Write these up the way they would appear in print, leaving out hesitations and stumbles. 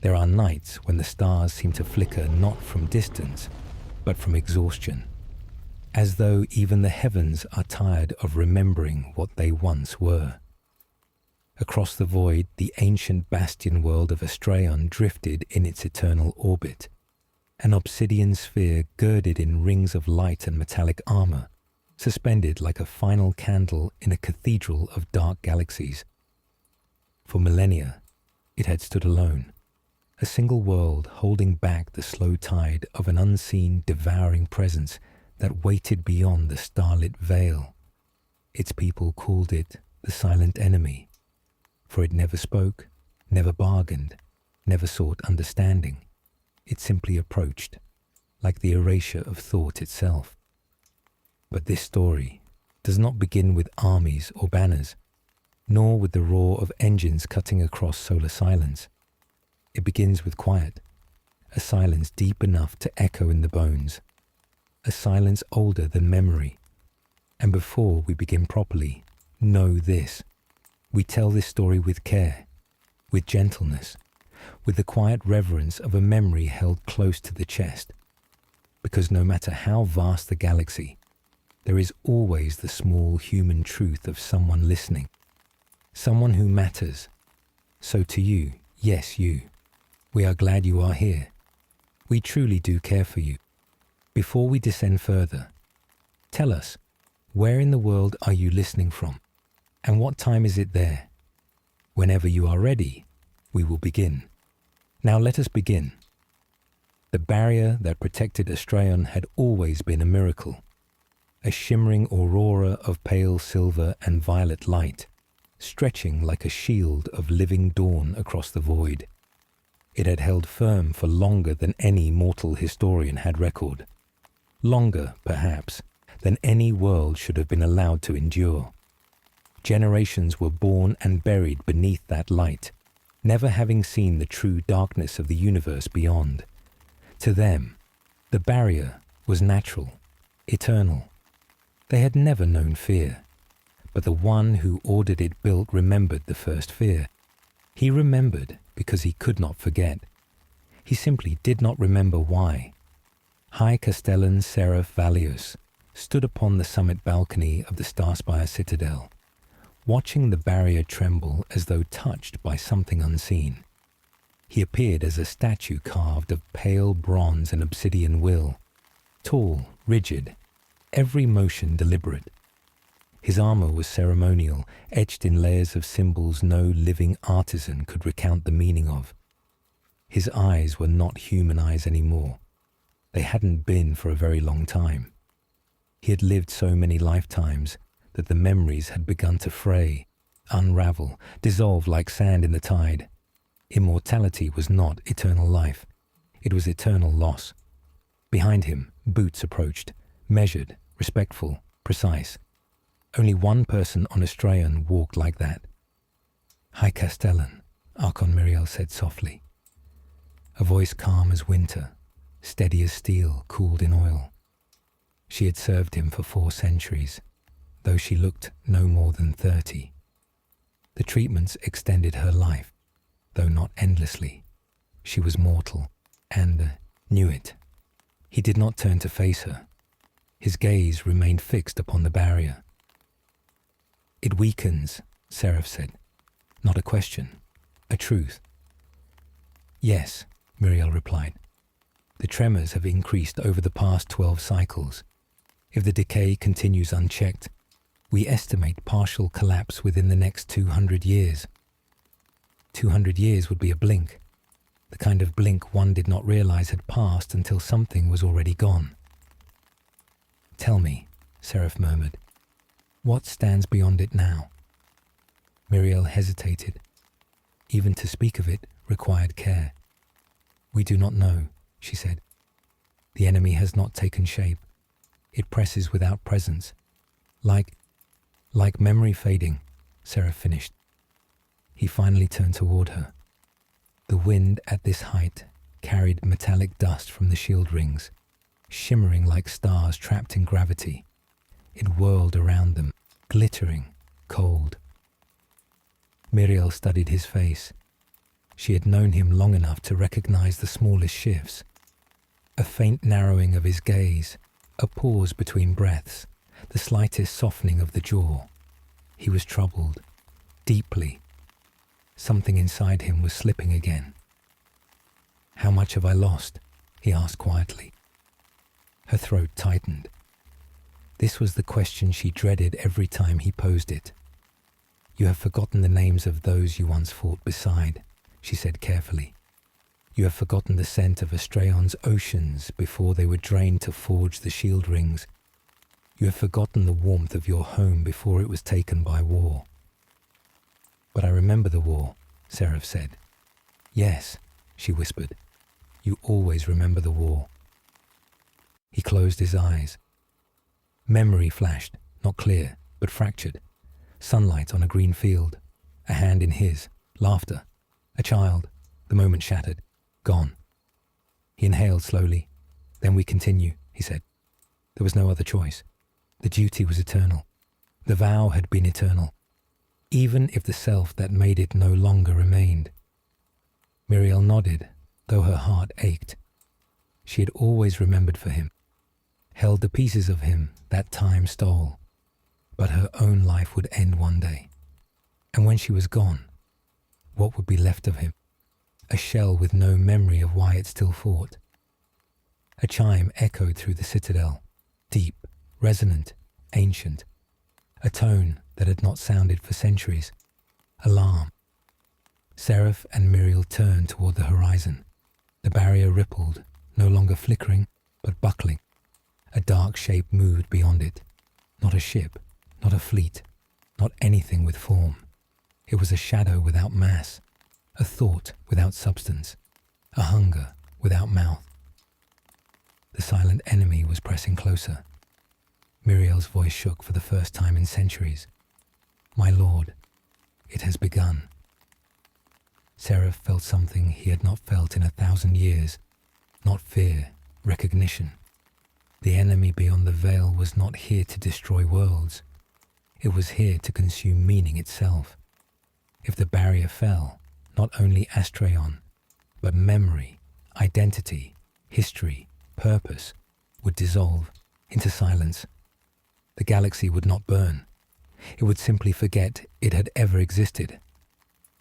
There are nights when the stars seem to flicker not from distance, but from exhaustion, as though even the heavens are tired of remembering what they once were. Across the void, the ancient bastion world of Astraeon drifted in its eternal orbit, an obsidian sphere girded in rings of light and metallic armor, suspended like a final candle in a cathedral of dark galaxies. For millennia, it had stood alone, a single world holding back the slow tide of an unseen, devouring presence that waited beyond the starlit veil. Its people called it the silent enemy, for it never spoke, never bargained, never sought understanding. It simply approached, like the erasure of thought itself. But this story does not begin with armies or banners, nor with the roar of engines cutting across solar silence. It begins with quiet, a silence deep enough to echo in the bones, a silence older than memory. And before we begin properly, know this: we tell this story with care, with gentleness, with the quiet reverence of a memory held close to the chest. Because no matter how vast the galaxy, there is always the small human truth of someone listening, someone who matters. So to you, yes, you, we are glad you are here. We truly do care for you. Before we descend further, tell us, where in the world are you listening from, and what time is it there? Whenever you are ready, we will begin. Now let us begin. The barrier that protected Astraeon had always been a miracle, a shimmering aurora of pale silver and violet light, stretching like a shield of living dawn across the void. It had held firm for longer than any mortal historian had record, longer, perhaps, than any world should have been allowed to endure. Generations were born and buried beneath that light, never having seen the true darkness of the universe beyond. To them, the barrier was natural, eternal. They had never known fear, but the one who ordered it built remembered the first fear. He remembered because he could not forget. He simply did not remember why. High Castellan Seraph Valius stood upon the summit balcony of the Starspire Citadel, watching the barrier tremble as though touched by something unseen. He appeared as a statue carved of pale bronze and obsidian will, tall, rigid, every motion deliberate. His armor was ceremonial, etched in layers of symbols no living artisan could recount the meaning of. His eyes were not human eyes anymore. They hadn't been for a very long time. He had lived so many lifetimes that the memories had begun to fray, unravel, dissolve like sand in the tide. Immortality was not eternal life. It was eternal loss. Behind him, Boots approached, measured, respectful, precise. Only one person on Astraeon walked like that. High Castellan, Archon Miriel said softly. A voice calm as winter, steady as steel cooled in oil. She had served him for 4 centuries, though she looked no more than 30. The treatments extended her life, though not endlessly. She was mortal, and knew it. He did not turn to face her. His gaze remained fixed upon the barrier. It weakens, Seraph said. Not a question, a truth. Yes, Miriel replied. The tremors have increased over the past 12 cycles. If the decay continues unchecked, we estimate partial collapse within the next 200 years. 200 years would be a blink, the kind of blink one did not realize had passed until something was already gone. Tell me, Seraph murmured, what stands beyond it now? Miriel hesitated. Even to speak of it required care. We do not know, she said. The enemy has not taken shape. It presses without presence. Like memory fading, Seraph finished. He finally turned toward her. The wind at this height carried metallic dust from the shield rings, shimmering like stars trapped in gravity. It whirled around them, glittering, cold. Miriel studied his face. She had known him long enough to recognize the smallest shifts. A faint narrowing of his gaze, a pause between breaths, the slightest softening of the jaw. He was troubled, deeply. Something inside him was slipping again. "How much have I lost?" he asked quietly. Her throat tightened. This was the question she dreaded every time he posed it. "You have forgotten the names of those you once fought beside," she said carefully. "You have forgotten the scent of Astraeon's oceans before they were drained to forge the shield rings. You have forgotten the warmth of your home before it was taken by war." "But I remember the war," Seraph said. "Yes," she whispered. "You always remember the war." He closed his eyes. Memory flashed, not clear, but fractured. Sunlight on a green field, a hand in his, laughter, a child, the moment shattered, gone. He inhaled slowly. "Then we continue," he said. There was no other choice. The duty was eternal. The vow had been eternal, even if the self that made it no longer remained. Muriel nodded, though her heart ached. She had always remembered for him, held the pieces of him that time stole. But her own life would end one day. And when she was gone, what would be left of him? A shell with no memory of why it still fought. A chime echoed through the citadel, deep, resonant, ancient. A tone that had not sounded for centuries. Alarm. Seraph and Muriel turned toward the horizon. The barrier rippled, no longer flickering, but buckling. A dark shape moved beyond it. Not a ship, not a fleet, not anything with form. It was a shadow without mass, a thought without substance, a hunger without mouth. The silent enemy was pressing closer. Muriel's voice shook for the first time in centuries. "My lord, it has begun." Seraph felt something he had not felt in 1,000 years. Not fear, recognition. The enemy beyond the veil was not here to destroy worlds. It was here to consume meaning itself. If the barrier fell, not only Astraeon, but memory, identity, history, purpose would dissolve into silence. The galaxy would not burn. It would simply forget it had ever existed.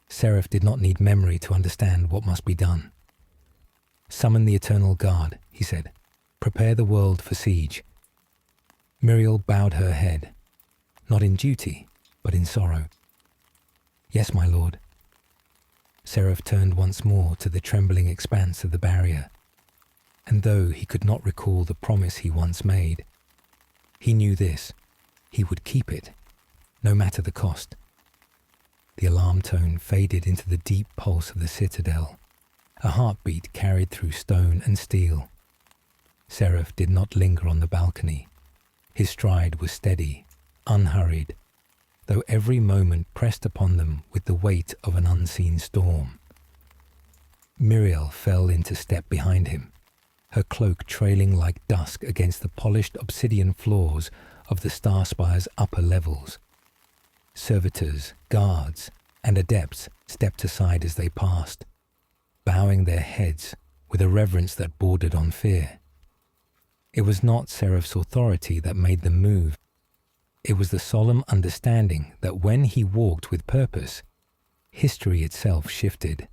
Seraph did not need memory to understand what must be done. "Summon the Eternal Guard," he said. "Prepare the world for siege." Muriel bowed her head, not in duty, but in sorrow. "Yes, my lord." Seraph turned once more to the trembling expanse of the barrier, and though he could not recall the promise he once made, he knew this: he would keep it, no matter the cost. The alarm tone faded into the deep pulse of the citadel, a heartbeat carried through stone and steel. Seraph did not linger on the balcony. His stride was steady, unhurried, though every moment pressed upon them with the weight of an unseen storm. Muriel fell into step behind him, her cloak trailing like dusk against the polished obsidian floors of the Star Spire's upper levels. Servitors, guards, and adepts stepped aside as they passed, bowing their heads with a reverence that bordered on fear. It was not Seraph's authority that made them move. It was the solemn understanding that when he walked with purpose, history itself shifted.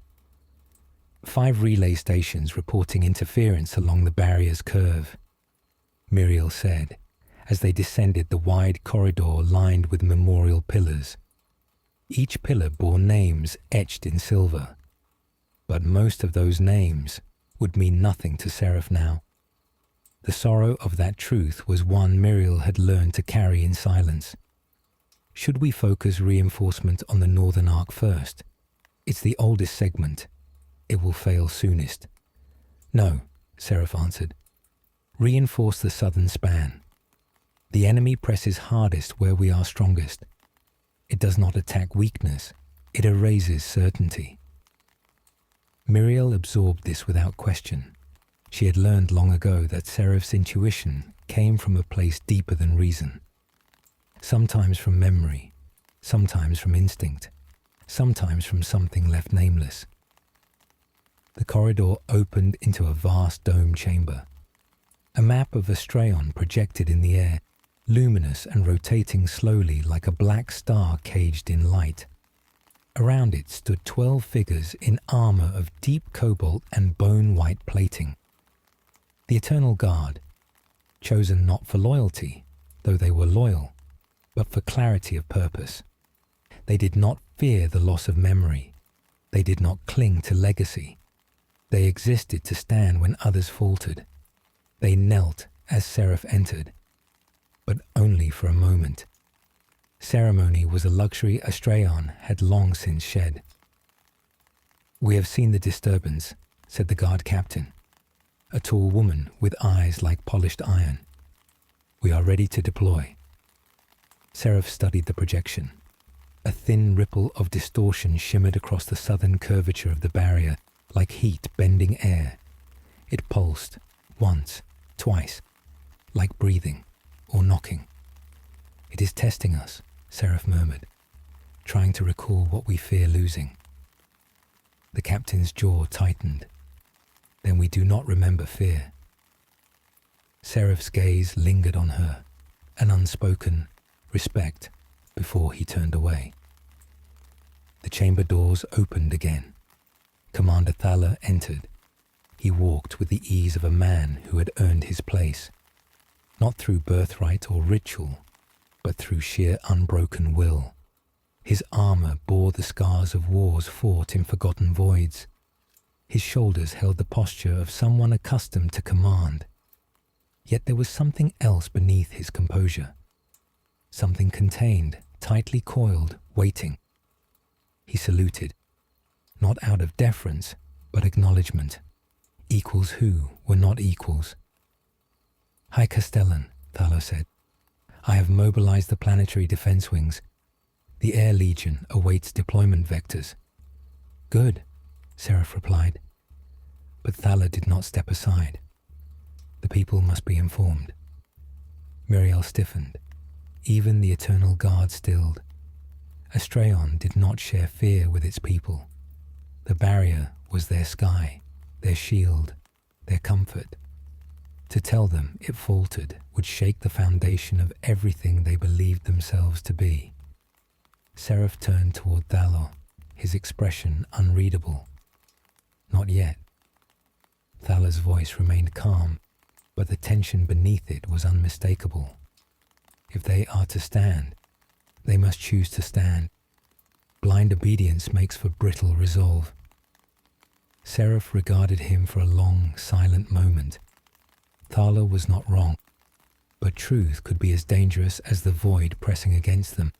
5 relay stations reporting interference along the barrier's curve, Muriel said, as they descended the wide corridor lined with memorial pillars. Each pillar bore names etched in silver, but most of those names would mean nothing to Seraph now. The sorrow of that truth was one Muriel had learned to carry in silence. Should we focus reinforcement on the northern arc first? It's the oldest segment. It will fail soonest. No, Seraph answered. Reinforce the southern span. The enemy presses hardest where we are strongest. It does not attack weakness. It erases certainty. Muriel absorbed this without question. She had learned long ago that Seraph's intuition came from a place deeper than reason. Sometimes from memory, sometimes from instinct, sometimes from something left nameless. The corridor opened into a vast dome chamber. A map of Astraeon projected in the air, luminous and rotating slowly like a black star caged in light. Around it stood 12 figures in armor of deep cobalt and bone-white plating. The Eternal Guard, chosen not for loyalty, though they were loyal, but for clarity of purpose. They did not fear the loss of memory. They did not cling to legacy. They existed to stand when others faltered. They knelt as Seraph entered, but only for a moment. Ceremony was a luxury Astraeon had long since shed. "We have seen the disturbance," said the guard captain, a tall woman with eyes like polished iron. "We are ready to deploy." Seraph studied the projection. A thin ripple of distortion shimmered across the southern curvature of the barrier, like heat bending air. It pulsed, once, twice, like breathing or knocking. "It is testing us," Seraph murmured, trying to recall what we fear losing. The captain's jaw tightened. "Then we do not remember fear." Seraph's gaze lingered on her, an unspoken respect before he turned away. The chamber doors opened again. Commander Thaler entered. He walked with the ease of a man who had earned his place, not through birthright or ritual, but through sheer unbroken will. His armor bore the scars of wars fought in forgotten voids. His shoulders held the posture of someone accustomed to command. Yet there was something else beneath his composure. Something contained, tightly coiled, waiting. He saluted, not out of deference, but acknowledgement. Equals who were not equals. "High Castellan," Thaler said. "I have mobilized the planetary defense wings. The Air Legion awaits deployment vectors." "Good," Seraph replied. But Thaler did not step aside. "The people must be informed." Muriel stiffened. Even the Eternal Guard stilled. Astraeon did not share fear with its people. The barrier was their sky, their shield, their comfort. To tell them it faltered would shake the foundation of everything they believed themselves to be. Seraph turned toward Thaler, his expression unreadable. "Not yet." Thaler's voice remained calm, but the tension beneath it was unmistakable. If they are to stand, they must choose to stand. Blind obedience makes for brittle resolve. Seraph regarded him for a long, silent moment. Thaler was not wrong, but truth could be as dangerous as the void pressing against them.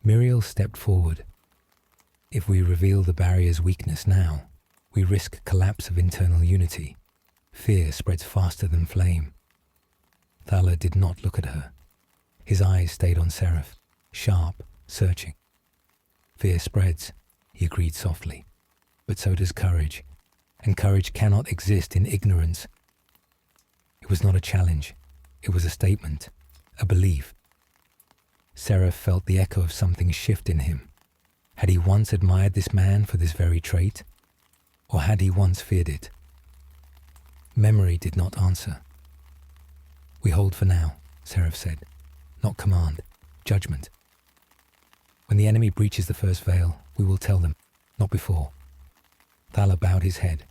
Muriel stepped forward. "If we reveal the barrier's weakness now, we risk collapse of internal unity. Fear spreads faster than flame." Thaler did not look at her. His eyes stayed on Seraph, sharp, searching. "Fear spreads," he agreed softly, "but so does courage, and courage cannot exist in ignorance." It was not a challenge. It was a statement, a belief. Seraph felt the echo of something shift in him. Had he once admired this man for this very trait? Or had he once feared it? Memory did not answer. "We hold for now," Seraph said. "Not command, judgment. When the enemy breaches the first veil, we will tell them, not before." Thaler bowed his head,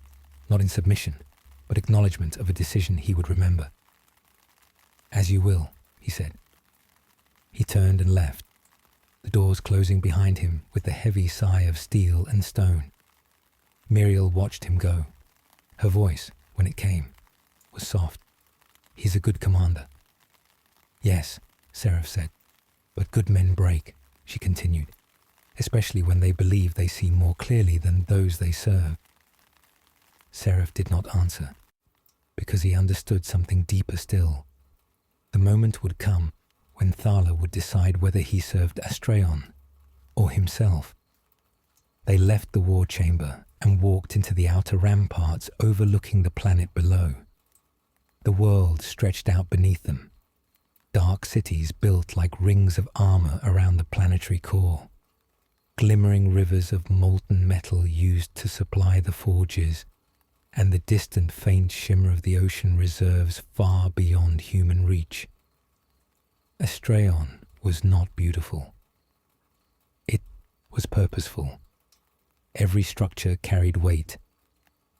not in submission, but acknowledgement of a decision he would remember. "As you will," he said. He turned and left, the doors closing behind him with the heavy sigh of steel and stone. Muriel watched him go. Her voice, when it came, was soft. "He's a good commander." "Yes," Seraph said. "But good men break," she continued, "especially when they believe they see more clearly than those they serve." Seraph did not answer, because he understood something deeper still. The moment would come when Thaler would decide whether he served Astraeon or himself. They left the war chamber and walked into the outer ramparts overlooking the planet below. The world stretched out beneath them, dark cities built like rings of armor around the planetary core. glimmering rivers of molten metal used to supply the forges, and the distant faint shimmer of the ocean reserves far beyond human reach. Astraeon was not beautiful. It was purposeful. Every structure carried weight.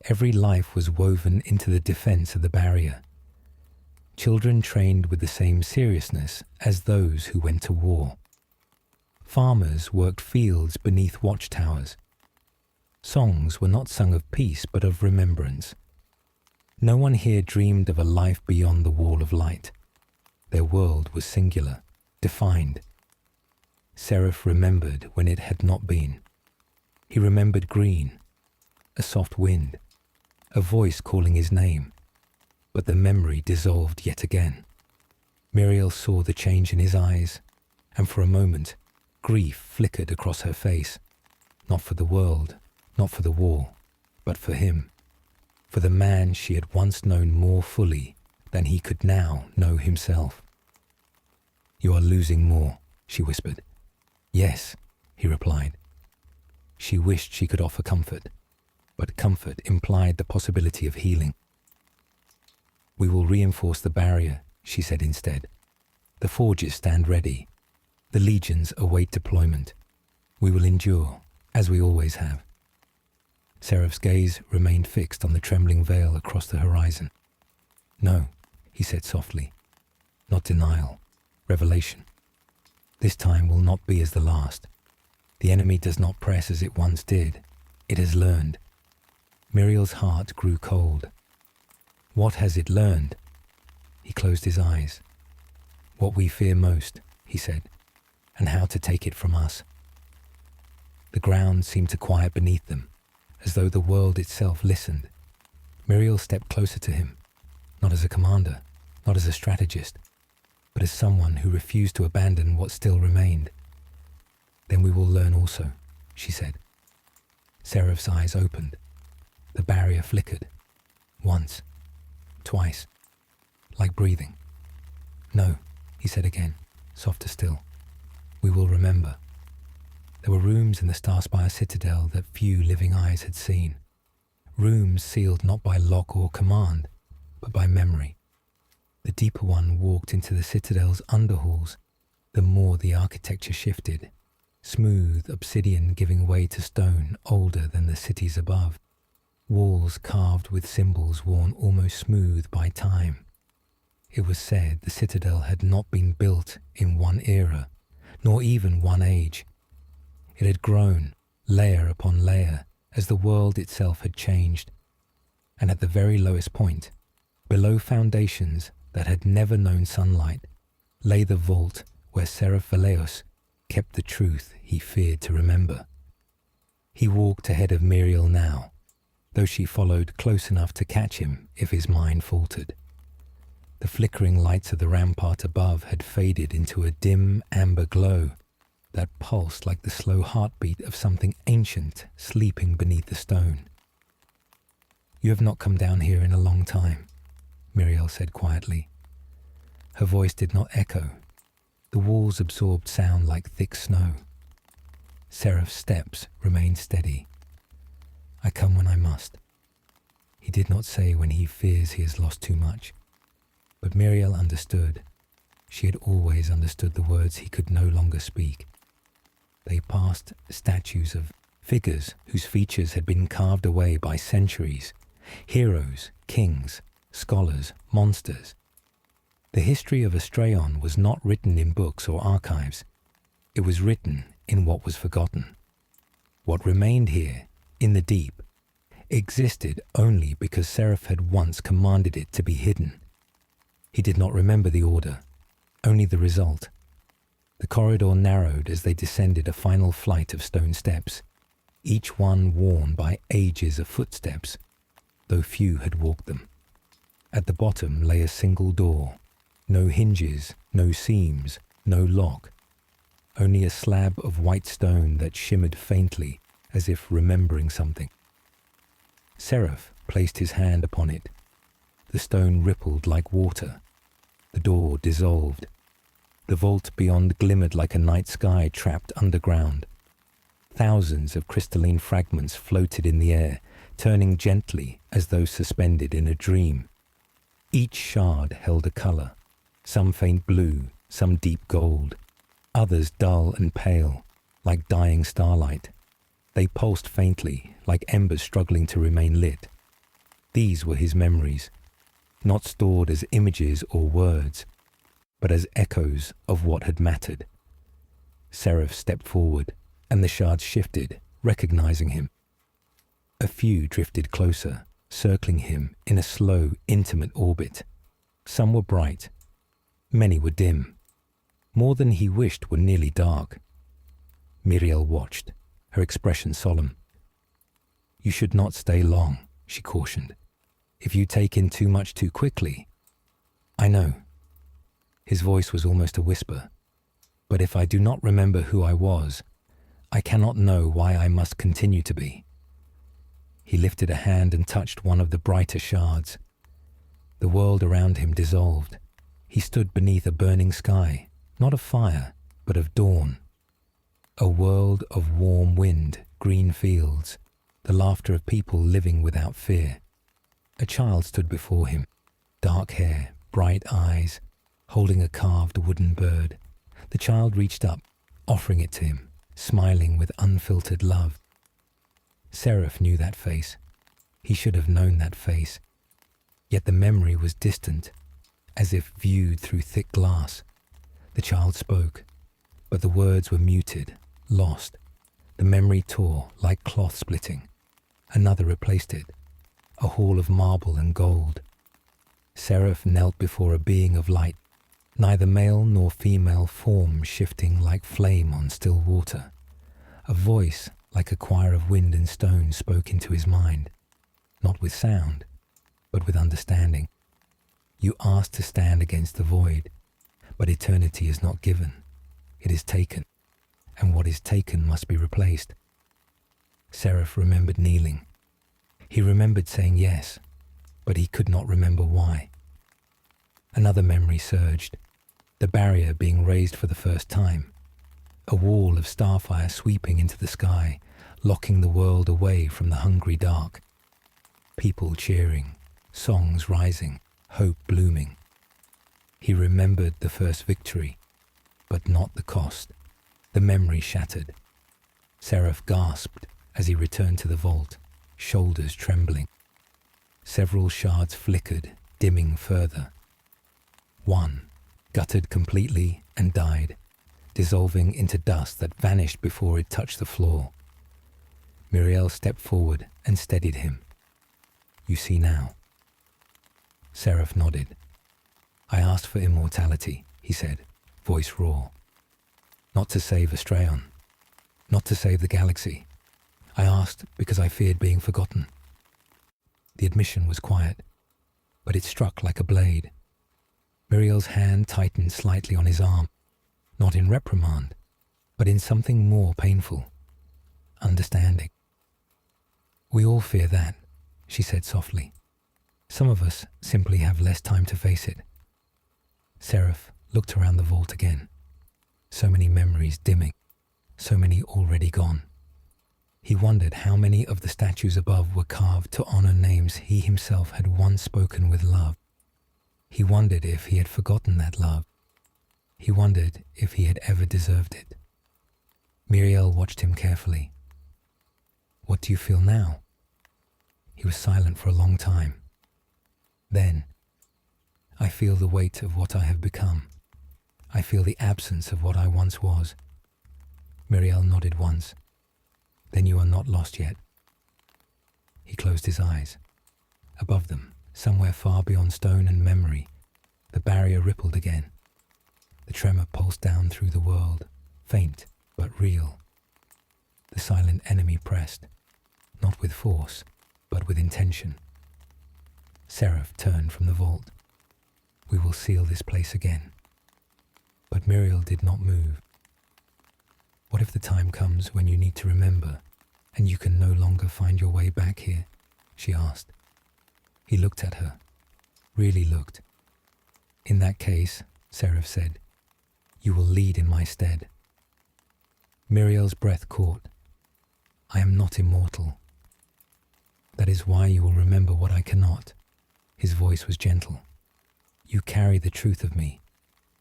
Every life was woven into the defense of the barrier. Children trained with the same seriousness as those who went to war. Farmers worked fields beneath watchtowers. Songs were not sung of peace but of remembrance. No one here dreamed of a life beyond the wall of light. Their world was singular, defined. Seraph remembered when it had not been. He remembered green, a soft wind, a voice calling his name. But the memory dissolved yet again. Muriel saw the change in his eyes, and for a moment, grief flickered across her face. Not for the world, not for the war, but for him. For the man she had once known more fully than he could now know himself. "You are losing more," she whispered. "Yes," he replied. She wished she could offer comfort, but comfort implied the possibility of healing. "We will reinforce the barrier," she said instead. "The forges stand ready. The legions await deployment. We will endure, as we always have." Seraph's gaze remained fixed on the trembling veil across the horizon. "No," he said softly. "Not denial, revelation. This time will not be as the last. The enemy does not press as it once did. It has learned." Muriel's heart grew cold. "What has it learned?" He closed his eyes. "What we fear most," he said, "and how to take it from us." The ground seemed to quiet beneath them, as though the world itself listened. Muriel stepped closer to him, not as a commander, not as a strategist, but as someone who refused to abandon what still remained. "Then we will learn also," she said. Seraph's eyes opened. The barrier flickered. Once. Twice. Like breathing. "No," he said again, softer still. "We will remember." There were rooms in the Starspire Citadel that few living eyes had seen. Rooms sealed not by lock or command, but by memory. The deeper one walked into the Citadel's underhalls, the more the architecture shifted, smooth obsidian giving way to stone older than the cities above. Walls carved with symbols worn almost smooth by time. It was said the Citadel had not been built in one era, nor even one age. It had grown, layer upon layer, as the world itself had changed. And at the very lowest point, below foundations that had never known sunlight, lay the vault where Seraph Valeos kept the truth he feared to remember. He walked ahead of Muriel now, though she followed close enough to catch him if his mind faltered. The flickering lights of the rampart above had faded into a dim amber glow that pulsed like the slow heartbeat of something ancient sleeping beneath the stone. "You have not come down here in a long time," Muriel said quietly. Her voice did not echo. The walls absorbed sound like thick snow. Seraph's steps remained steady. "I come when I must." He did not say when he fears he has lost too much. But Muriel understood. She had always understood the words he could no longer speak. They passed statues of figures whose features had been carved away by centuries. Heroes, kings, scholars, monsters. The history of Astraeon was not written in books or archives. It was written in what was forgotten. What remained here, in the deep, existed only because Seraph had once commanded it to be hidden. He did not remember the order, only the result. The corridor narrowed as they descended a final flight of stone steps, each one worn by ages of footsteps, though few had walked them. At the bottom lay a single door, no hinges, no seams, no lock, only a slab of white stone that shimmered faintly as if remembering something. Seraph placed his hand upon it. The stone rippled like water. The door dissolved. The vault beyond glimmered like a night sky trapped underground. Thousands of crystalline fragments floated in the air, turning gently as though suspended in a dream. Each shard held a colour, some faint blue, some deep gold, others dull and pale, like dying starlight. They pulsed faintly, like embers struggling to remain lit. These were his memories, not stored as images or words, but as echoes of what had mattered. Seraph stepped forward, and the shards shifted, recognizing him. A few drifted closer, circling him in a slow, intimate orbit. Some were bright, many were dim. More than he wished were nearly dark. Miriel watched, her expression solemn. "You should not stay long," she cautioned. "If you take in too much too quickly." "I know." His voice was almost a whisper. "But if I do not remember who I was, I cannot know why I must continue to be." He lifted a hand and touched one of the brighter shards. The world around him dissolved. He stood beneath a burning sky, not of fire, but of dawn. A world of warm wind, green fields, the laughter of people living without fear. A child stood before him, dark hair, bright eyes, holding a carved wooden bird. The child reached up, offering it to him, smiling with unfiltered love. Seraph knew that face. He should have known that face. Yet the memory was distant, as if viewed through thick glass. The child spoke, but the words were muted, lost. The memory tore like cloth splitting. Another replaced it, a hall of marble and gold. Seraph knelt before a being of light, neither male nor female form shifting like flame on still water. A voice like a choir of wind and stone spoke into his mind, not with sound, but with understanding. "You asked to stand against the void, but eternity is not given. It is taken, and what is taken must be replaced." Seraph remembered kneeling. He remembered saying yes, but he could not remember why. Another memory surged, the barrier being raised for the first time. A wall of starfire sweeping into the sky, locking the world away from the hungry dark. People cheering, songs rising, hope blooming. He remembered the first victory, but not the cost. The memory shattered. Seraph gasped as he returned to the vault, shoulders trembling. Several shards flickered, dimming further. One guttered completely and died, dissolving into dust that vanished before it touched the floor. Miriel stepped forward and steadied him. "You see now." Seraph nodded. "I asked for immortality," he said, voice raw. "Not to save Astraeon, not to save the galaxy. I asked because I feared being forgotten." The admission was quiet, but it struck like a blade. Miriel's hand tightened slightly on his arm, not in reprimand, but in something more painful. Understanding. "We all fear that," she said softly. "Some of us simply have less time to face it." Seraph looked around the vault again. So many memories dimming, so many already gone. He wondered how many of the statues above were carved to honor names he himself had once spoken with love. He wondered if he had forgotten that love. He wondered if he had ever deserved it. Miriel watched him carefully. "What do you feel now?" He was silent for a long time. Then, "I feel the weight of what I have become. I feel the absence of what I once was." Miriel nodded once. "Then you are not lost yet." He closed his eyes. Above them, somewhere far beyond stone and memory, the barrier rippled again. The tremor pulsed down through the world, faint but real. The silent enemy pressed, not with force, but with intention. Seraph turned from the vault. "We will seal this place again." But Miriel did not move. "What if the time comes when you need to remember, and you can no longer find your way back here?" she asked. He looked at her, really looked. "In that case," Seraph said, "you will lead in my stead." Miriel's breath caught. I am not immortal. That is why you will remember what I cannot. His voice was gentle. You carry the truth of me,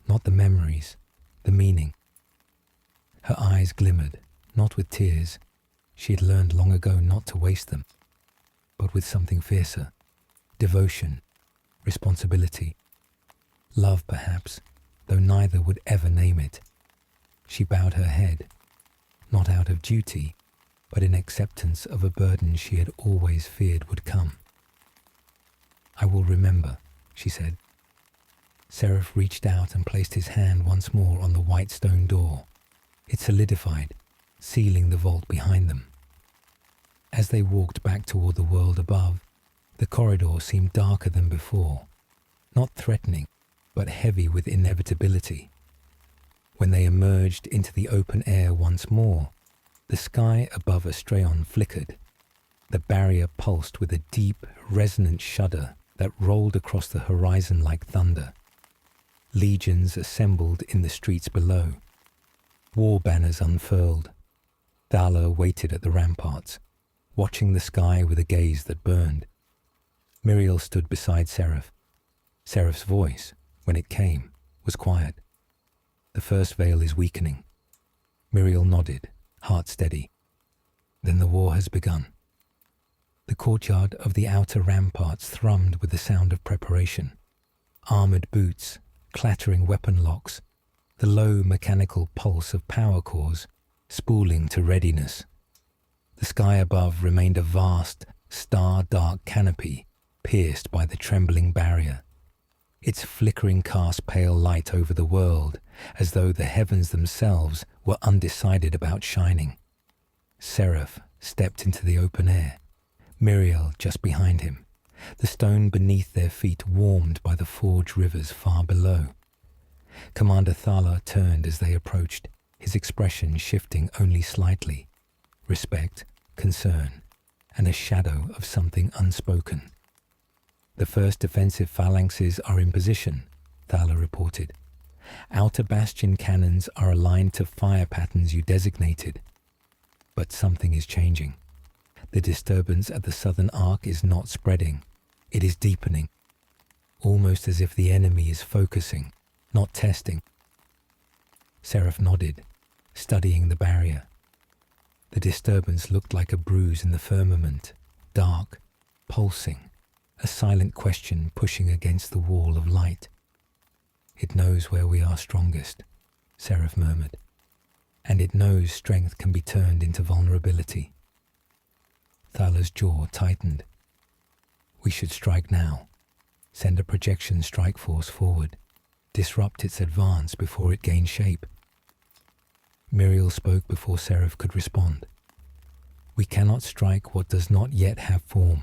not the memories, the meaning. Her eyes glimmered, not with tears. She had learned long ago not to waste them, but with something fiercer. Devotion, responsibility, love perhaps, though neither would ever name it. She bowed her head, not out of duty, but in acceptance of a burden she had always feared would come. I will remember, she said. Seraph reached out and placed his hand once more on the white stone door. It solidified, sealing the vault behind them. As they walked back toward the world above, the corridor seemed darker than before, not threatening, but heavy with inevitability. When they emerged into the open air once more, the sky above Astraeon flickered. The barrier pulsed with a deep, resonant shudder that rolled across the horizon like thunder. Legions assembled in the streets below. War banners unfurled. Thala waited at the ramparts, watching the sky with a gaze that burned. Miriel stood beside Seraph. Seraph's voice, when it came, was quiet. The first veil is weakening. Miriel nodded, heart steady. Then the war has begun. The courtyard of the outer ramparts thrummed with the sound of preparation. Armoured boots, clattering weapon locks, the low mechanical pulse of power cores spooling to readiness. The sky above remained a vast, star-dark canopy pierced by the trembling barrier. Its flickering cast pale light over the world, as though the heavens themselves were undecided about shining. Seraph stepped into the open air, Miriel just behind him, the stone beneath their feet warmed by the forge rivers far below. Commander Thala turned as they approached, his expression shifting only slightly. Respect, concern, and a shadow of something unspoken. The first defensive phalanxes are in position, Thala reported. Outer bastion cannons are aligned to fire patterns you designated. But something is changing. The disturbance at the southern arc is not spreading. It is deepening, almost as if the enemy is focusing, not testing. Seraph nodded, studying the barrier. The disturbance looked like a bruise in the firmament, dark, pulsing, a silent question pushing against the wall of light. It knows where we are strongest, Seraph murmured, and it knows strength can be turned into vulnerability. Thala's jaw tightened. We should strike now. Send a projection strike force forward. Disrupt its advance before it gains shape. Miriel spoke before Seraph could respond. We cannot strike what does not yet have form.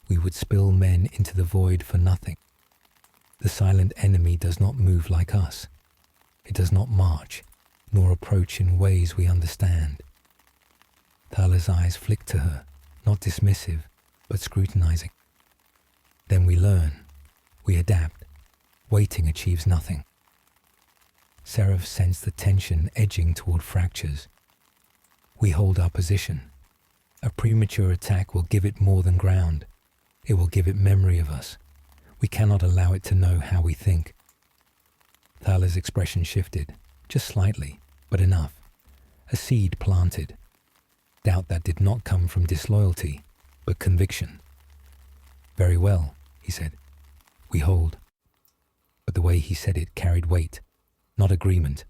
We would spill men into the void for nothing. The silent enemy does not move like us. It does not march, nor approach in ways we understand. Thala's eyes flicked to her, not dismissive, but scrutinizing. Then we learn. We adapt. Waiting achieves nothing. Seraph sensed the tension edging toward fractures. We hold our position. A premature attack will give it more than ground. It will give it memory of us. We cannot allow it to know how we think. Thala's expression shifted, just slightly, but enough. A seed planted. Doubt that did not come from disloyalty, but conviction. Very well, he said. We hold. But the way he said it carried weight, not agreement.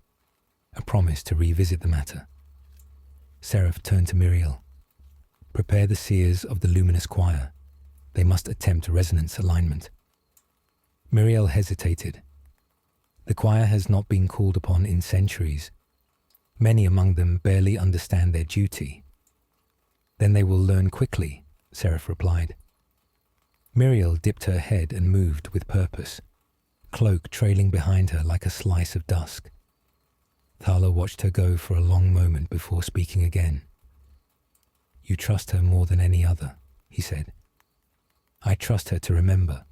A promise to revisit the matter. Seraph turned to Miriel. Prepare the seers of the luminous choir. They must attempt resonance alignment. Miriel hesitated. The choir has not been called upon in centuries. Many among them barely understand their duty. Then they will learn quickly, Seraph replied. Miriel dipped her head and moved with purpose, cloak trailing behind her like a slice of dusk. Thala watched her go for a long moment before speaking again. You trust her more than any other, he said. I trust her to remember,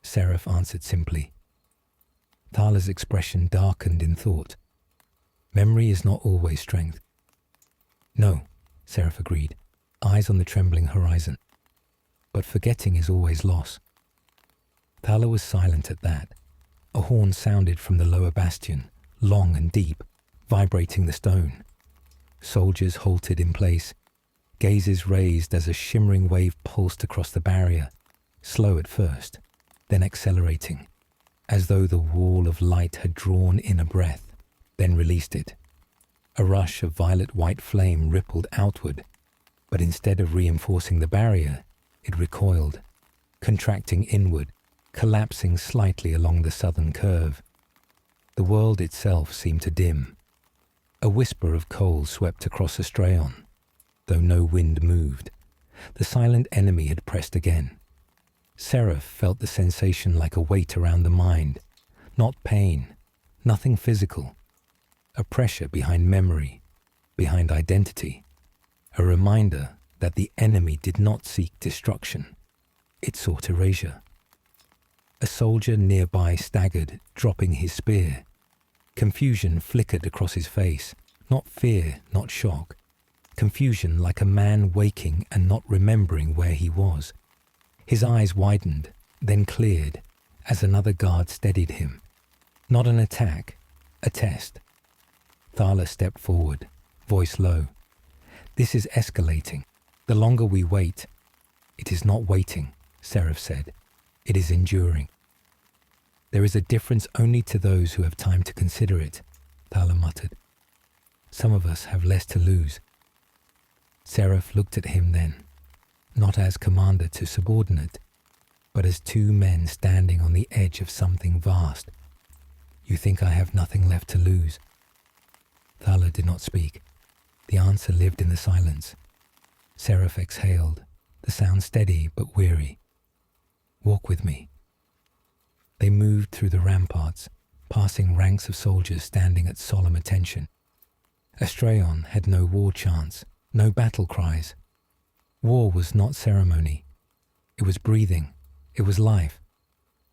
Seraph answered simply. Thala's expression darkened in thought. Memory is not always strength. No, Seraph agreed, eyes on the trembling horizon. But forgetting is always loss. Thala was silent at that. A horn sounded from the lower bastion, long and deep, vibrating the stone. Soldiers halted in place, gazes raised as a shimmering wave pulsed across the barrier, slow at first, then accelerating, as though the wall of light had drawn in a breath, then released it. A rush of violet-white flame rippled outward, but instead of reinforcing the barrier, it recoiled, contracting inward, collapsing slightly along the southern curve. The world itself seemed to dim. A whisper of cold swept across Astraeon, though no wind moved. The silent enemy had pressed again. Seraph felt the sensation like a weight around the mind, not pain, nothing physical. A pressure behind memory, behind identity. A reminder that the enemy did not seek destruction. It sought erasure. A soldier nearby staggered, dropping his spear. Confusion flickered across his face, not fear, not shock. Confusion like a man waking and not remembering where he was. His eyes widened, then cleared, as another guard steadied him. Not an attack, a test. Thala stepped forward, voice low. This is escalating. The longer we wait, it is not waiting, Seraph said. It is enduring. There is a difference only to those who have time to consider it, Thala muttered. Some of us have less to lose. Seraph looked at him then, not as commander to subordinate, but as two men standing on the edge of something vast. You think I have nothing left to lose? Thala did not speak. The answer lived in the silence. Seraph exhaled, the sound steady but weary. Walk with me. They moved through the ramparts, passing ranks of soldiers standing at solemn attention. Astraeon had no war chants, no battle cries. War was not ceremony. It was breathing. It was life.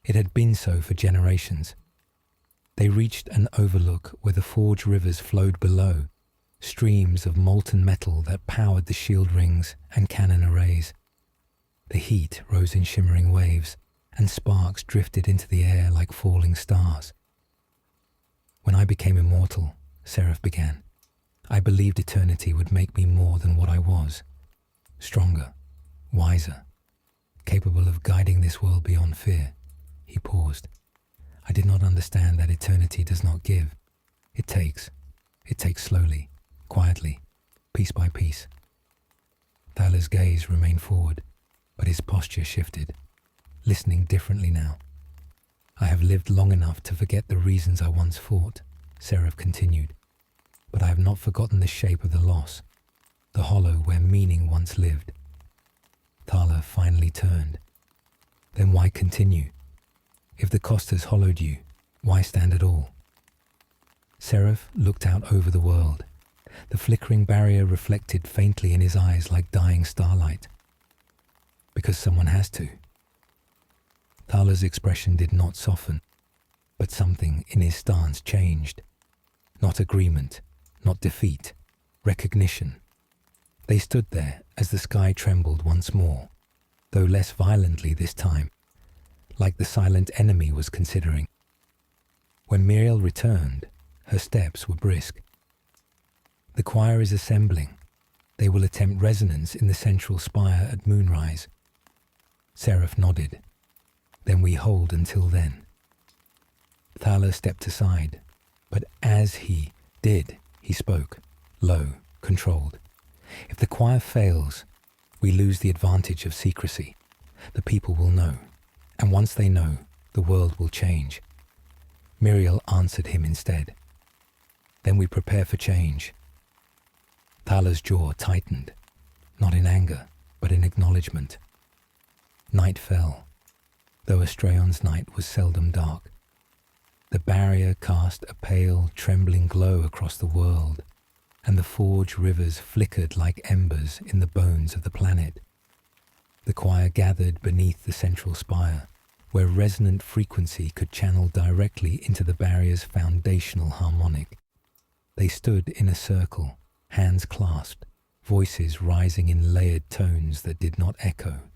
It had been so for generations. They reached an overlook where the forge rivers flowed below, streams of molten metal that powered the shield rings and cannon arrays. The heat rose in shimmering waves, and sparks drifted into the air like falling stars. When I became immortal, Seraph began, I believed eternity would make me more than what I was. Stronger, wiser, capable of guiding this world beyond fear. He paused. I did not understand that eternity does not give. It takes. It takes slowly, quietly, piece by piece. Thala's gaze remained forward, but his posture shifted, listening differently now. I have lived long enough to forget the reasons I once fought, Seraph continued, but I have not forgotten the shape of the loss, the hollow where meaning once lived. Thala finally turned. Then why continue? If the cost has hollowed you, why stand at all? Seraph looked out over the world. The flickering barrier reflected faintly in his eyes like dying starlight. Because someone has to. Thala's expression did not soften, but something in his stance changed. Not agreement, not defeat, recognition. They stood there as the sky trembled once more, though less violently this time, like the silent enemy was considering. When Muriel returned, her steps were brisk. The choir is assembling. They will attempt resonance in the central spire at moonrise. Seraph nodded. Then we hold until then. Thala stepped aside, but as he did, he spoke, low, controlled. If the choir fails, we lose the advantage of secrecy. The people will know, and once they know, the world will change. Muriel answered him instead. Then we prepare for change. Thala's jaw tightened, not in anger, but in acknowledgement. Night fell, though Astraeon's night was seldom dark. The barrier cast a pale, trembling glow across the world, and the forge rivers flickered like embers in the bones of the planet. The choir gathered beneath the central spire, where resonant frequency could channel directly into the barrier's foundational harmonic. They stood in a circle, hands clasped, voices rising in layered tones that did not echo.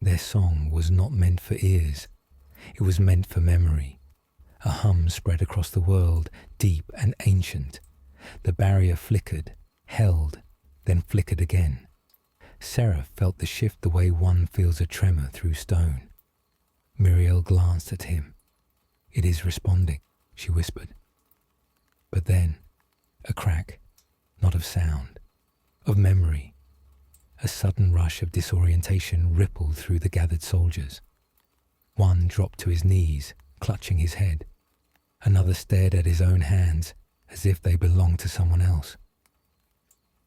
Their song was not meant for ears. It was meant for memory. A hum spread across the world, deep and ancient. The barrier flickered, held, then flickered again. Seraph felt the shift the way one feels a tremor through stone. Muriel glanced at him. "It is responding," she whispered. But then, a crack, not of sound, of memory. A sudden rush of disorientation rippled through the gathered soldiers. One dropped to his knees, clutching his head. Another stared at his own hands, as if they belonged to someone else.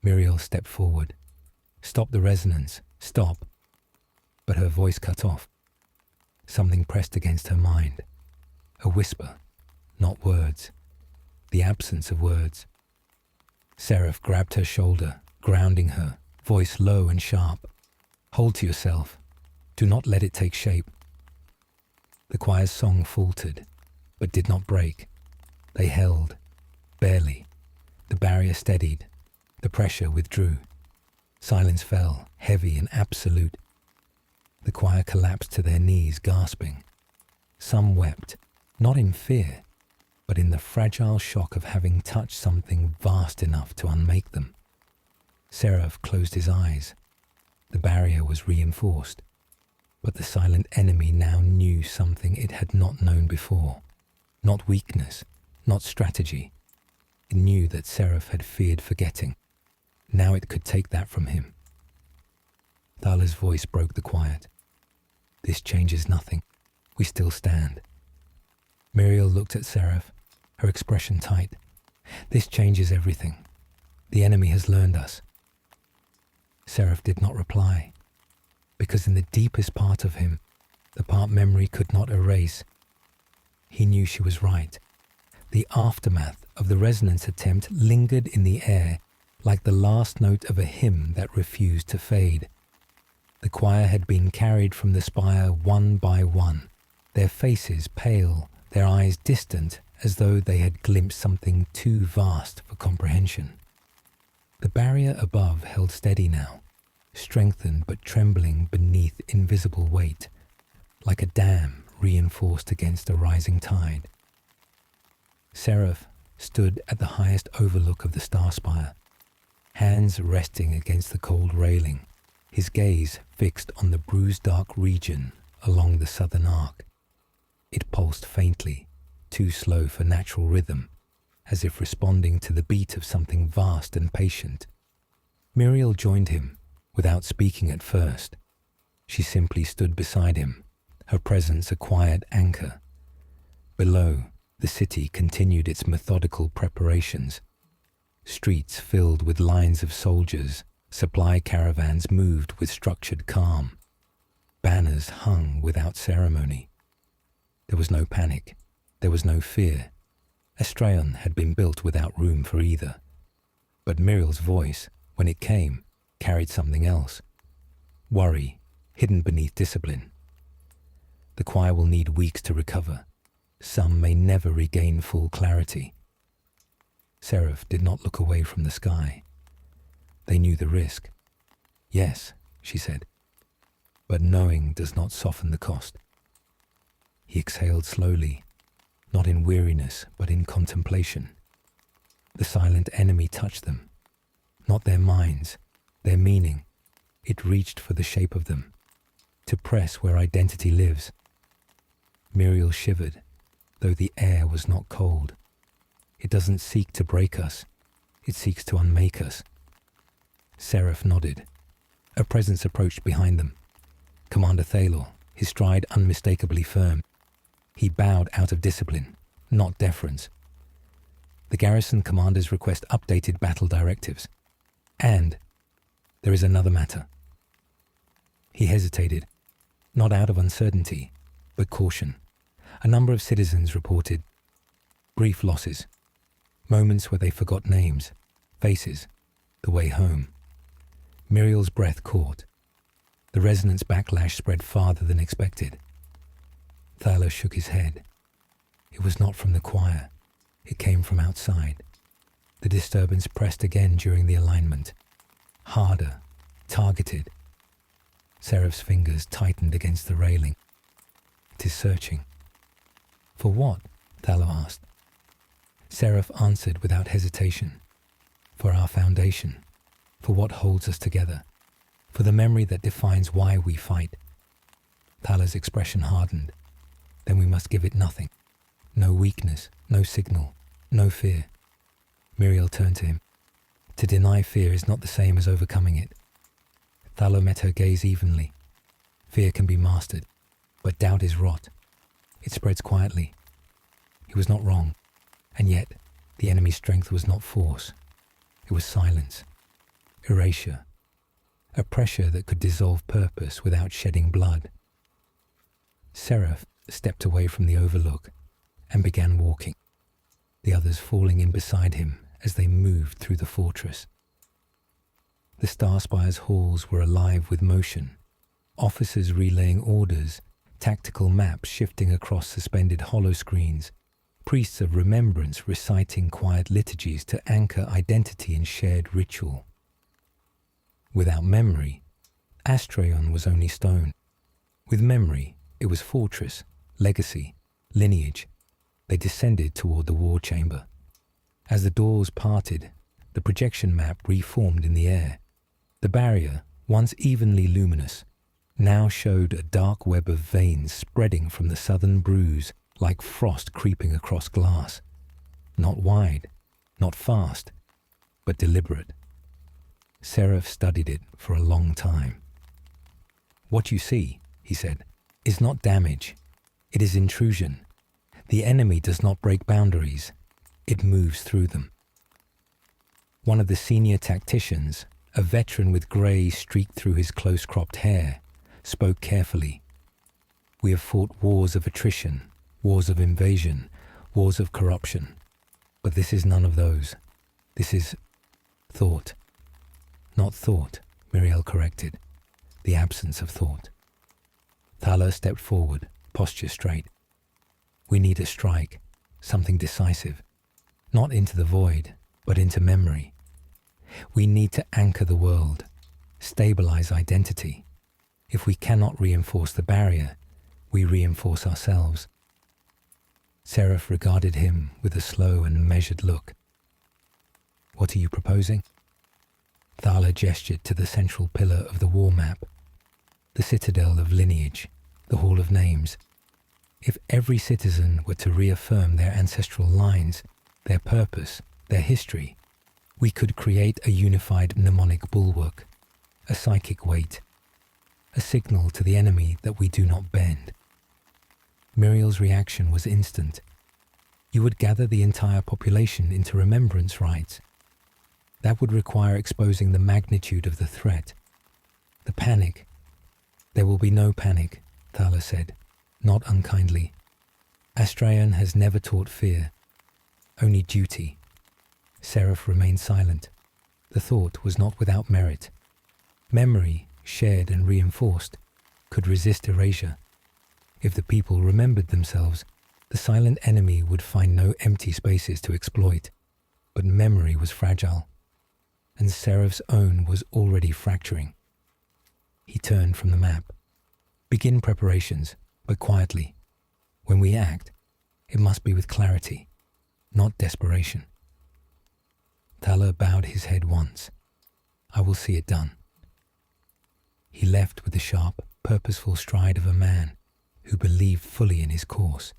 Muriel stepped forward. "Stop the resonance, stop." But her voice cut off. Something pressed against her mind. A whisper, not words. The absence of words. Seraph grabbed her shoulder, grounding her, voice low and sharp. "Hold to yourself. Do not let it take shape." The choir's song faltered, but did not break. They held, barely. The barrier steadied. The pressure withdrew. Silence fell, heavy and absolute. The choir collapsed to their knees, gasping. Some wept, not in fear, but in the fragile shock of having touched something vast enough to unmake them. Seraph closed his eyes. The barrier was reinforced, but the silent enemy now knew something it had not known before. Not weakness, not strategy. It knew that Seraph had feared forgetting. Now it could take that from him. Thalah's voice broke the quiet. "This changes nothing. We still stand." Muriel looked at Seraph, her expression tight. "This changes everything. The enemy has learned us." Seraph did not reply, because in the deepest part of him, the part memory could not erase, he knew she was right. The aftermath of the resonance attempt lingered in the air like the last note of a hymn that refused to fade. The choir had been carried from the spire one by one, their faces pale, their eyes distant, as though they had glimpsed something too vast for comprehension. The barrier above held steady now, strengthened but trembling beneath invisible weight, like a dam reinforced against a rising tide. Seraph stood at the highest overlook of the star spire, hands resting against the cold railing, his gaze fixed on the bruised dark region along the southern arc. It pulsed faintly, too slow for natural rhythm, as if responding to the beat of something vast and patient. Muriel joined him, without speaking at first. She simply stood beside him, her presence a quiet anchor. Below, the city continued its methodical preparations. Streets filled with lines of soldiers, supply caravans moved with structured calm. Banners hung without ceremony. There was no panic. There was no fear. Estrayon had been built without room for either. But Muriel's voice, when it came, carried something else. Worry, hidden beneath discipline. The choir will need weeks to recover. Some may never regain full clarity. Seraph did not look away from the sky. They knew the risk. "Yes," she said, "but knowing does not soften the cost." He exhaled slowly, not in weariness, but in contemplation. The silent enemy touched them, not their minds, their meaning. It reached for the shape of them, to press where identity lives. Muriel shivered, though the air was not cold. It doesn't seek to break us. It seeks to unmake us. Seraph nodded. A presence approached behind them. Commander Thalor, his stride unmistakably firm. He bowed out of discipline, not deference. The garrison commanders request updated battle directives. And there is another matter. He hesitated, not out of uncertainty, but caution. A number of citizens reported brief losses, moments where they forgot names, faces, the way home. Muriel's breath caught. The resonance backlash spread farther than expected. Thalor shook his head. It was not from the choir. It came from outside. The disturbance pressed again during the alignment. harder, targeted. Seraph's fingers tightened against the railing. It is searching. For what? Thala asked. Seraph answered without hesitation. For our foundation, for what holds us together, for the memory that defines why we fight. Thala's expression hardened. Then we must give it nothing. No weakness, no signal, no fear. Muriel turned to him. To deny fear is not the same as overcoming it. Thala met her gaze evenly. Fear can be mastered, but doubt is rot. It spreads quietly. He was not wrong, and yet the enemy's strength was not force. It was silence, erasure, a pressure that could dissolve purpose without shedding blood. Seraph stepped away from the overlook and began walking, the others falling in beside him as they moved through the fortress. The Star Spire's halls were alive with motion, officers relaying orders, tactical maps shifting across suspended holoscreens, priests of remembrance reciting quiet liturgies to anchor identity in shared ritual. Without memory, Astraeon was only stone. With memory, it was fortress, legacy, lineage. They descended toward the war chamber. As the doors parted, the projection map reformed in the air. The barrier, once evenly luminous, now showed a dark web of veins spreading from the southern bruise like frost creeping across glass. Not wide, not fast, but deliberate. Seraph studied it for a long time. What you see, he said, is not damage. It is intrusion. The enemy does not break boundaries. It moves through them. One of the senior tacticians, a veteran with grey streaked through his close-cropped hair, spoke carefully. We have fought wars of attrition, wars of invasion, wars of corruption. But this is none of those. This is thought. Not thought, Muriel corrected. The absence of thought. Thala stepped forward, posture straight. We need a strike, something decisive. Not into the void, but into memory. We need to anchor the world, stabilize identity. If we cannot reinforce the barrier, we reinforce ourselves. Seraph regarded him with a slow and measured look. What are you proposing? Thala gestured to the central pillar of the war map, the citadel of lineage, the hall of names. If every citizen were to reaffirm their ancestral lines, their purpose, their history, we could create a unified mnemonic bulwark, a psychic weight, a signal to the enemy that we do not bend. Muriel's reaction was instant. You would gather the entire population into remembrance rites. That would require exposing the magnitude of the threat. The panic. There will be no panic, Thala said, not unkindly. Astraeon has never taught fear, only duty. Seraph remained silent. The thought was not without merit. Memory, shared and reinforced, could resist erasure. If the people remembered themselves, the silent enemy would find no empty spaces to exploit. But memory was fragile, and Seraph's own was already fracturing. He turned from the map. Begin preparations, but quietly. When we act, it must be with clarity, not desperation. Thala bowed his head once. I will see it done. He left with the sharp, purposeful stride of a man who believed fully in his course,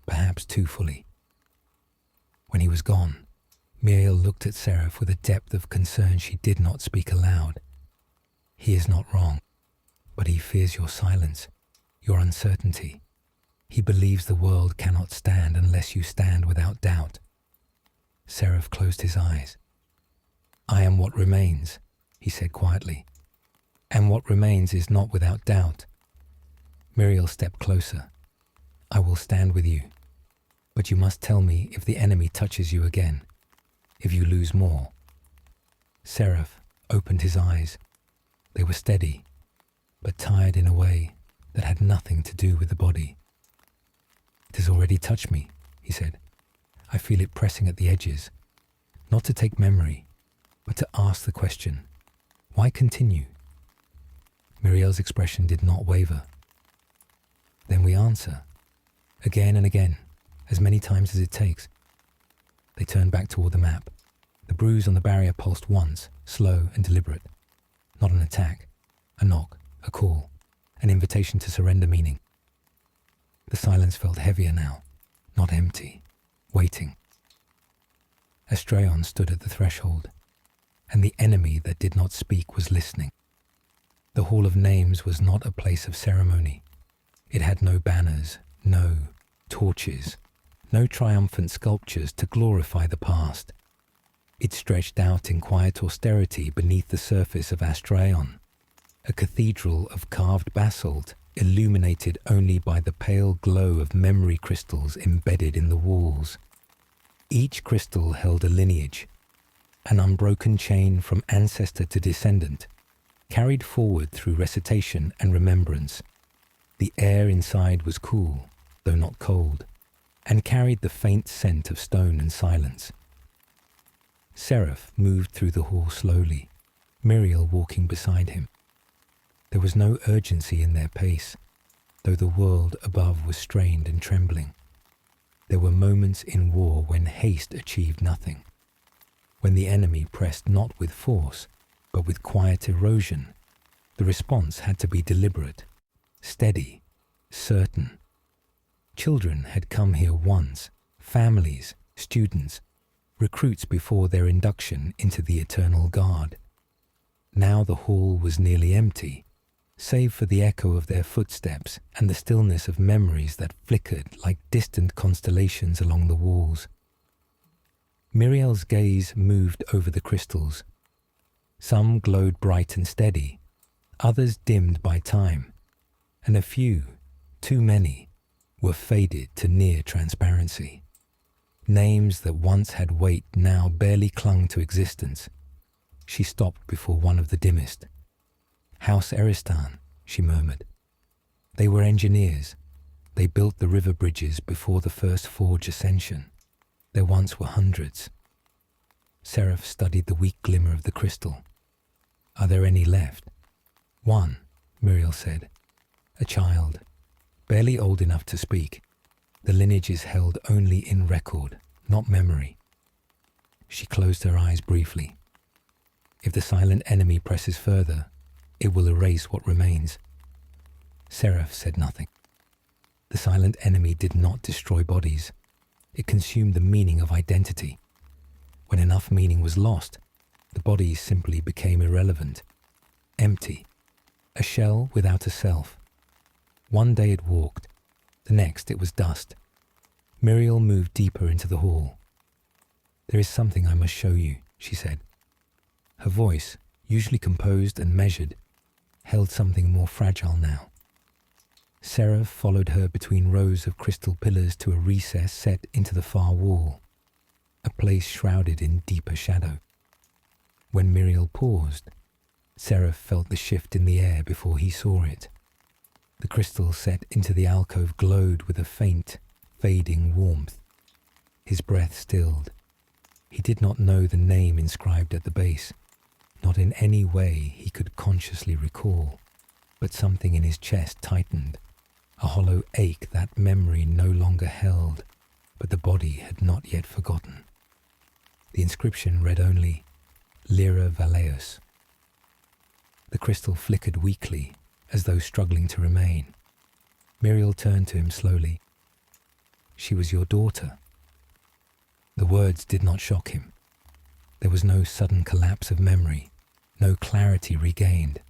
perhaps too fully. When he was gone, Muriel looked at Seraph with a depth of concern she did not speak aloud. He is not wrong, but he fears your silence, your uncertainty. He believes the world cannot stand unless you stand without doubt. Seraph closed his eyes. I am what remains, he said quietly. And what remains is not without doubt. Muriel stepped closer. I will stand with you, but you must tell me if the enemy touches you again, if you lose more. Seraph opened his eyes. They were steady, but tired in a way that had nothing to do with the body. It has already touched me, he said. I feel it pressing at the edges, not to take memory, but to ask the question, Why continue? Muriel's expression did not waver. Then we answer, again and again, as many times as it takes. They turned back toward the map. The bruise on the barrier pulsed once, slow and deliberate. Not an attack, a knock, a call, an invitation to surrender meaning. The silence felt heavier now, not empty, waiting. Astraeon stood at the threshold, and the enemy that did not speak was listening. The Hall of Names was not a place of ceremony. It had no banners, no torches, no triumphant sculptures to glorify the past. It stretched out in quiet austerity beneath the surface of Astraeon, a cathedral of carved basalt illuminated only by the pale glow of memory crystals embedded in the walls. Each crystal held a lineage, an unbroken chain from ancestor to descendant, carried forward through recitation and remembrance. The air inside was cool, though not cold, and carried the faint scent of stone and silence. Seraph moved through the hall slowly, Muriel walking beside him. There was no urgency in their pace, though the world above was strained and trembling. There were moments in war when haste achieved nothing, when the enemy pressed not with force, but with quiet erosion. The response had to be deliberate, steady, certain. Children had come here once, families, students, recruits before their induction into the Eternal Guard. Now the hall was nearly empty, save for the echo of their footsteps and the stillness of memories that flickered like distant constellations along the walls. Muriel's gaze moved over the crystals. Some glowed bright and steady, others dimmed by time, and a few, too many, were faded to near transparency. Names that once had weight now barely clung to existence. She stopped before one of the dimmest. House Eristan, she murmured. They were engineers. They built the river bridges before the first forge ascension. There once were hundreds. Seraph studied the weak glimmer of the crystal. Are there any left? One, Muriel said. A child, barely old enough to speak. The lineage is held only in record, not memory. She closed her eyes briefly. If the silent enemy presses further, it will erase what remains. Seraph said nothing. The silent enemy did not destroy bodies. It consumed the meaning of identity. When enough meaning was lost, the bodies simply became irrelevant, empty, a shell without a self. One day it walked, the next it was dust. Muriel moved deeper into the hall. There is something I must show you, she said. Her voice, usually composed and measured, held something more fragile now. Seraph followed her between rows of crystal pillars to a recess set into the far wall, a place shrouded in deeper shadow. When Muriel paused, Seraph felt the shift in the air before he saw it. The crystal set into the alcove glowed with a faint, fading warmth. His breath stilled. He did not know the name inscribed at the base, not in any way he could consciously recall, but something in his chest tightened, a hollow ache that memory no longer held, but the body had not yet forgotten. The inscription read only, Lyra Valeus. The crystal flickered weakly, as though struggling to remain. Muriel turned to him slowly. She was your daughter. The words did not shock him. There was no sudden collapse of memory, no clarity regained,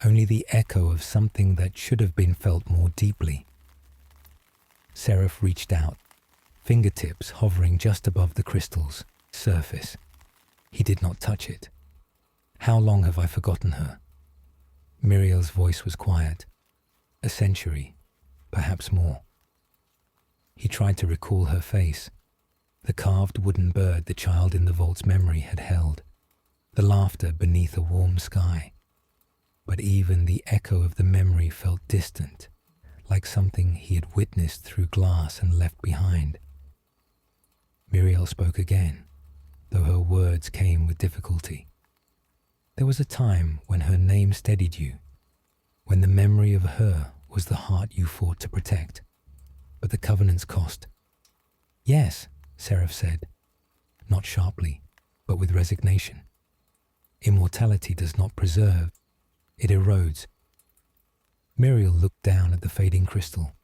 only the echo of something that should have been felt more deeply. Seraph reached out, fingertips hovering just above the crystal's surface. He did not touch it. How long have I forgotten her? Muriel's voice was quiet. A century, perhaps more. He tried to recall her face, the carved wooden bird the child in the vault's memory had held, the laughter beneath a warm sky. But even the echo of the memory felt distant, like something he had witnessed through glass and left behind. Muriel spoke again, though her words came with difficulty. There was a time when her name steadied you, when the memory of her was the heart you fought to protect. But the Covenant's cost. Yes, Seraph said, not sharply, but with resignation. Immortality does not preserve, it erodes. Muriel looked down at the fading crystal.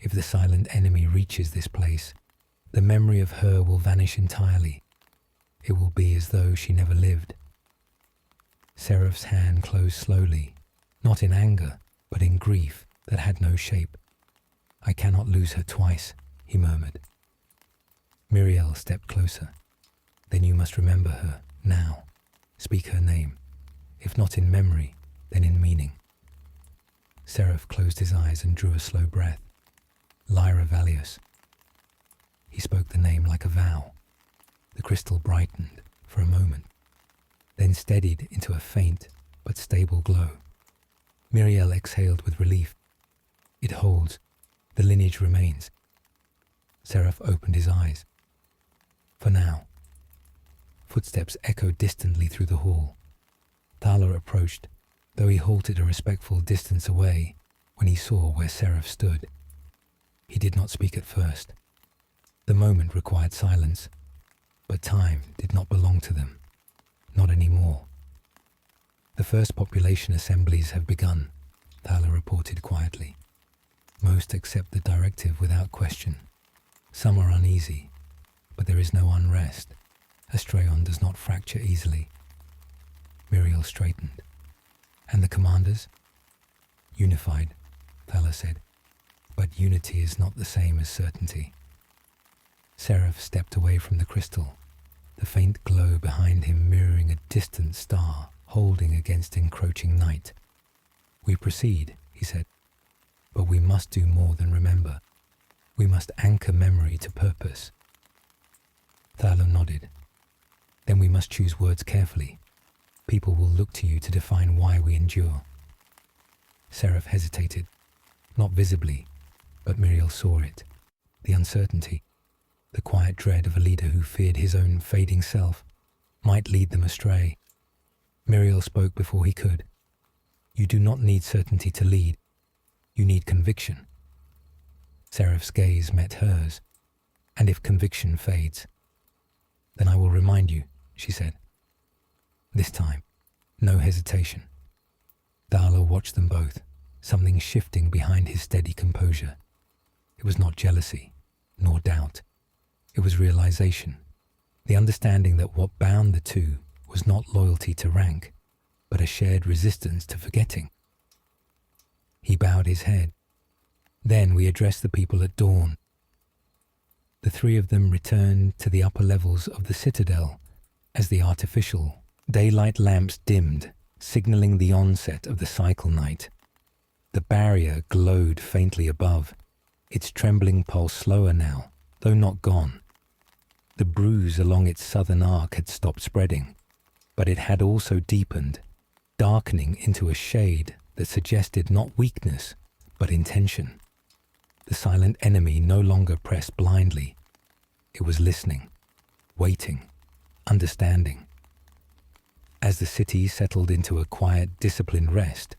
If the silent enemy reaches this place, the memory of her will vanish entirely. It will be as though she never lived. Seraph's hand closed slowly, not in anger, but in grief that had no shape. I cannot lose her twice, he murmured. Muriel stepped closer. Then you must remember her, now. Speak her name. If not in memory, then in meaning. Seraph closed his eyes and drew a slow breath. Lyra Valius. He spoke the name like a vow. The crystal brightened for a moment, then steadied into a faint but stable glow. Muriel exhaled with relief. It holds. The lineage remains. Seraph opened his eyes. For now. Footsteps echoed distantly through the hall. Thaler approached, though he halted a respectful distance away when he saw where Seraph stood. He did not speak at first. The moment required silence, but time did not belong to them. Not anymore. The first population assemblies have begun, Thaler reported quietly. Most accept the directive without question. Some are uneasy, but there is no unrest. Astraeon does not fracture easily. Muriel straightened. And the commanders? Unified, Thaler said. But unity is not the same as certainty. Seraph stepped away from the crystal, the faint glow behind him mirroring a distant star holding against encroaching night. We proceed, he said, but we must do more than remember. We must anchor memory to purpose. Thaler nodded. Then we must choose words carefully. People will look to you to define why we endure. Seraph hesitated, not visibly, but Muriel saw it. The uncertainty, the quiet dread of a leader who feared his own fading self, might lead them astray. Muriel spoke before he could. You do not need certainty to lead. You need conviction. Seraph's gaze met hers. And if conviction fades, then I will remind you, she said. This time, no hesitation. Thaler watched them both, something shifting behind his steady composure. It was not jealousy, nor doubt. It was realization, the understanding that what bound the two was not loyalty to rank, but a shared resistance to forgetting. He bowed his head. Then we addressed the people at dawn. The three of them returned to the upper levels of the citadel as the artificial daylight lamps dimmed, signaling the onset of the cycle night. The barrier glowed faintly above, its trembling pulse slower now, though not gone. The bruise along its southern arc had stopped spreading, but it had also deepened, darkening into a shade that suggested not weakness, but intention. The silent enemy no longer pressed blindly. It was listening, waiting, understanding. As the city settled into a quiet, disciplined rest,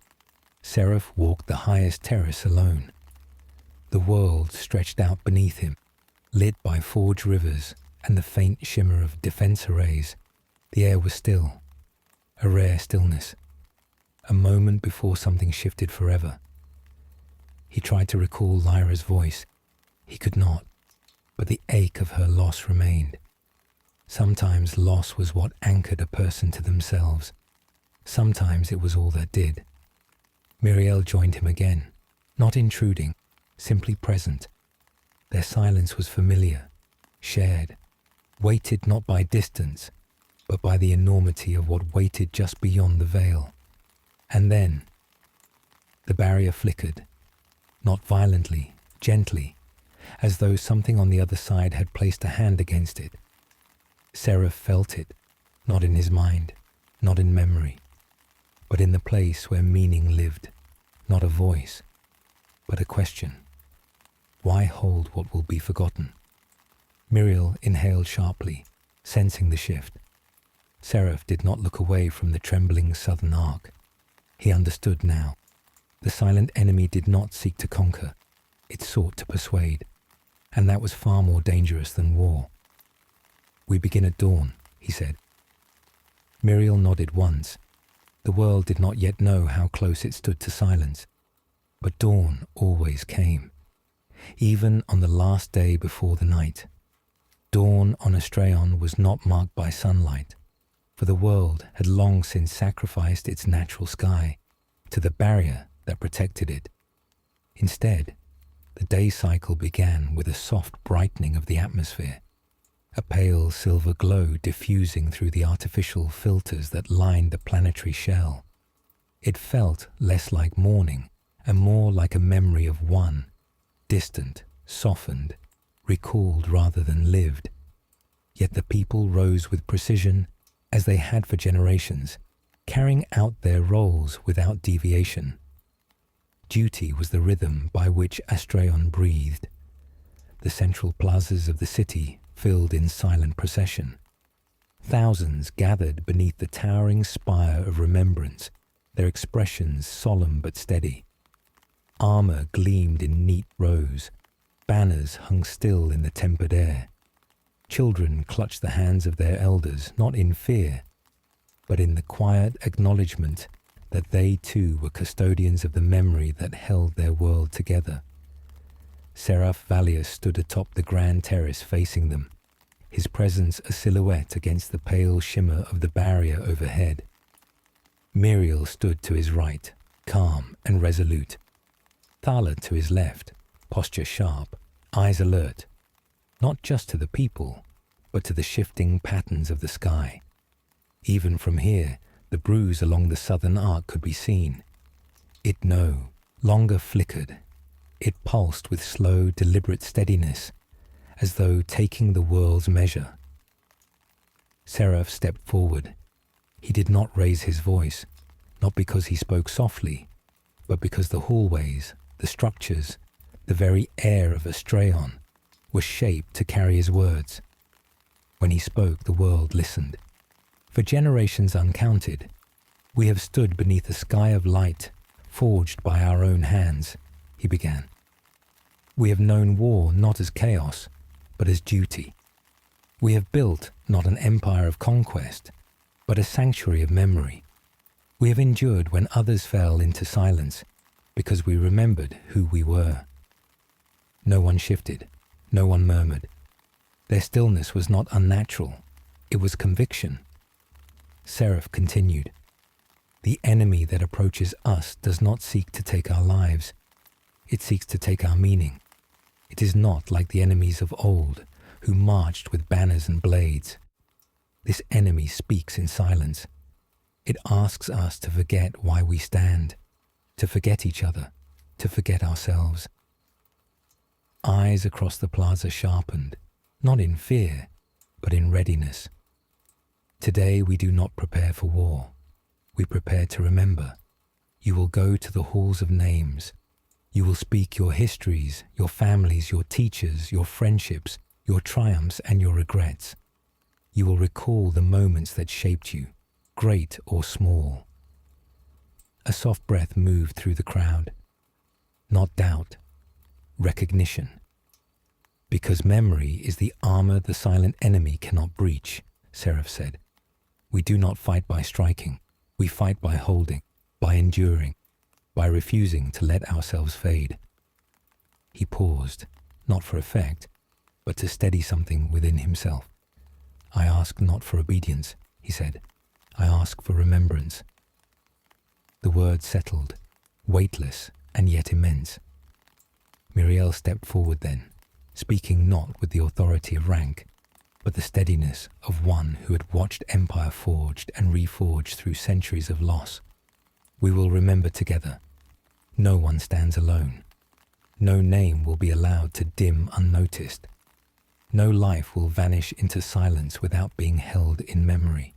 Seraph walked the highest terrace alone. The world stretched out beneath him, lit by forged rivers and the faint shimmer of defense arrays. The air was still, a rare stillness, a moment before something shifted forever. He tried to recall Lyra's voice. He could not, but the ache of her loss remained. Sometimes loss was what anchored a person to themselves. Sometimes it was all that did. Muriel joined him again, not intruding, simply present. Their silence was familiar, shared, weighted not by distance, but by the enormity of what waited just beyond the veil. And then, the barrier flickered, not violently, gently, as though something on the other side had placed a hand against it. Seraph felt it, not in his mind, not in memory, but in the place where meaning lived, not a voice, but a question. Why hold what will be forgotten? Muriel inhaled sharply, sensing the shift. Seraph did not look away from the trembling southern arc. He understood now. The silent enemy did not seek to conquer. It sought to persuade. And that was far more dangerous than war. "We begin at dawn," he said. Muriel nodded once. The world did not yet know how close it stood to silence. But dawn always came, even on the last day before the night. Dawn on Astraeon was not marked by sunlight, for the world had long since sacrificed its natural sky to the barrier that protected it. Instead, the day cycle began with a soft brightening of the atmosphere, a pale silver glow diffusing through the artificial filters that lined the planetary shell. It felt less like morning and more like a memory of one, distant, softened, recalled rather than lived. Yet the people rose with precision, as they had for generations, carrying out their roles without deviation. Duty was the rhythm by which Astraeon breathed. The central plazas of the city filled in silent procession. Thousands gathered beneath the towering spire of remembrance, their expressions solemn but steady. Armor gleamed in neat rows. Banners hung still in the tempered air. Children clutched the hands of their elders, not in fear, but in the quiet acknowledgement that they too were custodians of the memory that held their world together. Seraph Valius stood atop the grand terrace facing them, his presence a silhouette against the pale shimmer of the barrier overhead. Muriel stood to his right, calm and resolute. Thala to his left, posture sharp, eyes alert, not just to the people, but to the shifting patterns of the sky. Even from here, the bruise along the southern arc could be seen. It no longer flickered. It pulsed with slow, deliberate steadiness, as though taking the world's measure. Seraph stepped forward. He did not raise his voice, not because he spoke softly, but because the hallways, the structures, the very air of Astraeon were shaped to carry his words. When he spoke, the world listened. For generations uncounted, we have stood beneath a sky of light forged by our own hands, he began. We have known war not as chaos, but as duty. We have built not an empire of conquest, but a sanctuary of memory. We have endured when others fell into silence, because we remembered who we were. No one shifted, no one murmured. Their stillness was not unnatural, it was conviction. Seraph continued, "The enemy that approaches us does not seek to take our lives, it seeks to take our meaning. It is not like the enemies of old, who marched with banners and blades. This enemy speaks in silence. It asks us to forget why we stand, to forget each other, to forget ourselves." Eyes across the plaza sharpened, not in fear, but in readiness. Today we do not prepare for war. We prepare to remember. You will go to the halls of names. You will speak your histories, your families, your teachers, your friendships, your triumphs and your regrets. You will recall the moments that shaped you, great or small. A soft breath moved through the crowd. Not doubt, recognition. Because memory is the armor the silent enemy cannot breach, Seraph said. We do not fight by striking. We fight by holding, by enduring, by refusing to let ourselves fade. He paused, not for effect, but to steady something within himself. I ask not for obedience, he said. I ask for remembrance. The words settled, weightless and yet immense. Muriel stepped forward then, speaking not with the authority of rank, but the steadiness of one who had watched empire forged and reforged through centuries of loss. We will remember together. No one stands alone. No name will be allowed to dim unnoticed. No life will vanish into silence without being held in memory.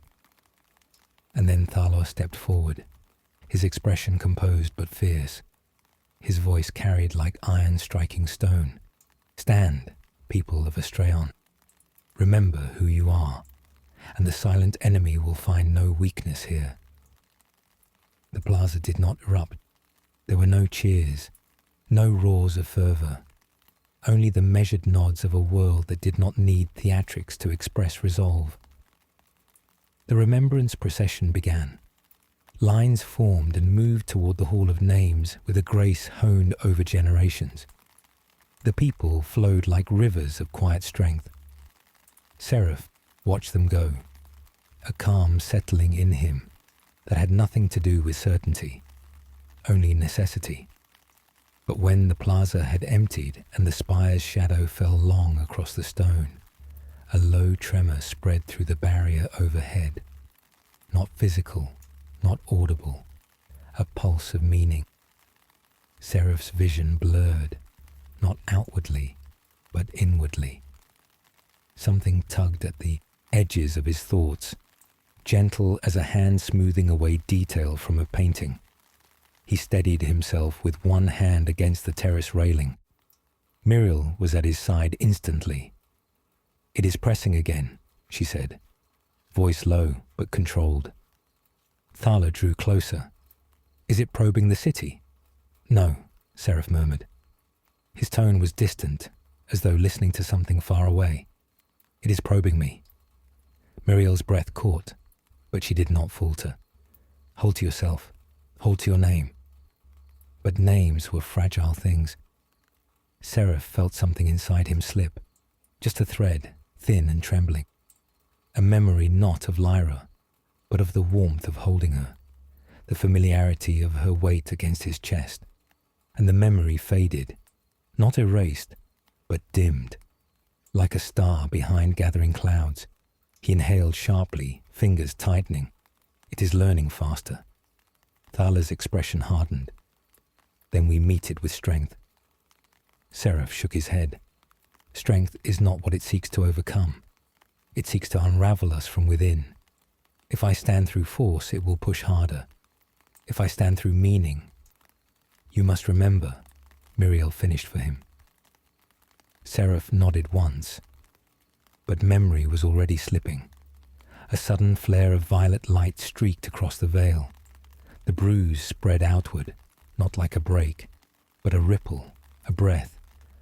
And then Thalos stepped forward, his expression composed but fierce, his voice carried like iron striking stone. Stand, people of Astraeon. Remember who you are. and the silent enemy will find no weakness here. The plaza did not erupt. There were no cheers, no roars of fervour, only the measured nods of a world that did not need theatrics to express resolve. The remembrance procession began. Lines formed and moved toward the Hall of Names with a grace honed over generations. The people flowed like rivers of quiet strength. Seraph watched them go, a calm settling in him that had nothing to do with certainty, only necessity. But when the plaza had emptied and the spire's shadow fell long across the stone, a low tremor spread through the barrier overhead. Not physical, not audible, a pulse of meaning. Seraph's vision blurred, not outwardly, but inwardly. Something tugged at the edges of his thoughts, gentle as a hand smoothing away detail from a painting. He steadied himself with one hand against the terrace railing. Muriel was at his side instantly. "It is pressing again," she said, voice low but controlled. Thala drew closer. "Is it probing the city?" "No," Seraph murmured. His tone was distant, as though listening to something far away. "It is probing me." Muriel's breath caught, but she did not falter. "Hold to yourself. Hold to your name." But names were fragile things. Seraph felt something inside him slip, just a thread, thin and trembling. A memory not of Lyra, but of the warmth of holding her, the familiarity of her weight against his chest. And the memory faded, not erased, but dimmed. Like a star behind gathering clouds, he inhaled sharply, fingers tightening. "It is learning faster." Thala's expression hardened. "Then we meet it with strength." Seraph shook his head. "Strength is not what it seeks to overcome. It seeks to unravel us from within. If I stand through force, it will push harder. If I stand through meaning..." "You must remember," Muriel finished for him. Seraph nodded once, but memory was already slipping. A sudden flare of violet light streaked across the veil. The bruise spread outward, not like a break, but a ripple, a breath,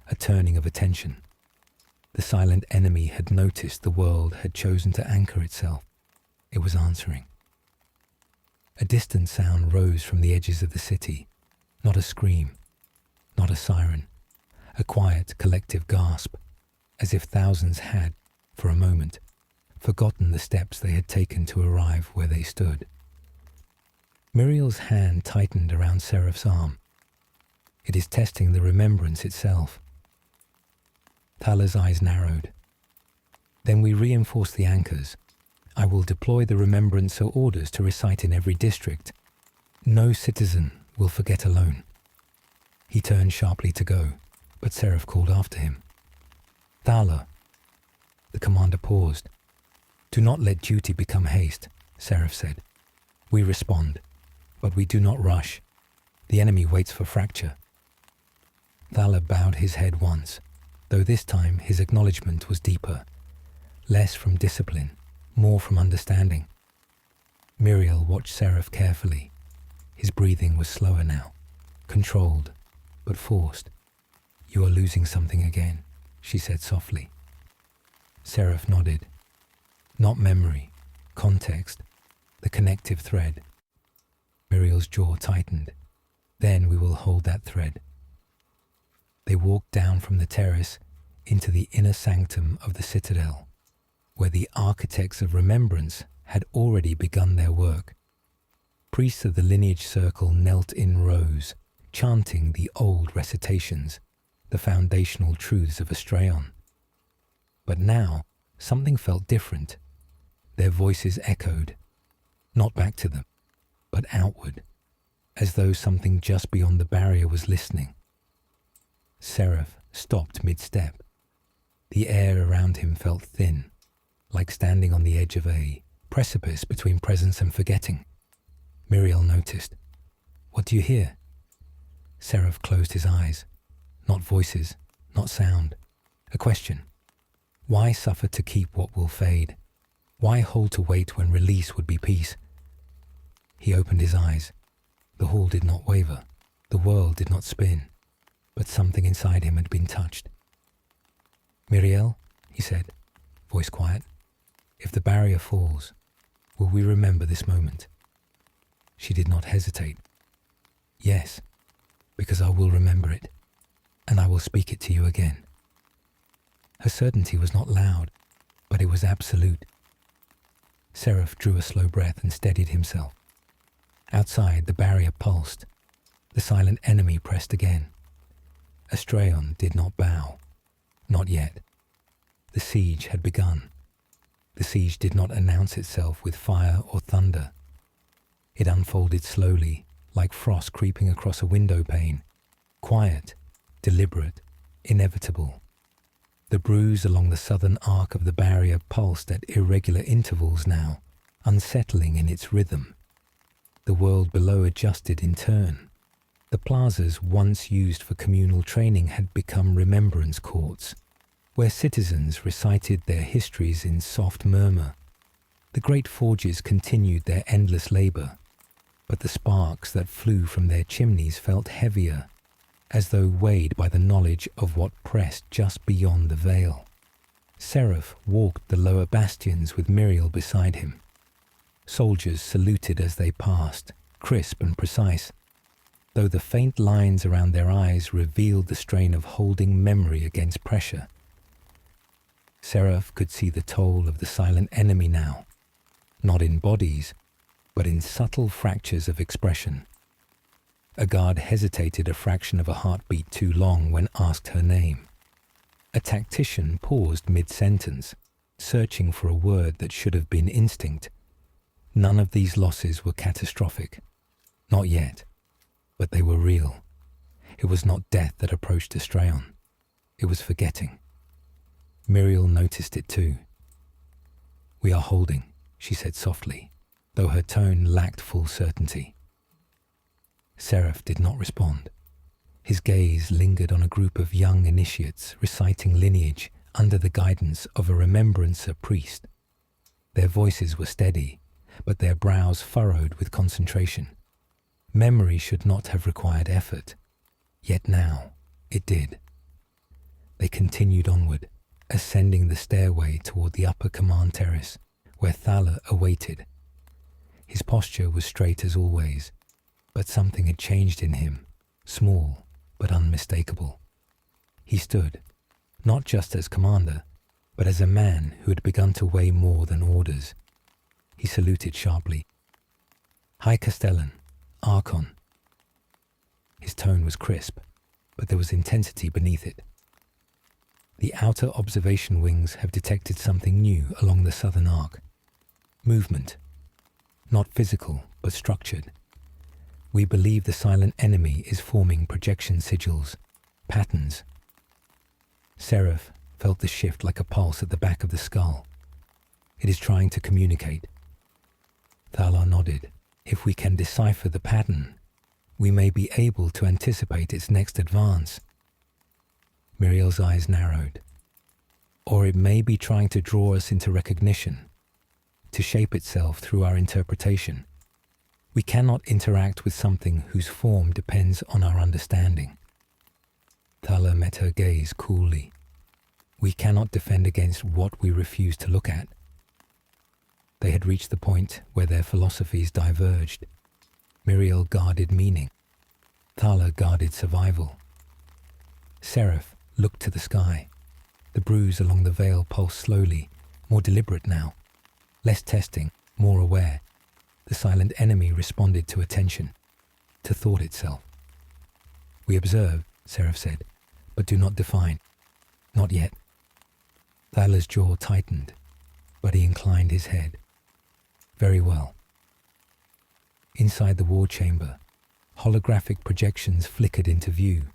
a turning of attention. The silent enemy had noticed the world had chosen to anchor itself. It was answering. A distant sound rose from the edges of the city, not a scream, not a siren, a quiet collective gasp, as if thousands had, for a moment, forgotten the steps they had taken to arrive where they stood. Muriel's hand tightened around Seraph's arm. "It is testing the remembrance itself." Thala's eyes narrowed. "Then we reinforce the anchors. I will deploy the remembrancer orders to recite in every district. No citizen will forget alone." He turned sharply to go, but Seraph called after him. "Thala." The commander paused. "Do not let duty become haste," Seraph said. "We respond, but we do not rush. The enemy waits for fracture." Thala bowed his head once, though this time his acknowledgement was deeper, less from discipline, more from understanding. Muriel watched Seraph carefully. His breathing was slower now, controlled, but forced. "You are losing something again," she said softly. Seraph nodded. "Not memory, context, the connective thread." Muriel's jaw tightened. "Then we will hold that thread." They walked down from the terrace into the inner sanctum of the citadel, where the architects of remembrance had already begun their work. Priests of the lineage circle knelt in rows, chanting the old recitations, the foundational truths of Astraeon. But now, something felt different. Their voices echoed, not back to them, but outward, as though something just beyond the barrier was listening. Seraph stopped mid-step. The air around him felt thin, like standing on the edge of a precipice between presence and forgetting. Muriel noticed. "What do you hear?" Seraph closed his eyes. Not voices, not sound. A question. Why suffer to keep what will fade? Why hold to wait when release would be peace? He opened his eyes. The hall did not waver. The world did not spin. But something inside him had been touched. "Miriel," he said, voice quiet, "if the barrier falls, will we remember this moment?" She did not hesitate. "Yes, because I will remember it, and I will speak it to you again." Her certainty was not loud, but it was absolute. Seraph drew a slow breath and steadied himself. Outside, the barrier pulsed. The silent enemy pressed again. Astraeon did not bow. Not yet. The siege had begun. The siege did not announce itself with fire or thunder. It unfolded slowly, like frost creeping across a window pane. Quiet, deliberate, inevitable. The bruise along the southern arc of the barrier pulsed at irregular intervals now, unsettling in its rhythm. The world below adjusted in turn. The plazas once used for communal training had become remembrance courts, where citizens recited their histories in soft murmur. The great forges continued their endless labor, but the sparks that flew from their chimneys felt heavier, as though weighed by the knowledge of what pressed just beyond the veil. Seraph walked the lower bastions with Miriel beside him. Soldiers saluted as they passed, crisp and precise, though the faint lines around their eyes revealed the strain of holding memory against pressure. Seraph could see the toll of the silent enemy now, not in bodies, but in subtle fractures of expression. A guard hesitated a fraction of a heartbeat too long when asked her name. A tactician paused mid-sentence, searching for a word that should have been instinct. None of these losses were catastrophic. Not yet. But they were real. It was not death that approached Astraeon. It was forgetting. Miriel noticed it too. "We are holding," she said softly, though her tone lacked full certainty. Seraph did not respond. His gaze lingered on a group of young initiates reciting lineage under the guidance of a remembrancer priest. Their voices were steady, but their brows furrowed with concentration. Memory should not have required effort, yet now it did. They continued onward, ascending the stairway toward the upper command terrace, where Thaler awaited. His posture was straight as always, but something had changed in him, small but unmistakable. He stood, not just as commander, but as a man who had begun to weigh more than orders. He saluted sharply. "High Castellan, Archon." His tone was crisp, but there was intensity beneath it. "The outer observation wings have detected something new along the southern arc. Movement. Not physical, but structured. We believe the silent enemy is forming projection sigils, patterns." Seraph felt the shift like a pulse at the back of the skull. "It is trying to communicate." Thaler nodded. "If we can decipher the pattern, we may be able to anticipate its next advance." Miriel's eyes narrowed. "Or it may be trying to draw us into recognition, to shape itself through our interpretation. We cannot interact with something whose form depends on our understanding." Thaler met her gaze coolly. "We cannot defend against what we refuse to look at." They had reached the point where their philosophies diverged. Miriel guarded meaning. Thaler guarded survival. Seraph looked to the sky. The bruise along the veil pulsed slowly, more deliberate now. Less testing, more aware. The silent enemy responded to attention, to thought itself. "We observe," Seraph said, "but do not define. Not yet." Thaler's jaw tightened, but he inclined his head. "Very well." Inside the war chamber, holographic projections flickered into view.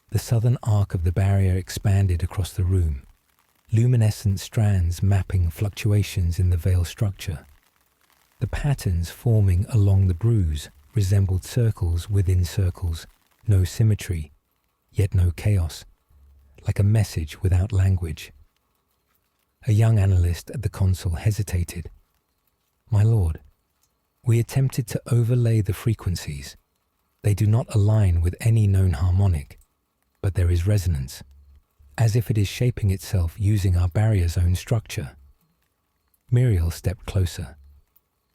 The southern arc of the barrier expanded across the room, luminescent strands mapping fluctuations in the veil structure. The patterns forming along the bruise resembled circles within circles, no symmetry, yet no chaos, like a message without language. A young analyst at the console hesitated. "My lord, we attempted to overlay the frequencies. They do not align with any known harmonic, but there is resonance, as if it is shaping itself using our barrier's own structure." Muriel stepped closer.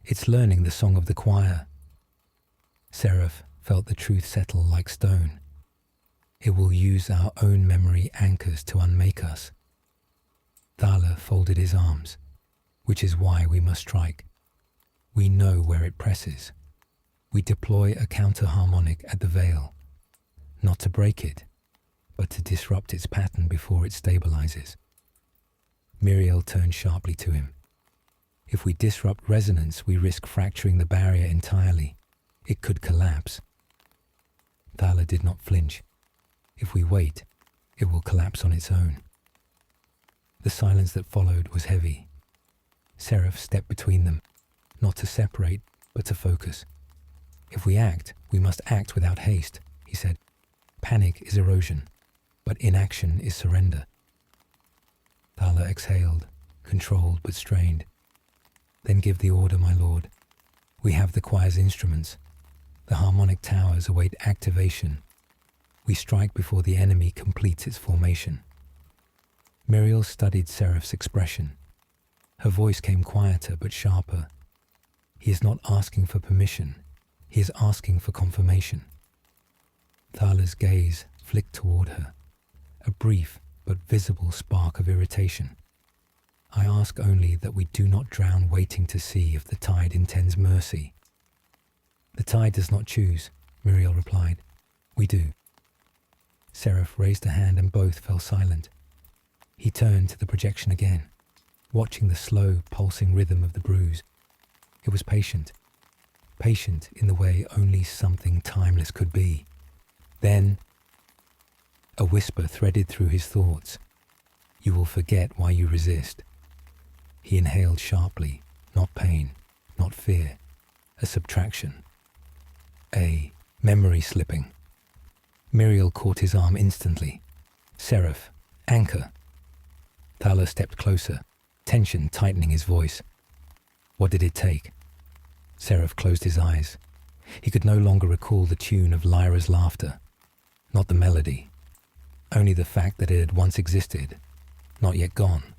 "It's learning the song of the choir." Seraph felt the truth settle like stone. It will use our own memory anchors to unmake us. Thala folded his arms, "Which is why we must strike. We know where it presses. We deploy a counter-harmonic at the veil, not to break it, but to disrupt its pattern before it stabilizes." Muriel turned sharply to him. "If we disrupt resonance, we risk fracturing the barrier entirely. It could collapse." Thala did not flinch. "If we wait, it will collapse on its own." The silence that followed was heavy. Seraph stepped between them, not to separate, but to focus. "If we act, we must act without haste," he said. "Panic is erosion, but inaction is surrender." Thala exhaled, controlled but strained. "Then give the order, my lord. We have the choir's instruments. The harmonic towers await activation. We strike before the enemy completes its formation." Muriel studied Seraph's expression. Her voice came quieter but sharper. "He is not asking for permission. He is asking for confirmation." Thala's gaze flicked toward her, a brief but visible spark of irritation. "I ask only that we do not drown waiting to see if the tide intends mercy." "The tide does not choose," Muriel replied. "We do." Seraph raised a hand and both fell silent. He turned to the projection again, watching the slow, pulsing rhythm of the bruise. It was patient in the way only something timeless could be. Then, a whisper threaded through his thoughts. "You will forget why you resist." He inhaled sharply, not pain, not fear, a subtraction. A memory slipping. Muriel caught his arm instantly. "Seraph, anchor." Thala stepped closer, tension tightening his voice. "What did it take?" Seraph closed his eyes. He could no longer recall the tune of Lyra's laughter, not the melody, only the fact that it had once existed, not yet gone,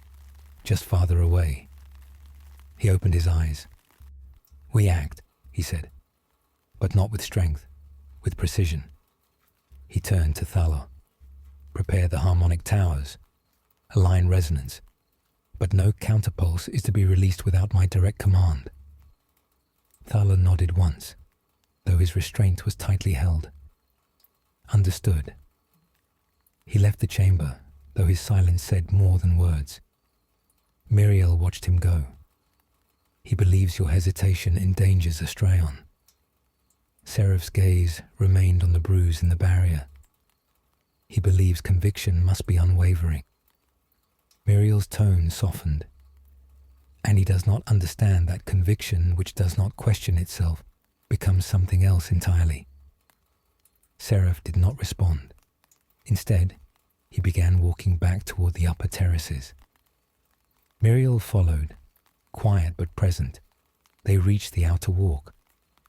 just farther away. He opened his eyes. "We act," he said, "but not with strength, with precision." He turned to Thala. "Prepare the harmonic towers. Align resonance, but no counterpulse is to be released without my direct command." Thala nodded once, though his restraint was tightly held. "Understood." He left the chamber, though his silence said more than words. Muriel watched him go. "He believes your hesitation endangers Astraeon." Seraph's gaze remained on the bruise in the barrier. "He believes conviction must be unwavering." Muriel's tone softened. "And he does not understand that conviction which does not question itself becomes something else entirely." Seraph did not respond. Instead, he began walking back toward the upper terraces. Muriel followed, quiet but present. They reached the outer walk,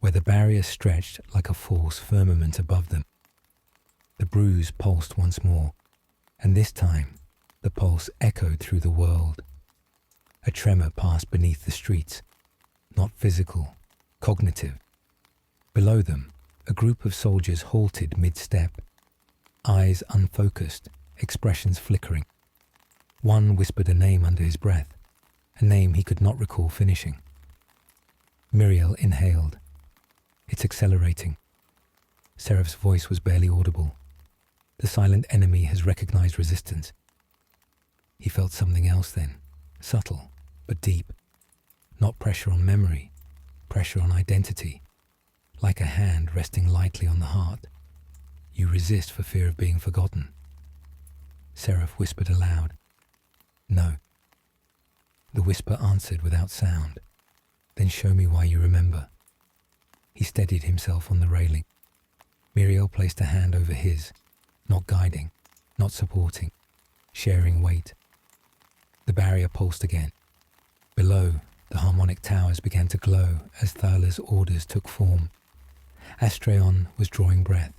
where the barrier stretched like a false firmament above them. The bruise pulsed once more, and this time the pulse echoed through the world. A tremor passed beneath the streets, not physical, cognitive. Below them, a group of soldiers halted mid-step, eyes unfocused, expressions flickering. One whispered a name under his breath, a name he could not recall finishing. Muriel inhaled. "It's accelerating." Seraph's voice was barely audible. "The silent enemy has recognized resistance." He felt something else then, subtle but deep. Not pressure on memory, pressure on identity, like a hand resting lightly on the heart. "You resist for fear of being forgotten." Seraph whispered aloud. "No." The whisper answered without sound. "Then show me why you remember." He steadied himself on the railing. Muriel placed a hand over his, not guiding, not supporting, sharing weight. The barrier pulsed again. Below, the harmonic towers began to glow as Thaler's orders took form. Astraeon was drawing breath.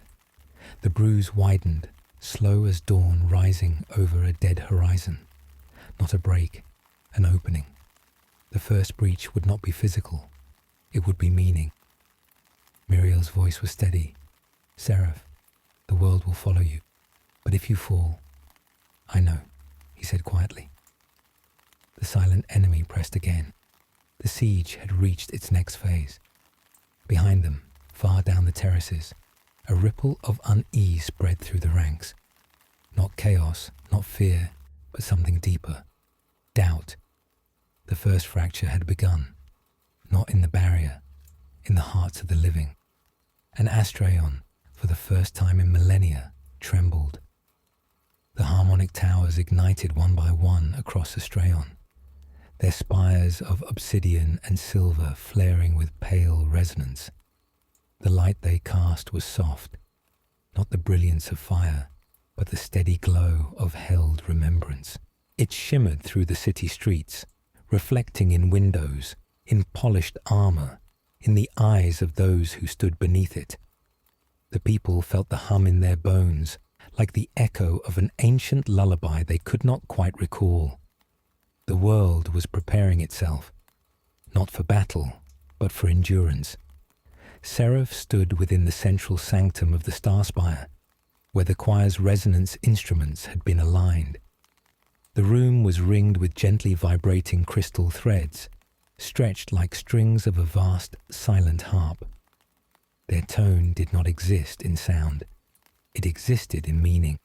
The bruise widened, slow as dawn rising over a dead horizon. Not a break, an opening. The first breach would not be physical. It would be meaning. Muriel's voice was steady. "Seraph, the world will follow you. But if you fall..." "I know," he said quietly. The silent enemy pressed again. The siege had reached its next phase. Behind them, far down the terraces, a ripple of unease spread through the ranks. Not chaos, not fear, but something deeper. Doubt. The first fracture had begun. Not in the barrier, in the hearts of the living. And Astraeon, for the first time in millennia, trembled. The harmonic towers ignited one by one across Astraeon, their spires of obsidian and silver flaring with pale resonance. The light they cast was soft, not the brilliance of fire, but the steady glow of held remembrance. It shimmered through the city streets, reflecting in windows, in polished armor, in the eyes of those who stood beneath it. The people felt the hum in their bones, like the echo of an ancient lullaby they could not quite recall. The world was preparing itself, not for battle, but for endurance. Seraph stood within the central sanctum of the star spire, where the choir's resonance instruments had been aligned. The room was ringed with gently vibrating crystal threads, stretched like strings of a vast, silent harp. Their tone did not exist in sound. It existed in meaning.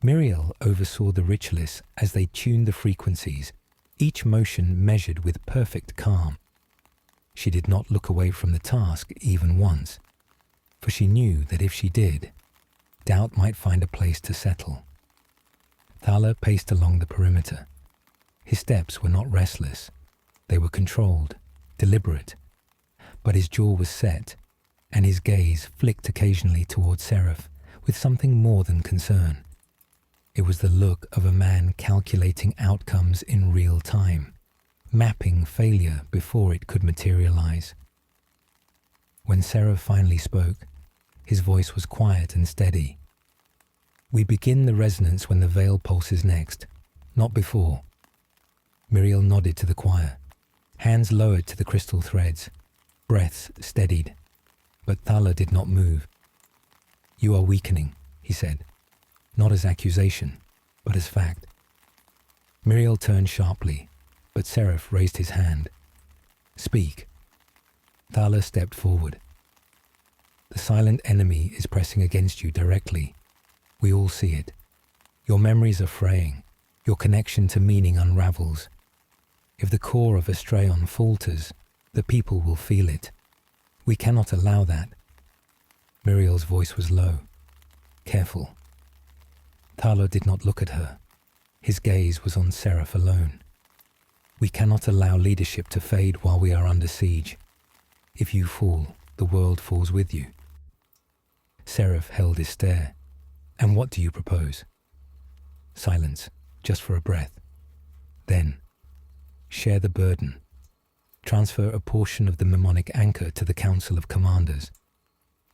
Muriel oversaw the ritualists as they tuned the frequencies, each motion measured with perfect calm. She did not look away from the task even once, for she knew that if she did, doubt might find a place to settle. Thaler paced along the perimeter. His steps were not restless. They were controlled, deliberate. But his jaw was set, and his gaze flicked occasionally toward Seraph with something more than concern. It was the look of a man calculating outcomes in real time, mapping failure before it could materialize. When Seraph finally spoke, his voice was quiet and steady. "We begin the resonance when the veil pulses next, not before." Muriel nodded to the choir, hands lowered to the crystal threads, breaths steadied, but Thaler did not move. "You are weakening," he said, not as accusation, but as fact. Muriel turned sharply, but Seraph raised his hand. "Speak." Thaler stepped forward. "The silent enemy is pressing against you directly. We all see it. Your memories are fraying. Your connection to meaning unravels. If the core of Astraeon falters, the people will feel it. We cannot allow that." Muriel's voice was low, careful. Thaler did not look at her. His gaze was on Seraph alone. "We cannot allow leadership to fade while we are under siege. If you fall, the world falls with you." Seraph held his stare. "And what do you propose?" Silence, just for a breath. Then, share the burden. Transfer a portion of the mnemonic anchor to the Council of Commanders.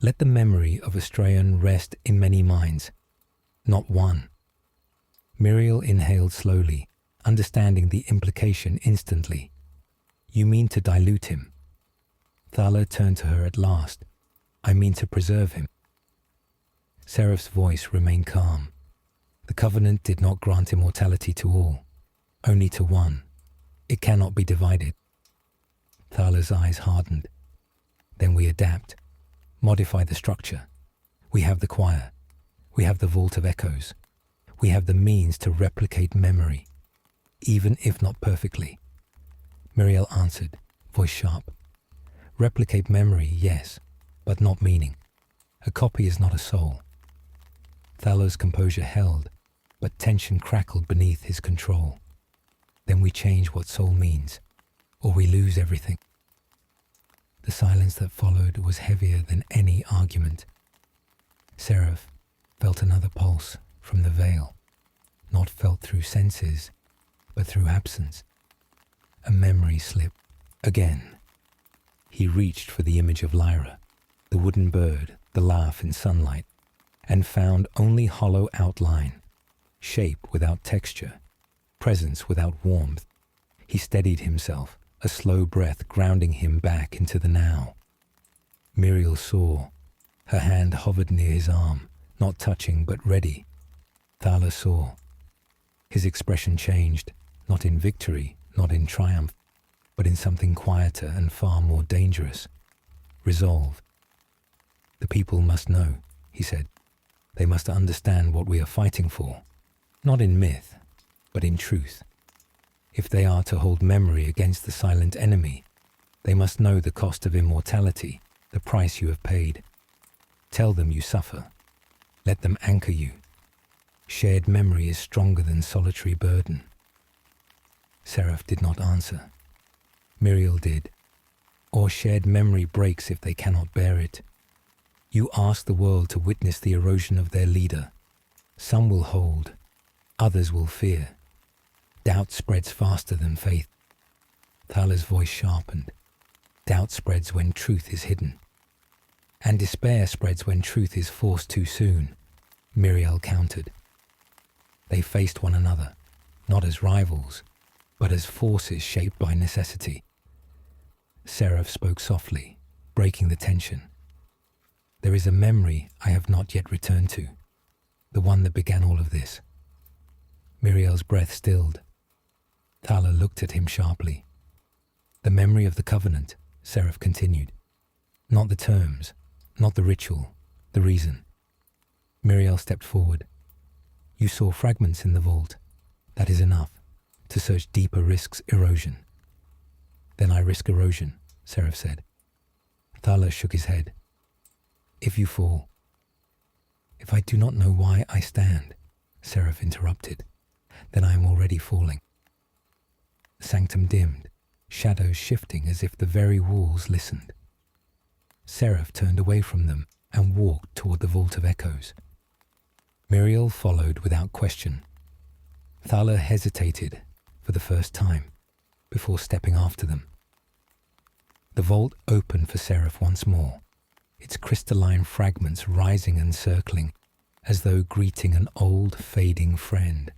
Let the memory of Astraeon rest in many minds, not one. Muriel inhaled slowly, understanding the implication instantly. "You mean to dilute him?" Thaler turned to her at last. "I mean to preserve him." Seraph's voice remained calm. The covenant did not grant immortality to all, only to one. It cannot be divided. Thaler's eyes hardened. "Then we adapt, modify the structure. We have the choir. We have the vault of echoes. We have the means to replicate memory, even if not perfectly." Muriel answered, voice sharp. "Replicate memory, yes, but not meaning. A copy is not a soul." Thaler's composure held, but tension crackled beneath his control. "Then we change what soul means, or we lose everything." The silence that followed was heavier than any argument. Seraph felt another pulse from the veil, not felt through senses, but through absence. A memory slipped. Again. He reached for the image of Lyra, the wooden bird, the laugh in sunlight, and found only hollow outline, shape without texture, presence without warmth. He steadied himself, a slow breath grounding him back into the now. Muriel saw. Her hand hovered near his arm, not touching but ready. Thala saw. His expression changed, not in victory, not in triumph, but in something quieter and far more dangerous. Resolve. The people must know, he said. They must understand what we are fighting for, not in myth, but in truth. If they are to hold memory against the silent enemy, they must know the cost of immortality, the price you have paid. Tell them you suffer. Let them anchor you. Shared memory is stronger than solitary burden. Seraph did not answer. Muriel did. Or shared memory breaks if they cannot bear it. You ask the world to witness the erosion of their leader. Some will hold, others will fear. Doubt spreads faster than faith. Thala's voice sharpened. Doubt spreads when truth is hidden. And despair spreads when truth is forced too soon, Muriel countered. They faced one another, not as rivals, but as forces shaped by necessity. Seraph spoke softly, breaking the tension. There is a memory I have not yet returned to, the one that began all of this. Muriel's breath stilled. Thala looked at him sharply. The memory of the covenant, Seraph continued. Not the terms, not the ritual, the reason. Muriel stepped forward. You saw fragments in the vault. That is enough. To search deeper risks erosion. Then I risk erosion, Seraph said. Thala shook his head. If you fall. If I do not know why I stand, Seraph interrupted, then I am already falling. The sanctum dimmed, shadows shifting as if the very walls listened. Seraph turned away from them and walked toward the vault of echoes. Muriel followed without question. Thala hesitated for the first time before stepping after them. The vault opened for Seraph once more, its crystalline fragments rising and circling as though greeting an old, fading friend.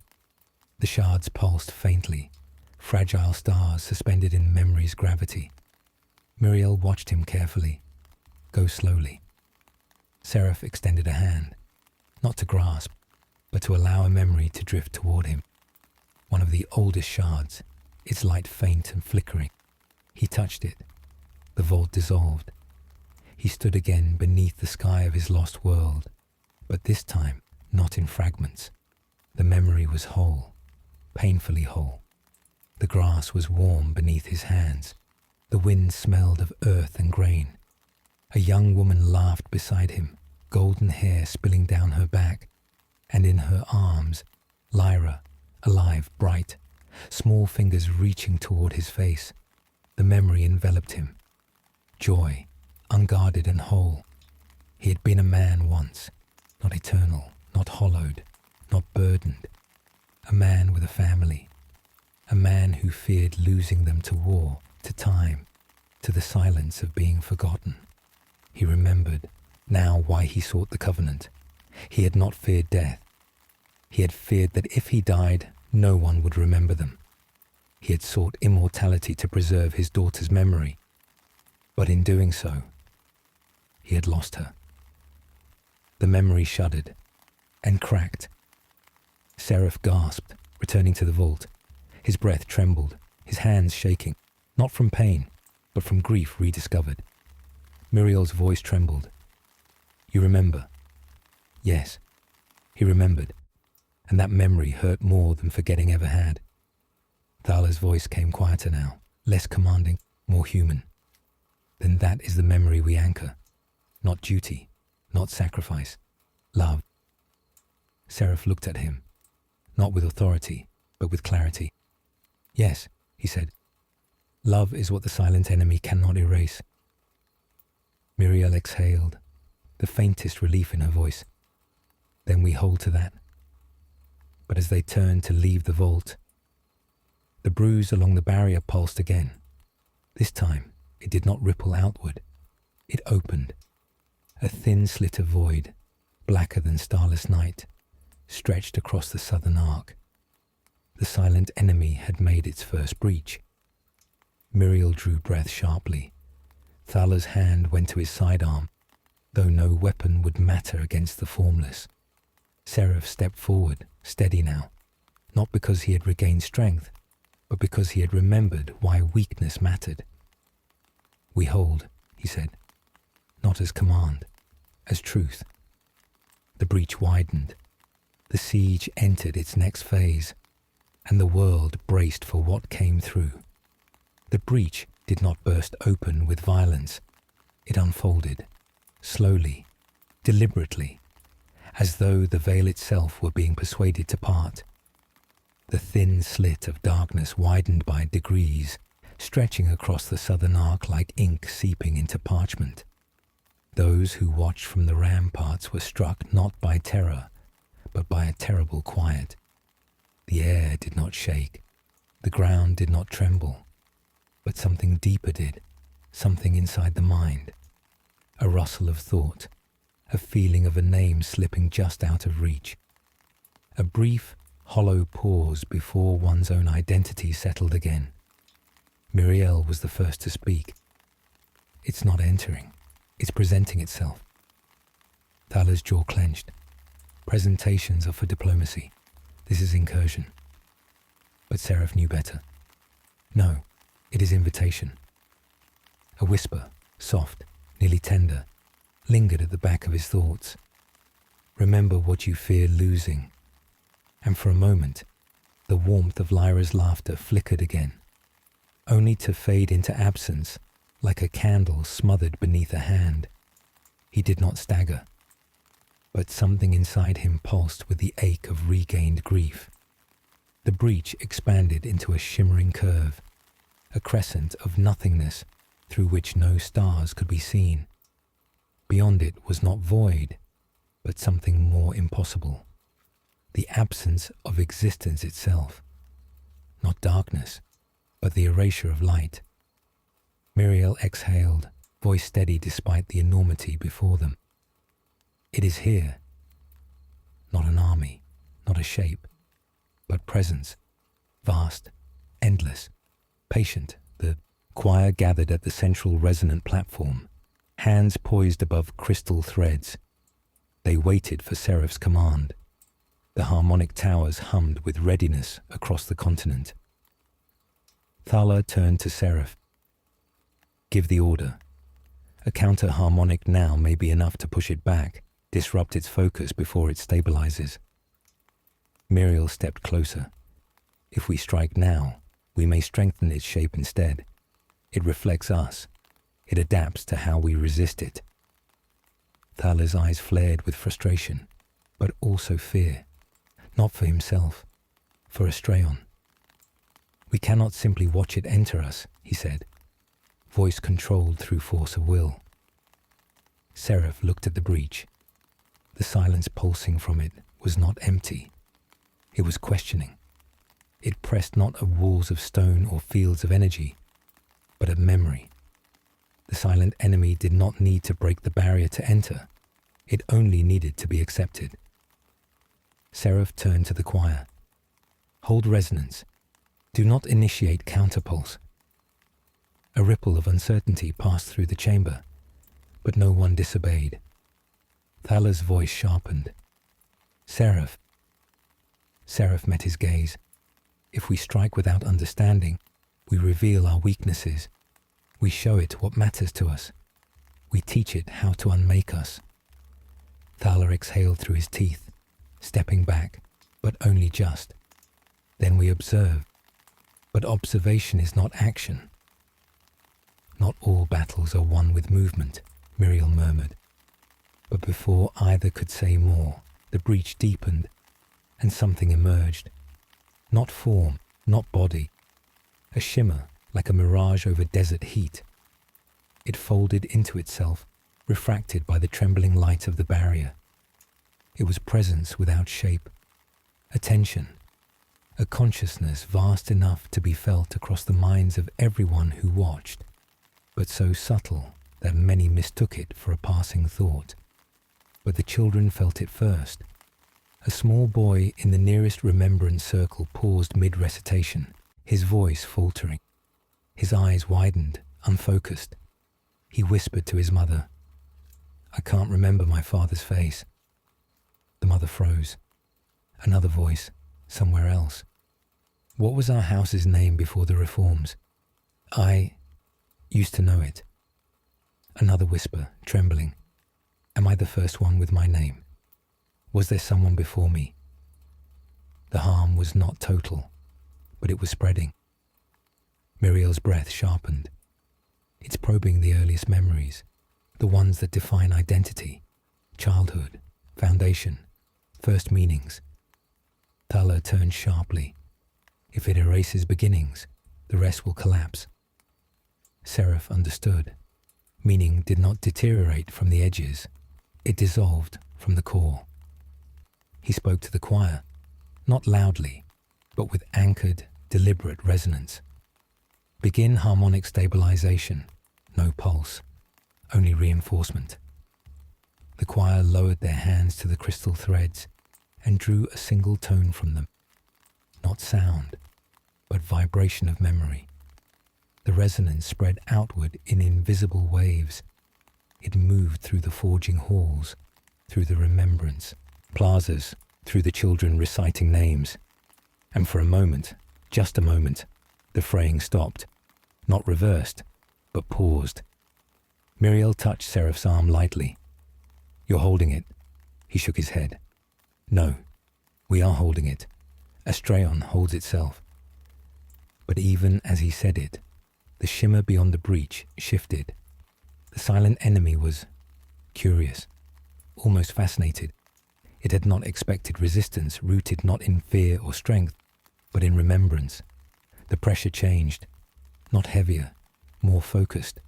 The shards pulsed faintly, fragile stars suspended in memory's gravity. Muriel watched him carefully. Go slowly. Seraph extended a hand, not to grasp, but to allow a memory to drift toward him. One of the oldest shards, its light faint and flickering. He touched it. The vault dissolved. He stood again beneath the sky of his lost world, but this time not in fragments. The memory was whole, painfully whole. The grass was warm beneath his hands. The wind smelled of earth and grain. A young woman laughed beside him, golden hair spilling down her back, and in her arms, Lyra, alive, bright, small fingers reaching toward his face. The memory enveloped him. Joy, unguarded and whole. He had been a man once, not eternal, not hollowed, not burdened. A man with a family. A man who feared losing them to war, to time, to the silence of being forgotten. He remembered now why he sought the covenant. He had not feared death. He had feared that if he died, no one would remember them. He had sought immortality to preserve his daughter's memory. But in doing so, he had lost her. The memory shuddered and cracked. Seraph gasped, returning to the vault. His breath trembled, his hands shaking, not from pain, but from grief rediscovered. Muriel's voice trembled. You remember? Yes, he remembered, and that memory hurt more than forgetting ever had. Thala's voice came quieter now, less commanding, more human. Then that is the memory we anchor. Not duty, not sacrifice, love. Seraph looked at him, not with authority, but with clarity. Yes, he said. Love is what the silent enemy cannot erase. Muriel exhaled, the faintest relief in her voice. Then we hold to that. But as they turned to leave the vault, The bruise along the barrier pulsed again. This time, it did not ripple outward. It opened. A thin slit of void, blacker than starless night, stretched across the southern arc. The silent enemy had made its first breach. Muriel drew breath sharply. Thaler's hand went to his sidearm, though no weapon would matter against the formless. Seraph stepped forward, steady now, not because he had regained strength, but because he had remembered why weakness mattered. "We hold," he said, "not as command, as truth." The breach widened. The siege entered its next phase, and the world braced for what came through. The breach did not burst open with violence. It unfolded, slowly, deliberately, as though the veil itself were being persuaded to part. The thin slit of darkness widened by degrees, stretching across the southern arc like ink seeping into parchment. Those who watched from the ramparts were struck not by terror, but by a terrible quiet. The air did not shake, the ground did not tremble, but something deeper did, something inside the mind. A rustle of thought, a feeling of a name slipping just out of reach. A brief, hollow pause before one's own identity settled again. Muriel was the first to speak. "It's not entering, it's presenting itself." Thaler's jaw clenched. "Presentations are for diplomacy. This is incursion." But Seraph knew better. "No, it is invitation." A whisper, soft, nearly tender, lingered at the back of his thoughts. "Remember what you fear losing." And for a moment, the warmth of Lyra's laughter flickered again, only to fade into absence like a candle smothered beneath a hand. He did not stagger, but something inside him pulsed with the ache of regained grief. The breach expanded into a shimmering curve, a crescent of nothingness through which no stars could be seen. Beyond it was not void, but something more impossible. The absence of existence itself. Not darkness, but the erasure of light. Muriel exhaled, voice steady despite the enormity before them. "It is here. Not an army, not a shape, but presence, vast, endless, patient." The choir gathered at the central resonant platform, hands poised above crystal threads. They waited for Seraph's command. The harmonic towers hummed with readiness across the continent. Thaler turned to Seraph. "Give the order. A counter-harmonic now may be enough to push it back, disrupt its focus before it stabilizes." Muriel stepped closer. "If we strike now, we may strengthen its shape instead. It reflects us. It adapts to how we resist it." Thaler's eyes flared with frustration, but also fear. Not for himself, for Astraeon. "We cannot simply watch it enter us," he said, voice controlled through force of will. Seraph looked at the breach. The silence pulsing from it was not empty. It was questioning. It pressed not at walls of stone or fields of energy, but at memory. The silent enemy did not need to break the barrier to enter. It only needed to be accepted. Seraph turned to the choir. "Hold resonance. Do not initiate counterpulse." A ripple of uncertainty passed through the chamber, but no one disobeyed. Thaler's voice sharpened. "Seraph." Seraph met his gaze. "If we strike without understanding, we reveal our weaknesses. We show it what matters to us. We teach it how to unmake us." Thaler exhaled through his teeth, stepping back, but only just. "Then we observe. But observation is not action." "Not all battles are won with movement," Muriel murmured. But before either could say more, the breach deepened, and something emerged. Not form, not body. A shimmer like a mirage over desert heat. It folded into itself, refracted by the trembling light of the barrier. It was presence without shape, attention, a consciousness vast enough to be felt across the minds of everyone who watched, but so subtle that many mistook it for a passing thought. But the children felt it first. A small boy in the nearest remembrance circle paused mid-recitation, his voice faltering. His eyes widened, unfocused. He whispered to his mother, "I can't remember my father's face." The mother froze. Another voice, somewhere else. "What was our house's name before the reforms?" "I used to know it." Another whisper, trembling. "Am I the first one with my name? Was there someone before me?" The harm was not total, but it was spreading. Muriel's breath sharpened. It's probing the earliest memories, the ones that define identity, childhood, foundation, first meanings. Thala turned sharply. If it erases beginnings, the rest will collapse. Seraph understood. Meaning did not deteriorate from the edges. It dissolved from the core. He spoke to the choir, not loudly, but with anchored, deliberate resonance. Begin harmonic stabilization, no pulse, only reinforcement. The choir lowered their hands to the crystal threads and drew a single tone from them. Not sound, but vibration of memory. The resonance spread outward in invisible waves. It moved through the forging halls, through the remembrance, plazas, through the children reciting names. And for a moment, just a moment, the fraying stopped. Not reversed, but paused. Muriel touched Seraph's arm lightly. "You're holding it." He shook his head. "No, we are holding it. Astraeon holds itself." But even as he said it, the shimmer beyond the breach shifted. The silent enemy was curious, almost fascinated. It had not expected resistance rooted not in fear or strength, but in remembrance. The pressure changed, not heavier, more focused.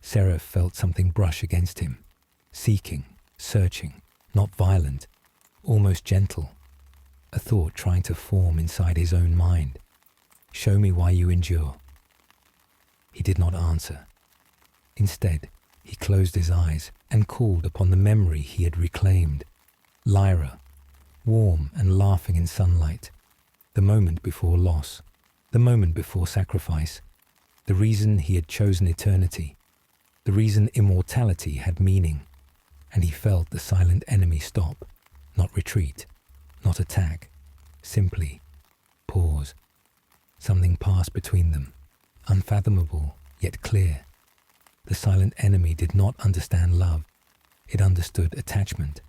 Seraph felt something brush against him, seeking, searching, not violent, almost gentle. A thought trying to form inside his own mind. "Show me why you endure." He did not answer. Instead, he closed his eyes and called upon the memory he had reclaimed. Lyra, warm and laughing in sunlight. The moment before loss. The moment before sacrifice. The reason he had chosen eternity. The reason immortality had meaning. And he felt the silent enemy stop. Not retreat. Not attack. Simply pause. Something passed between them. Unfathomable, yet clear. The silent enemy did not understand love. It understood attachment.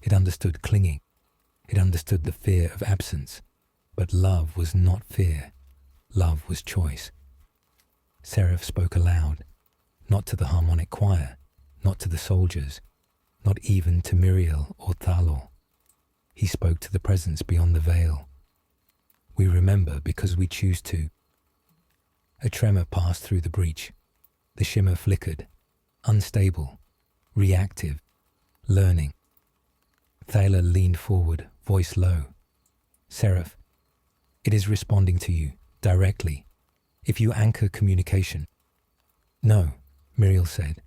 It understood clinging. It understood the fear of absence. But love was not fear. Love was choice. Seraph spoke aloud, not to the harmonic choir, not to the soldiers, not even to Muriel or Thalor. He spoke to the presence beyond the veil. We remember because we choose to. A tremor passed through the breach. The shimmer flickered, unstable, reactive, learning. Thaler leaned forward, voice low. "Seraph, it is responding to you, directly, if you anchor communication." "No," Muriel said,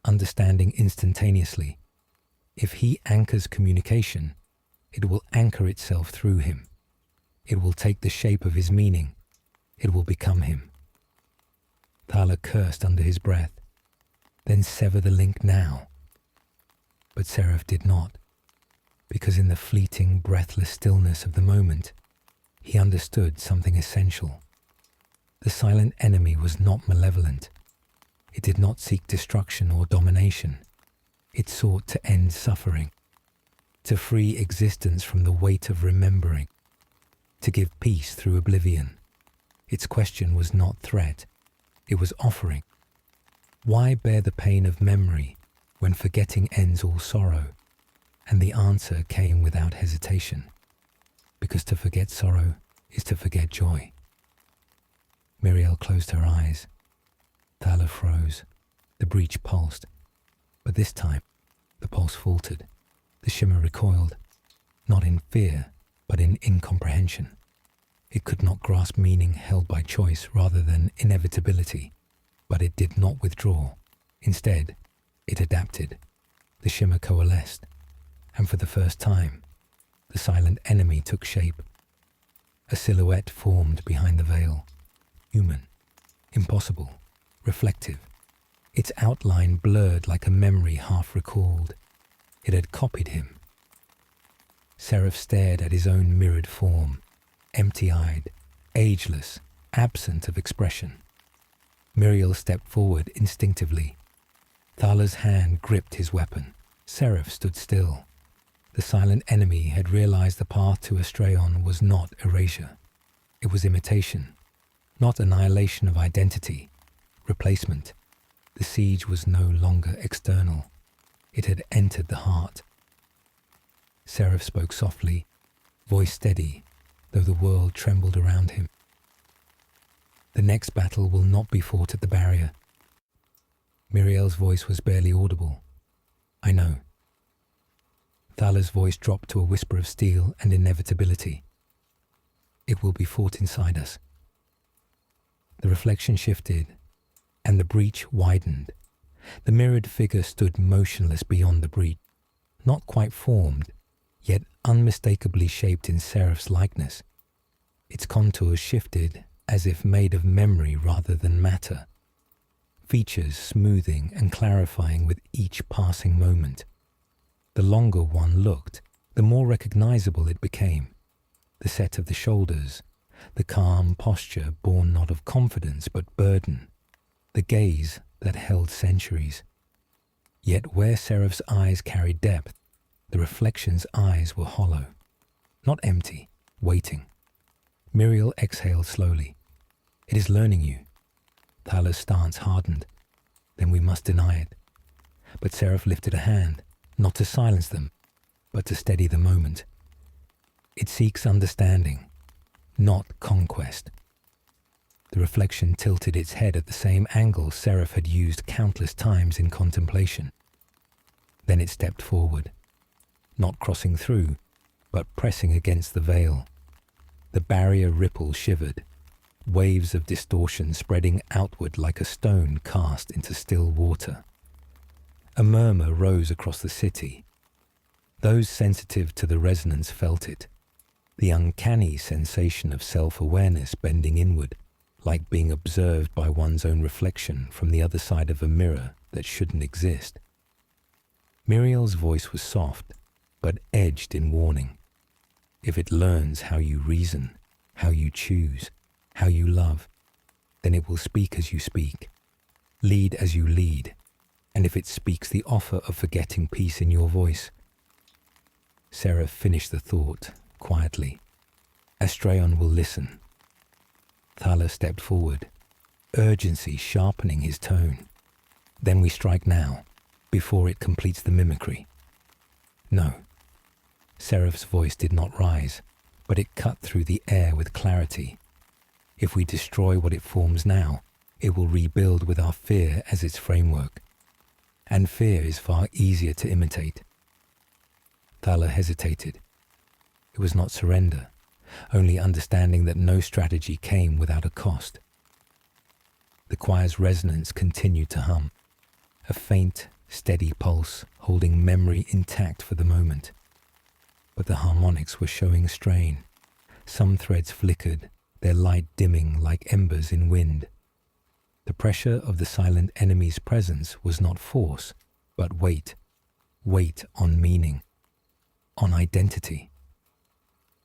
understanding instantaneously. If he anchors communication, it will anchor itself through him. It will take the shape of his meaning. It will become him. Thaler cursed under his breath. Then sever the link now. But Seraph did not, because in the fleeting, breathless stillness of the moment, he understood something essential. The silent enemy was not malevolent. It did not seek destruction or domination. It sought to end suffering, to free existence from the weight of remembering, to give peace through oblivion. Its question was not threat, it was offering. Why bear the pain of memory when forgetting ends all sorrow? And the answer came without hesitation, because to forget sorrow is to forget joy. Muriel closed her eyes. Thaler froze. The breach pulsed. But this time, the pulse faltered. The shimmer recoiled, not in fear, but in incomprehension. It could not grasp meaning held by choice rather than inevitability, but it did not withdraw. Instead, it adapted. The shimmer coalesced, and for the first time, the silent enemy took shape. A silhouette formed behind the veil. Human, impossible, reflective. Its outline blurred like a memory half recalled. It had copied him. Seraph stared at his own mirrored form, empty-eyed, ageless, absent of expression. Muriel stepped forward instinctively. Thal's hand gripped his weapon. Seraph stood still. The silent enemy had realized the path to Astraeon was not erasure. It was imitation, not annihilation of identity, replacement. The siege was no longer external. It had entered the heart. Seraph spoke softly, voice steady, though the world trembled around him. The next battle will not be fought at the barrier. Muriel's voice was barely audible. I know. Thal's voice dropped to a whisper of steel and inevitability. It will be fought inside us. The reflection shifted, and the breach widened. The mirrored figure stood motionless beyond the breach, not quite formed, yet unmistakably shaped in Seraph's likeness. Its contours shifted as if made of memory rather than matter, features smoothing and clarifying with each passing moment. The longer one looked, the more recognizable it became. The set of the shoulders, the calm posture born not of confidence but burden, the gaze that held centuries. Yet where Seraph's eyes carried depth, the reflection's eyes were hollow, not empty, waiting. Muriel exhaled slowly. It is learning you. Thal's stance hardened. Then we must deny it. But Seraph lifted a hand, not to silence them, but to steady the moment. It seeks understanding, not conquest. The reflection tilted its head at the same angle Seraph had used countless times in contemplation. Then it stepped forward, not crossing through, but pressing against the veil. The barrier ripple shivered, waves of distortion spreading outward like a stone cast into still water. A murmur rose across the city. Those sensitive to the resonance felt it, the uncanny sensation of self-awareness bending inward, like being observed by one's own reflection from the other side of a mirror that shouldn't exist. Muriel's voice was soft, but edged in warning. If it learns how you reason, how you choose, how you love, then it will speak as you speak, lead as you lead, and if it speaks the offer of forgetting peace in your voice. Seraph finished the thought, quietly. Astraeon will listen. Thala stepped forward, urgency sharpening his tone. Then we strike now, before it completes the mimicry. No. Seraph's voice did not rise, but it cut through the air with clarity. If we destroy what it forms now, it will rebuild with our fear as its framework. And fear is far easier to imitate. Thala hesitated. It was not surrender, only understanding that no strategy came without a cost. The choir's resonance continued to hum, a faint, steady pulse holding memory intact for the moment. But the harmonics were showing strain. Some threads flickered, their light dimming like embers in wind. The pressure of the silent enemy's presence was not force, but weight. Weight on meaning, on identity.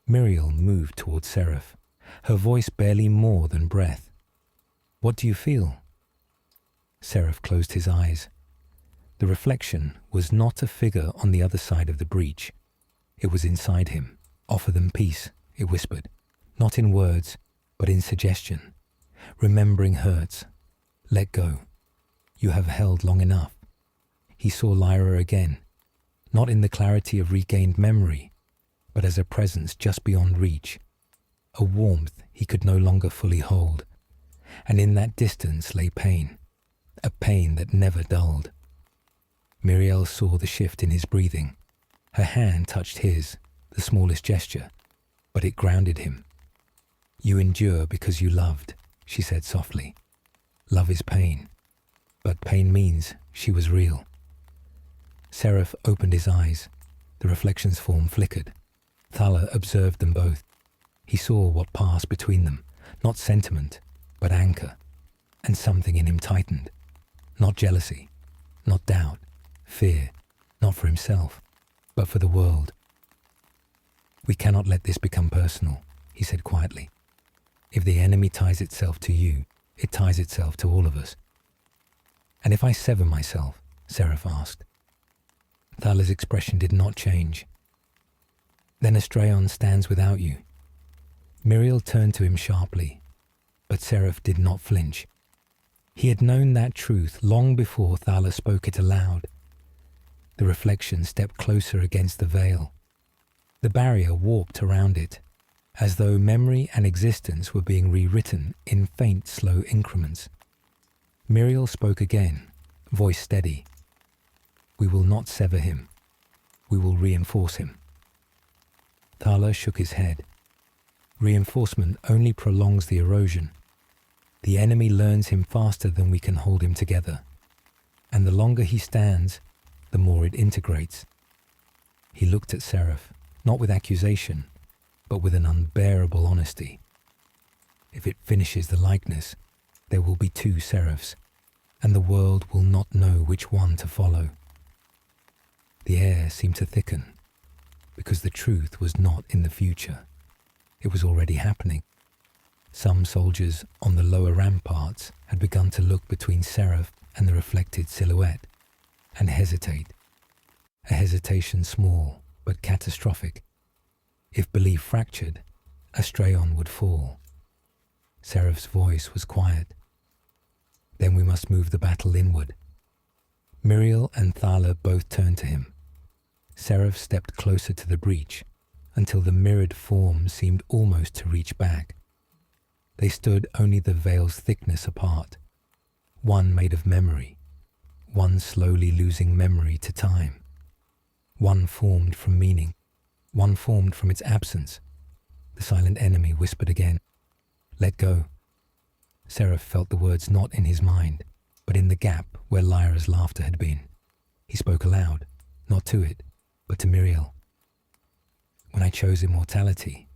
Muriel moved toward Seraph, her voice barely more than breath. What do you feel? Seraph closed his eyes. The reflection was not a figure on the other side of the breach. It was inside him. Offer them peace, it whispered. Not in words, but in suggestion. Remembering hurts. Let go. You have held long enough. He saw Lyra again, not in the clarity of regained memory, but as a presence just beyond reach, a warmth he could no longer fully hold. And in that distance lay pain, a pain that never dulled. Muriel saw the shift in his breathing. Her hand touched his, the smallest gesture, but it grounded him. You endure because you loved, she said softly. Love is pain, but pain means she was real. Seraph opened his eyes. The reflection's form flickered. Thala observed them both. He saw what passed between them, not sentiment, but anchor, and something in him tightened. Not jealousy, not doubt, fear, not for himself, but for the world. We cannot let this become personal, he said quietly. If the enemy ties itself to you, it ties itself to all of us. And if I sever myself? Seraph asked. Thala's expression did not change. Then Astraeon stands without you. Miriel turned to him sharply, but Seraph did not flinch. He had known that truth long before Thala spoke it aloud. The reflection stepped closer against the veil. The barrier warped around it, as though memory and existence were being rewritten in faint, slow increments. Miriel spoke again, voice steady. We will not sever him. We will reinforce him. Thala shook his head. Reinforcement only prolongs the erosion. The enemy learns him faster than we can hold him together. And the longer he stands, the more it integrates. He looked at Seraph, not with accusation, but with an unbearable honesty. If it finishes the likeness, there will be two Seraphs, and the world will not know which one to follow. The air seemed to thicken, because the truth was not in the future. It was already happening. Some soldiers on the lower ramparts had begun to look between Seraph and the reflected silhouette, and hesitate. A hesitation small, but catastrophic. If belief fractured, Astraeon would fall. Seraph's voice was quiet. Then we must move the battle inward. Miriel and Thala both turned to him. Seraph stepped closer to the breach, until the mirrored form seemed almost to reach back. They stood only the veil's thickness apart, one made of memory, one slowly losing memory to time, one formed from meaning, one formed from its absence. The silent enemy whispered again, "Let go." Seraph felt the words not in his mind, but in the gap where Lyra's laughter had been. He spoke aloud, not to it, but to Miriel. When I chose immortality,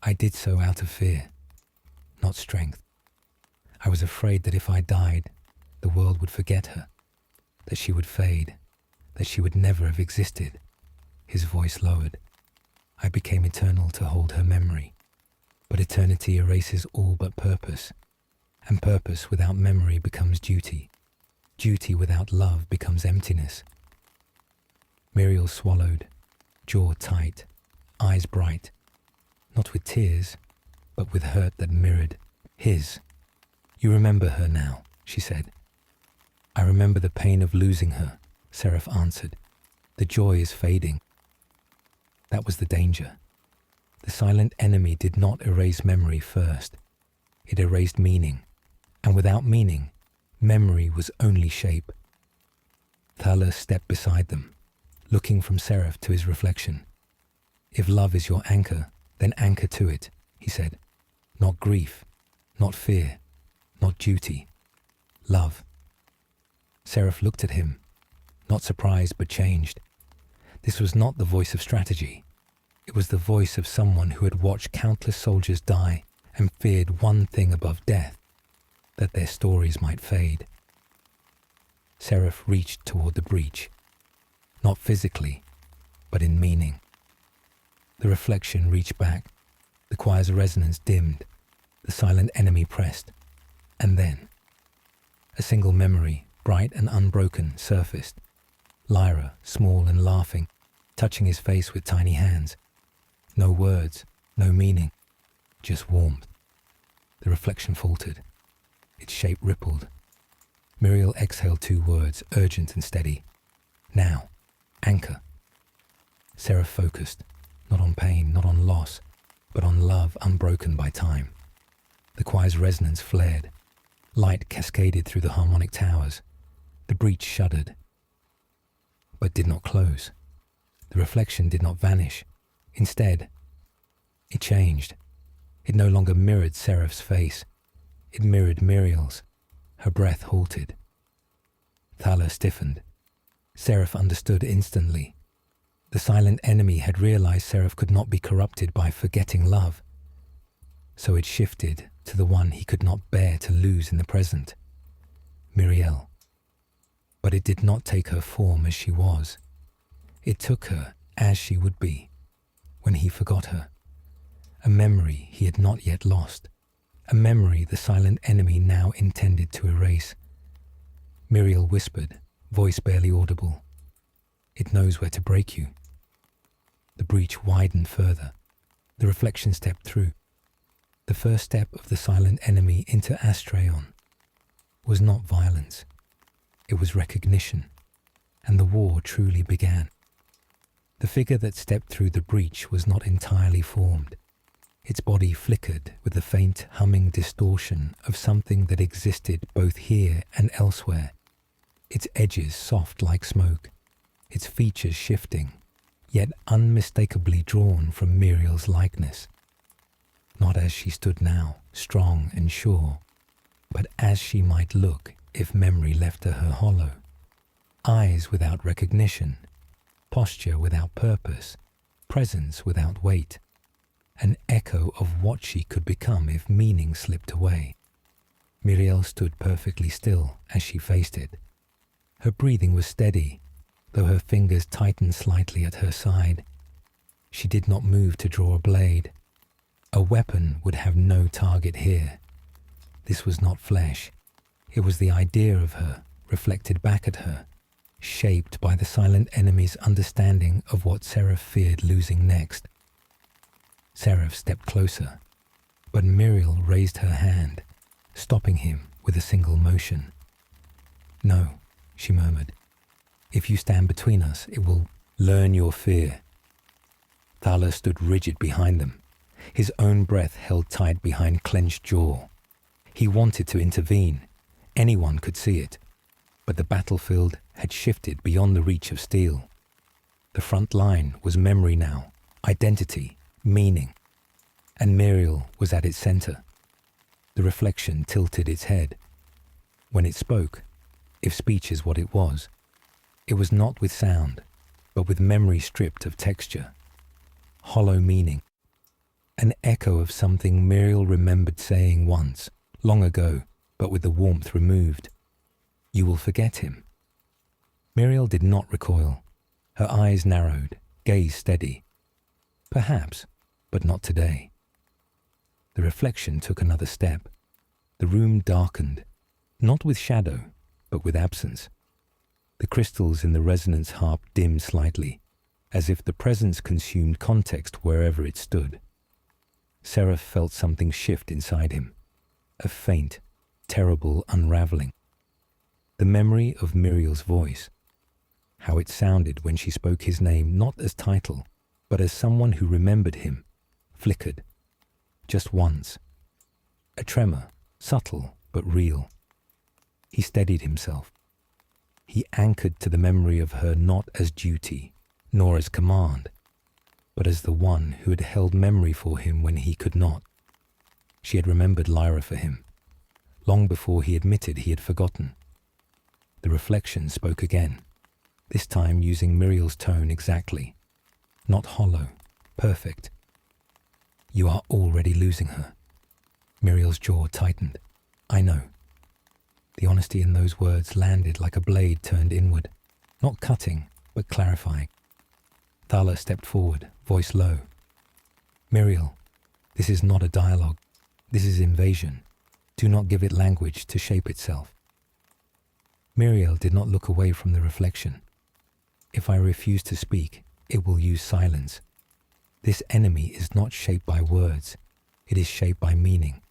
I did so out of fear, not strength. I was afraid that if I died, the world would forget her, that she would fade, that she would never have existed. His voice lowered. I became eternal to hold her memory, but eternity erases all but purpose, and purpose without memory becomes duty. Duty without love becomes emptiness. Miriel swallowed, jaw tight, eyes bright, not with tears, but with hurt that mirrored his. You remember her now, she said. I remember the pain of losing her, Seraph answered. The joy is fading. That was the danger. The silent enemy did not erase memory first. It erased meaning, and without meaning, memory was only shape. Thala stepped beside them, looking from Seraph to his reflection. If love is your anchor, then anchor to it, he said. Not grief, not fear, not duty. Love. Seraph looked at him, not surprised but changed. This was not the voice of strategy. It was the voice of someone who had watched countless soldiers die and feared one thing above death, that their stories might fade. Seraph reached toward the breach, not physically, but in meaning. The reflection reached back, the choir's resonance dimmed, the silent enemy pressed, and then a single memory, bright and unbroken, surfaced. Lyra, small and laughing, touching his face with tiny hands. No words, no meaning, just warmth. The reflection faltered. Its shape rippled. Miriel exhaled 2 words, urgent and steady. Now, anchor. Seraph focused, not on pain, not on loss, but on love unbroken by time. The choir's resonance flared. Light cascaded through the harmonic towers. The breach shuddered, but did not close. The reflection did not vanish. Instead, it changed. It no longer mirrored Seraph's face. It mirrored Muriel's. Her breath halted. Thala stiffened. Seraph understood instantly. The silent enemy had realized Seraph could not be corrupted by forgetting love. So it shifted to the one he could not bear to lose in the present, Muriel. But it did not take her form as she was. It took her as she would be, when he forgot her. A memory he had not yet lost. A memory the silent enemy now intended to erase. Muriel whispered, voice barely audible. "It knows where to break you." The breach widened further. The reflection stepped through. The first step of the silent enemy into Astraeon was not violence. It was recognition, and the war truly began. The figure that stepped through the breach was not entirely formed. Its body flickered with the faint humming distortion of something that existed both here and elsewhere, its edges soft like smoke, its features shifting, yet unmistakably drawn from Muriel's likeness. Not as she stood now, strong and sure, but as she might look if memory left her hollow. Eyes without recognition, posture without purpose, presence without weight, an echo of what she could become if meaning slipped away. Muriel stood perfectly still as she faced it. Her breathing was steady, though her fingers tightened slightly at her side. She did not move to draw a blade. A weapon would have no target here. This was not flesh. It was the idea of her, reflected back at her, shaped by the silent enemy's understanding of what Seraph feared losing next. Seraph stepped closer, but Muriel raised her hand, stopping him with a single motion. "No," she murmured. "If you stand between us, it will learn your fear." Thala stood rigid behind them, his own breath held tight behind clenched jaw. He wanted to intervene. Anyone could see it. But the battlefield had shifted beyond the reach of steel. The front line was memory now, identity, meaning. And Muriel was at its center. The reflection tilted its head. When it spoke, if speech is what it was not with sound, but with memory stripped of texture. Hollow meaning. An echo of something Muriel remembered saying once, long ago, but with the warmth removed. "You will forget him." Muriel did not recoil. Her eyes narrowed, gaze steady. Perhaps, but not today. The reflection took another step. The room darkened, not with shadow, but with absence. The crystals in the resonance harp dimmed slightly, as if the presence consumed context wherever it stood. Seraph felt something shift inside him, a faint, terrible unraveling. The memory of Muriel's voice, how it sounded when she spoke his name not as title, but as someone who remembered him, flickered. Just once. A tremor, subtle but real. He steadied himself. He anchored to the memory of her not as duty, nor as command, but as the one who had held memory for him when he could not. She had remembered Lyra for him, long before he admitted he had forgotten. The reflection spoke again, this time using Muriel's tone exactly. Not hollow, perfect. "You are already losing her." Muriel's jaw tightened. "I know." The honesty in those words landed like a blade turned inward, not cutting, but clarifying. Thala stepped forward, voice low. "Muriel, this is not a dialogue. This is invasion. Do not give it language to shape itself." Muriel did not look away from the reflection. "If I refuse to speak, it will use silence. This enemy is not shaped by words. It is shaped by meaning.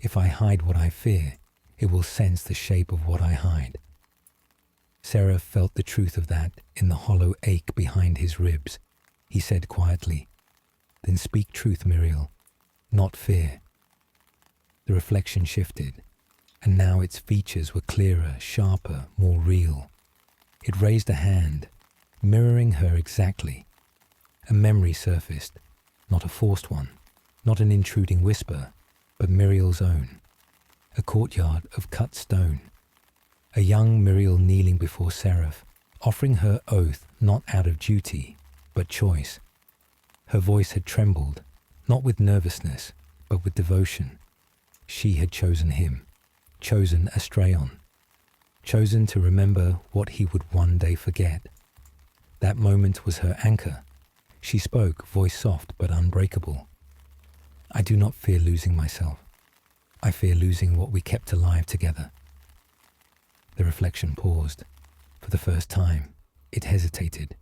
If I hide what I fear, it will sense the shape of what I hide." Seraph felt the truth of that in the hollow ache behind his ribs. He said quietly, "Then speak truth, Muriel, not fear." The reflection shifted, and now its features were clearer, sharper, more real. It raised a hand, mirroring her exactly. A memory surfaced, not a forced one, Not an intruding whisper, but Muriel's own. A courtyard of cut stone. A young Muriel kneeling before Seraph, offering her oath not out of duty, but choice. Her voice had trembled, not with nervousness, but with devotion. She had chosen him, chosen Astraeon, chosen to remember what he would one day forget. That moment was her anchor. She spoke, voice soft but unbreakable. I do not fear losing myself. I fear losing what we kept alive together. The reflection paused. For the first time, it hesitated.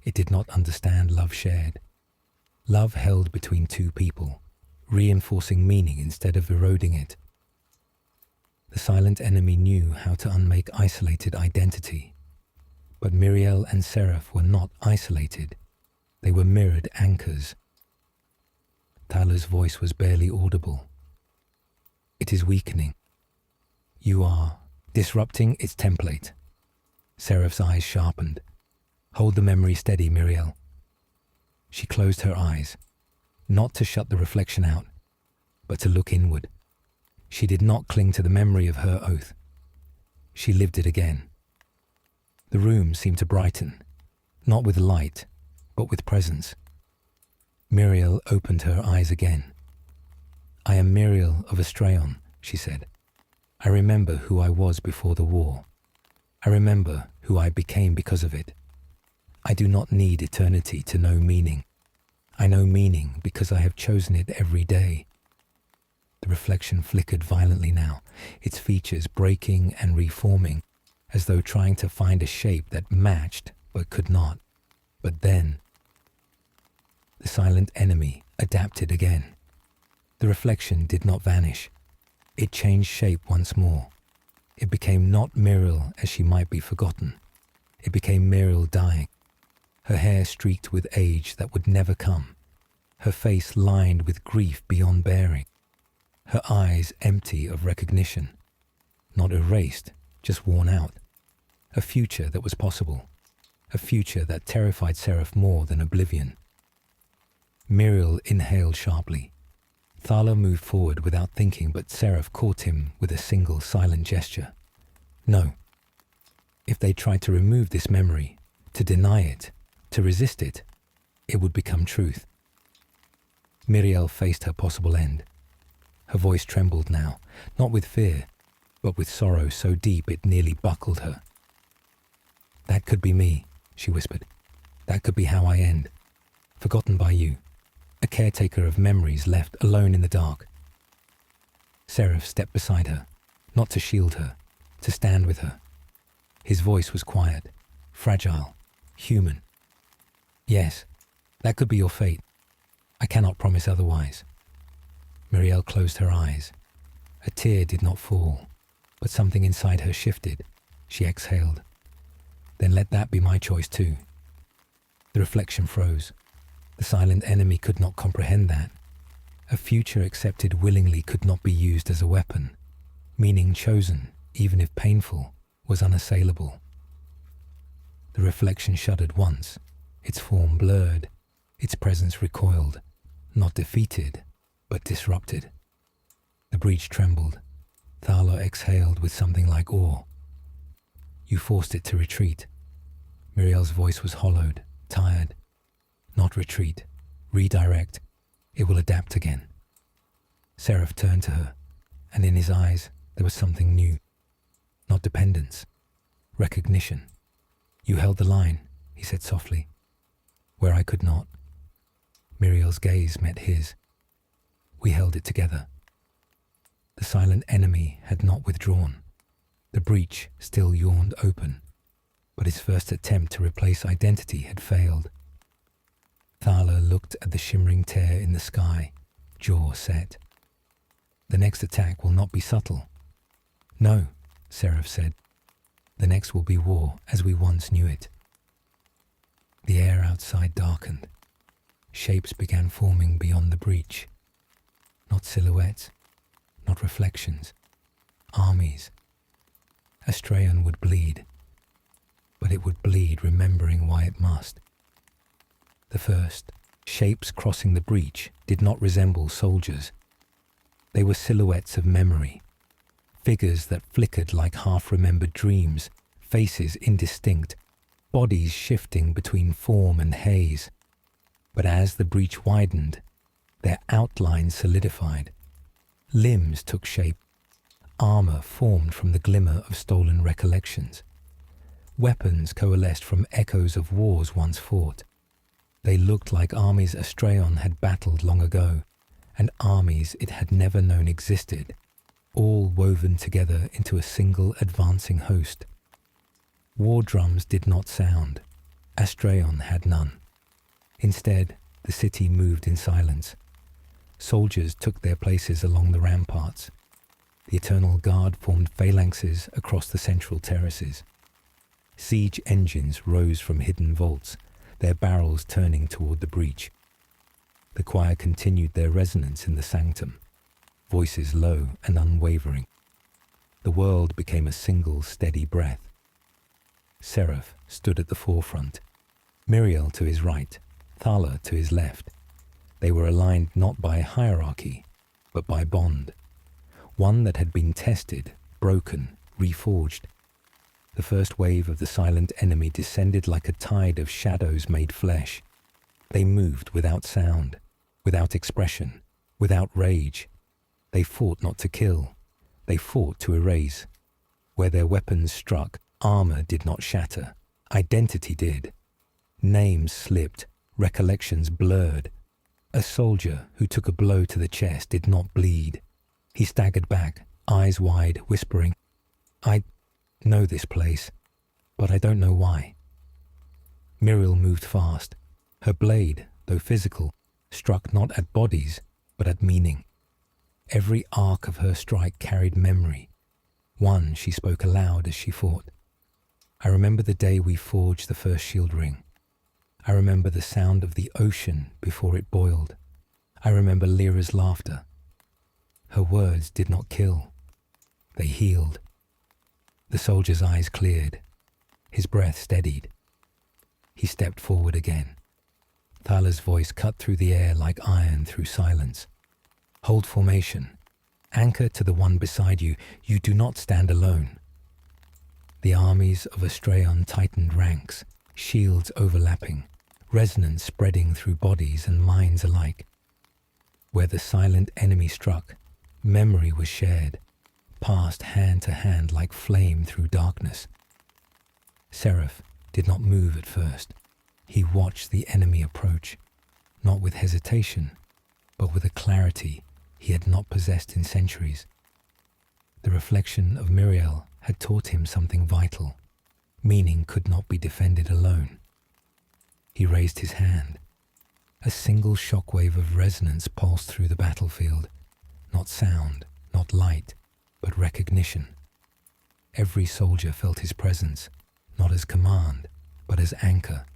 It did not understand love shared. Love held between two people, reinforcing meaning instead of eroding it. The silent enemy knew how to unmake isolated identity. But Muriel and Seraph were not isolated. They were mirrored anchors. Thaler's voice was barely audible. It is weakening. You are disrupting its template. Seraph's eyes sharpened. Hold the memory steady, Muriel. She closed her eyes, not to shut the reflection out, but to look inward. She did not cling to the memory of her oath. She lived it again. The room seemed to brighten, not with light, but with presence. Muriel opened her eyes again. I am Muriel of Astraeon, she said. I remember who I was before the war. I remember who I became because of it. I do not need eternity to know meaning. I know meaning because I have chosen it every day. The reflection flickered violently now, its features breaking and reforming, as though trying to find a shape that matched but could not. But then, the silent enemy adapted again. The reflection did not vanish. It changed shape once more. It became not Muriel as she might be forgotten. It became Muriel dying. Her hair streaked with age that would never come. Her face lined with grief beyond bearing. Her eyes empty of recognition. Not erased, just worn out. A future that was possible. A future that terrified Seraph more than oblivion. Muriel inhaled sharply. Thaler moved forward without thinking, but Seraph caught him with a single silent gesture. No. If they tried to remove this memory, to deny it, to resist it, it would become truth. Muriel faced her possible end. Her voice trembled now, not with fear, but with sorrow so deep it nearly buckled her. That could be me, she whispered. That could be how I end. Forgotten by you. A caretaker of memories left alone in the dark. Seraph stepped beside her, not to shield her, to stand with her. His voice was quiet, fragile, human. Yes, that could be your fate. I cannot promise otherwise. Muriel closed her eyes. A tear did not fall, but something inside her shifted. She exhaled. Then let that be my choice too. The reflection froze. The silent enemy could not comprehend that. A future accepted willingly could not be used as a weapon. Meaning chosen, even if painful, was unassailable. The reflection shuddered once, its form blurred, its presence recoiled, not defeated, but disrupted. The breach trembled. Thaler exhaled with something like awe. You forced it to retreat. Muriel's voice was hollowed, tired. Not retreat, redirect. It will adapt again. Seraph turned to her, and in his eyes there was something new. Not dependence, recognition. You held the line, he said softly, where I could not. Muriel's gaze met his. We held it together. The silent enemy had not withdrawn. The breach still yawned open, but his first attempt to replace identity had failed. Thaler looked at the shimmering tear in the sky, jaw set. The next attack will not be subtle. No, Seraph said. The next will be war as we once knew it. The air outside darkened. Shapes began forming beyond the breach. Not silhouettes, not reflections. Armies. Astraeon would bleed, but it would bleed remembering why it must. The first, Shapes crossing the breach did not resemble soldiers. They were silhouettes of memory, figures that flickered like half-remembered dreams, faces indistinct, bodies shifting between form and haze. But as the breach widened, their outlines solidified. Limbs took shape. Armor formed from the glimmer of stolen recollections. Weapons coalesced from echoes of wars once fought. They looked like armies Astraeon had battled long ago, and armies it had never known existed, all woven together into a single advancing host. War drums did not sound. Astraeon had none. Instead, the city moved in silence. Soldiers took their places along the ramparts. The Eternal Guard formed phalanxes across the central terraces. Siege engines rose from hidden vaults, their barrels turning toward the breach. The choir continued their resonance in the sanctum, voices low and unwavering. The world became a single steady breath. Seraph stood at the forefront, Miriel to his right, Thala to his left. They were aligned not by hierarchy, but by bond, one that had been tested, broken, reforged. The first wave of the silent enemy descended like a tide of shadows made flesh. They moved without sound, without expression, without rage. They fought not to kill. They fought to erase. Where their weapons struck, armor did not shatter. Identity did. Names slipped, recollections blurred. A soldier who took a blow to the chest did not bleed. He staggered back, eyes wide, whispering, "I know this place, but I don't know why." Miriel moved fast. Her blade, though physical, struck not at bodies, but at meaning. Every arc of her strike carried memory. One she spoke aloud as she fought. "I remember the day we forged the first shield ring. I remember the sound of the ocean before it boiled. I remember Lyra's laughter." Her words did not kill. They healed. The soldier's eyes cleared. His breath steadied. He stepped forward again. Thala's voice cut through the air like iron through silence. "Hold formation. Anchor to the one beside you. You do not stand alone." The armies of Astraeon tightened ranks, shields overlapping, resonance spreading through bodies and minds alike. Where the silent enemy struck, memory was shared, passed hand to hand like flame through darkness. Seraph did not move at first. He watched the enemy approach, not with hesitation, but with a clarity he had not possessed in centuries. The reflection of Miriel had taught him something vital. Meaning could not be defended alone. He raised his hand. A single shockwave of resonance pulsed through the battlefield. Not sound, not light, but recognition. Every soldier felt his presence, not as command, but as anchor.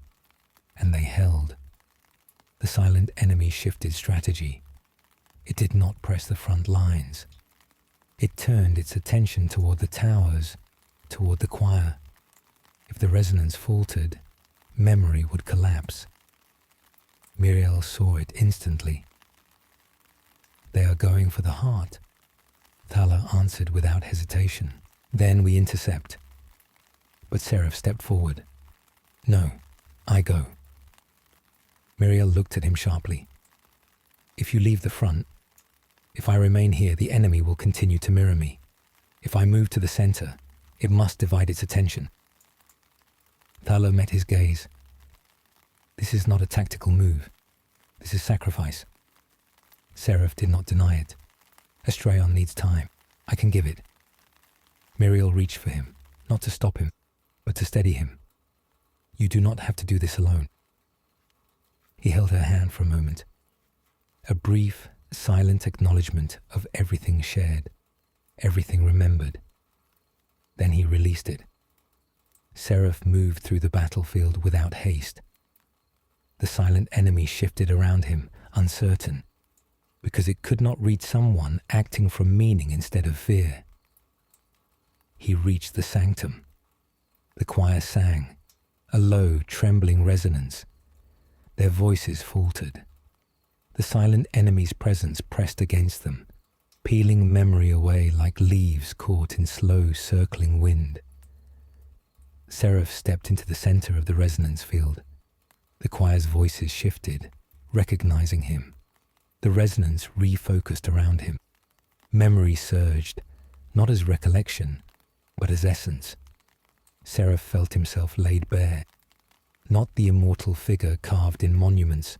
And they held. The silent enemy shifted strategy. It did not press the front lines. It turned its attention toward the towers, toward the choir. If the resonance faltered, memory would collapse. Miriel saw it instantly. "They are going for the heart," Thala answered without hesitation. "Then we intercept." But Seraph stepped forward. "No, I go." Miriel looked at him sharply. "If you leave the front, if I remain here, the enemy will continue to mirror me. If I move to the center, it must divide its attention." Thala met his gaze. "This is not a tactical move. This is sacrifice." Seraph did not deny it. "Astraeon needs time. I can give it." Miriel reached for him, not to stop him, but to steady him. "You do not have to do this alone." He held her hand for a moment. A brief, silent acknowledgement of everything shared, everything remembered. Then he released it. Seraph moved through the battlefield without haste. The silent enemy shifted around him, uncertain, because it could not read someone acting from meaning instead of fear. He reached the sanctum. The choir sang, a low, trembling resonance. Their voices faltered. The silent enemy's presence pressed against them, peeling memory away like leaves caught in slow circling wind. Seraph stepped into the center of the resonance field. The choir's voices shifted, recognizing him. The resonance refocused around him. Memory surged, not as recollection, but as essence. Seraph felt himself laid bare, not the immortal figure carved in monuments,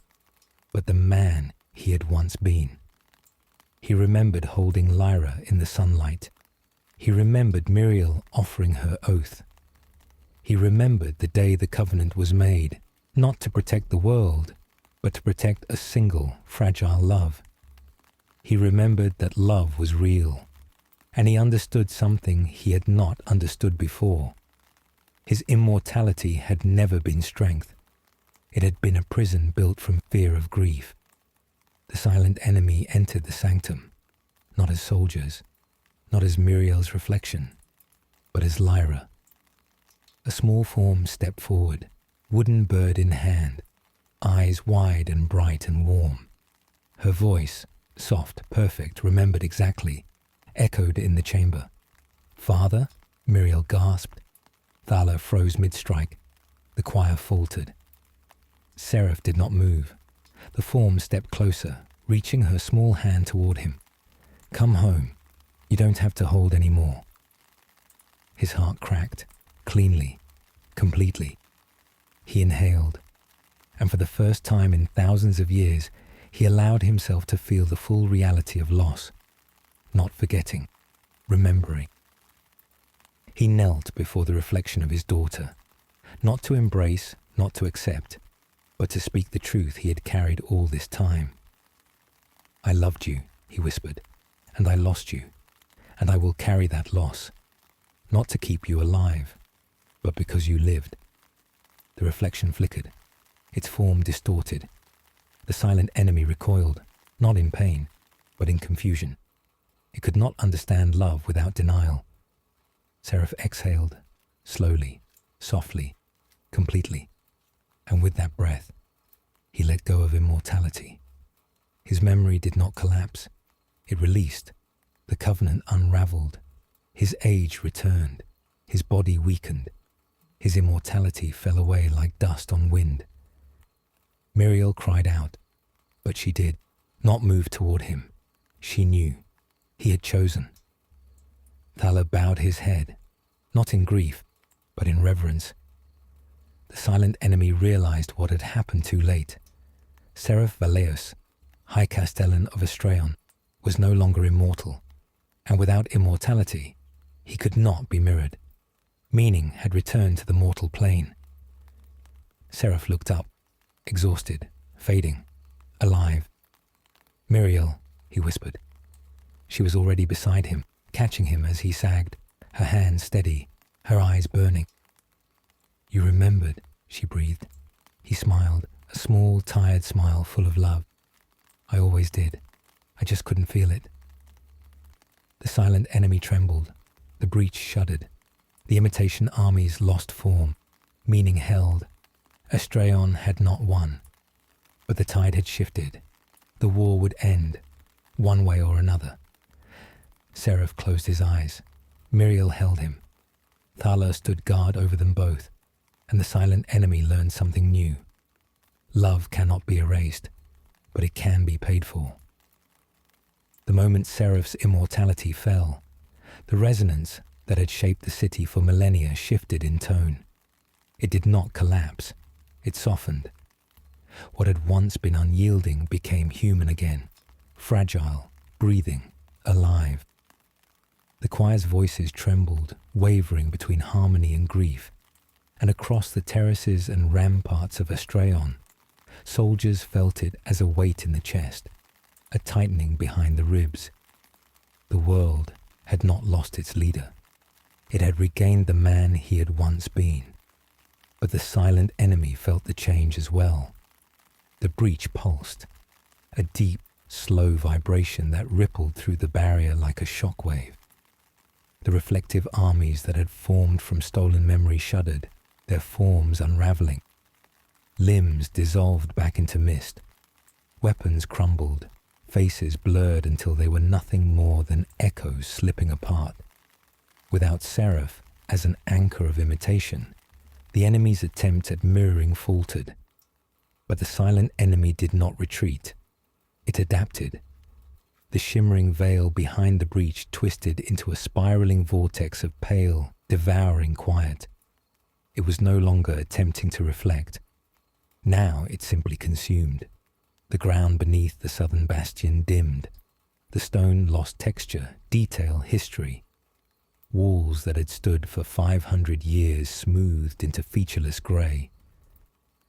but the man he had once been. He remembered holding Lyra in the sunlight. He remembered Muriel offering her oath. He remembered the day the covenant was made, not to protect the world, but to protect a single, fragile love. He remembered that love was real, and he understood something he had not understood before. His immortality had never been strength. It had been a prison built from fear of grief. The silent enemy entered the sanctum, not as soldiers, not as Muriel's reflection, but as Lyra. A small form stepped forward, wooden bird in hand, eyes wide and bright and warm. Her voice, soft, perfect, remembered exactly, echoed in the chamber. "Father?" Muriel gasped. Thala froze mid-strike. The choir faltered. Seraph did not move. The form stepped closer, reaching her small hand toward him. "Come home. You don't have to hold any more." His heart cracked, cleanly, completely. He inhaled, and for the first time in thousands of years, he allowed himself to feel the full reality of loss, not forgetting, remembering. He knelt before the reflection of his daughter, not to embrace, not to accept, but to speak the truth he had carried all this time. "I loved you," he whispered, "and I lost you, and I will carry that loss, not to keep you alive, but because you lived." The reflection flickered, its form distorted. The silent enemy recoiled, not in pain, but in confusion. It could not understand love without denial. Seraph exhaled, slowly, softly, completely, and with that breath, he let go of immortality. His memory did not collapse. It released. The covenant unraveled. His age returned. His body weakened. His immortality fell away like dust on wind. Muriel cried out, but she did not move toward him. She knew. He had chosen. Thala bowed his head, not in grief, but in reverence. The silent enemy realized what had happened too late. Seraph Valeus, High Castellan of Astraeon, was no longer immortal, and without immortality, he could not be mirrored. Meaning had returned to the mortal plane. Seraph looked up, exhausted, fading, alive. "Muriel," he whispered. She was already beside him, catching him as he sagged, her hands steady, her eyes burning. "You remembered," she breathed. He smiled, a small, tired smile full of love. "I always did. I just couldn't feel it." The silent enemy trembled. The breach shuddered. The imitation armies lost form, meaning held. Astraeon had not won, but the tide had shifted. The war would end, one way or another. Seraph closed his eyes. Muriel held him. Thala stood guard over them both, and the silent enemy learned something new. Love cannot be erased, but it can be paid for. The moment Seraph's immortality fell, the resonance that had shaped the city for millennia shifted in tone. It did not collapse. It softened. What had once been unyielding became human again, fragile, breathing, alive. The choir's voices trembled, wavering between harmony and grief, and across the terraces and ramparts of Astraeon, soldiers felt it as a weight in the chest, a tightening behind the ribs. The world had not lost its leader. It had regained the man he had once been. But the silent enemy felt the change as well. The breach pulsed, a deep, slow vibration that rippled through the barrier like a shockwave. The reflective armies that had formed from stolen memory shuddered, their forms unraveling. Limbs dissolved back into mist. Weapons crumbled, faces blurred until they were nothing more than echoes slipping apart. Without Seraph as an anchor of imitation, the enemy's attempt at mirroring faltered. But the silent enemy did not retreat. It adapted. The shimmering veil behind the breach twisted into a spiraling vortex of pale, devouring quiet. It was no longer attempting to reflect. Now it simply consumed. The ground beneath the southern bastion dimmed. The stone lost texture, detail, history. Walls that had stood for 500 years smoothed into featureless grey.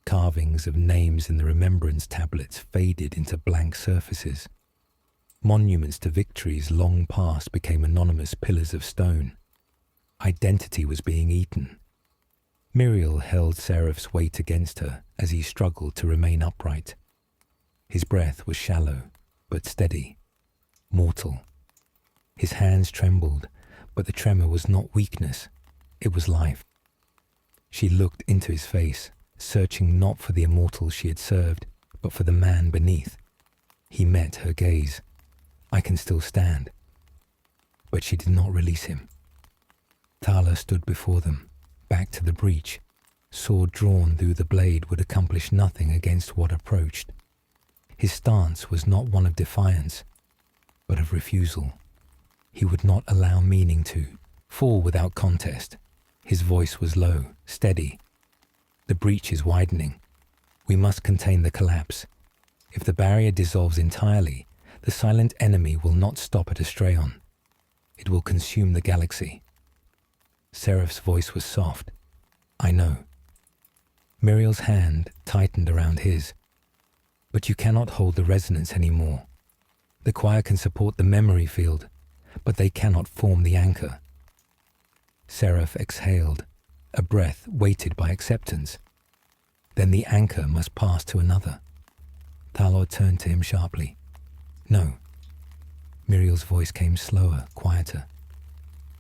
Carvings of names in the remembrance tablets faded into blank surfaces. Monuments to victories long past became anonymous pillars of stone. Identity was being eaten. Miriel held Seraph's weight against her as he struggled to remain upright. His breath was shallow, but steady, mortal. His hands trembled, but the tremor was not weakness, it was life. She looked into his face, searching not for the immortal she had served, but for the man beneath. He met her gaze. I can still stand. But she did not release him. Thala stood before them, back to the breach. Sword drawn through the blade would accomplish nothing against what approached. His stance was not one of defiance, but of refusal. He would not allow meaning to fall without contest. His voice was low, steady. The breach is widening. We must contain the collapse. If the barrier dissolves entirely, the silent enemy will not stop at Astraeon. It will consume the galaxy. Seraph's voice was soft. I know. Miriel's hand tightened around his. But you cannot hold the resonance anymore. The choir can support the memory field, but they cannot form the anchor. Seraph exhaled, a breath weighted by acceptance. Then the anchor must pass to another. Thalor turned to him sharply. No. Miriel's voice came slower, quieter.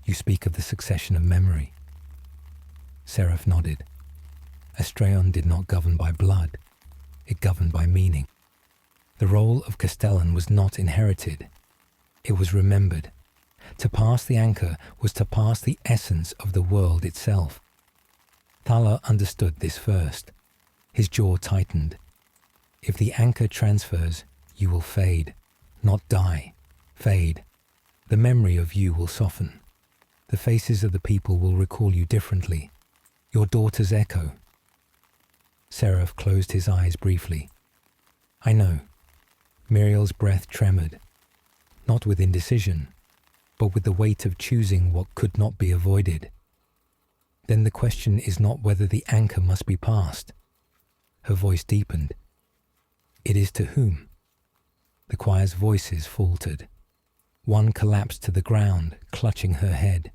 You speak of the succession of memory. Seraph nodded. Astraeon did not govern by blood. It governed by meaning. The role of Castellan was not inherited. It was remembered. To pass the anchor was to pass the essence of the world itself. Thala understood this first. His jaw tightened. If the anchor transfers, you will fade, not die, fade. The memory of you will soften. The faces of the people will recall you differently. Your daughter's echo. Seraph closed his eyes briefly. I know. Miriel's breath tremored, not with indecision, but with the weight of choosing what could not be avoided. Then the question is not whether the anchor must be passed. Her voice deepened. It is to whom? The choir's voices faltered. One collapsed to the ground, clutching her head.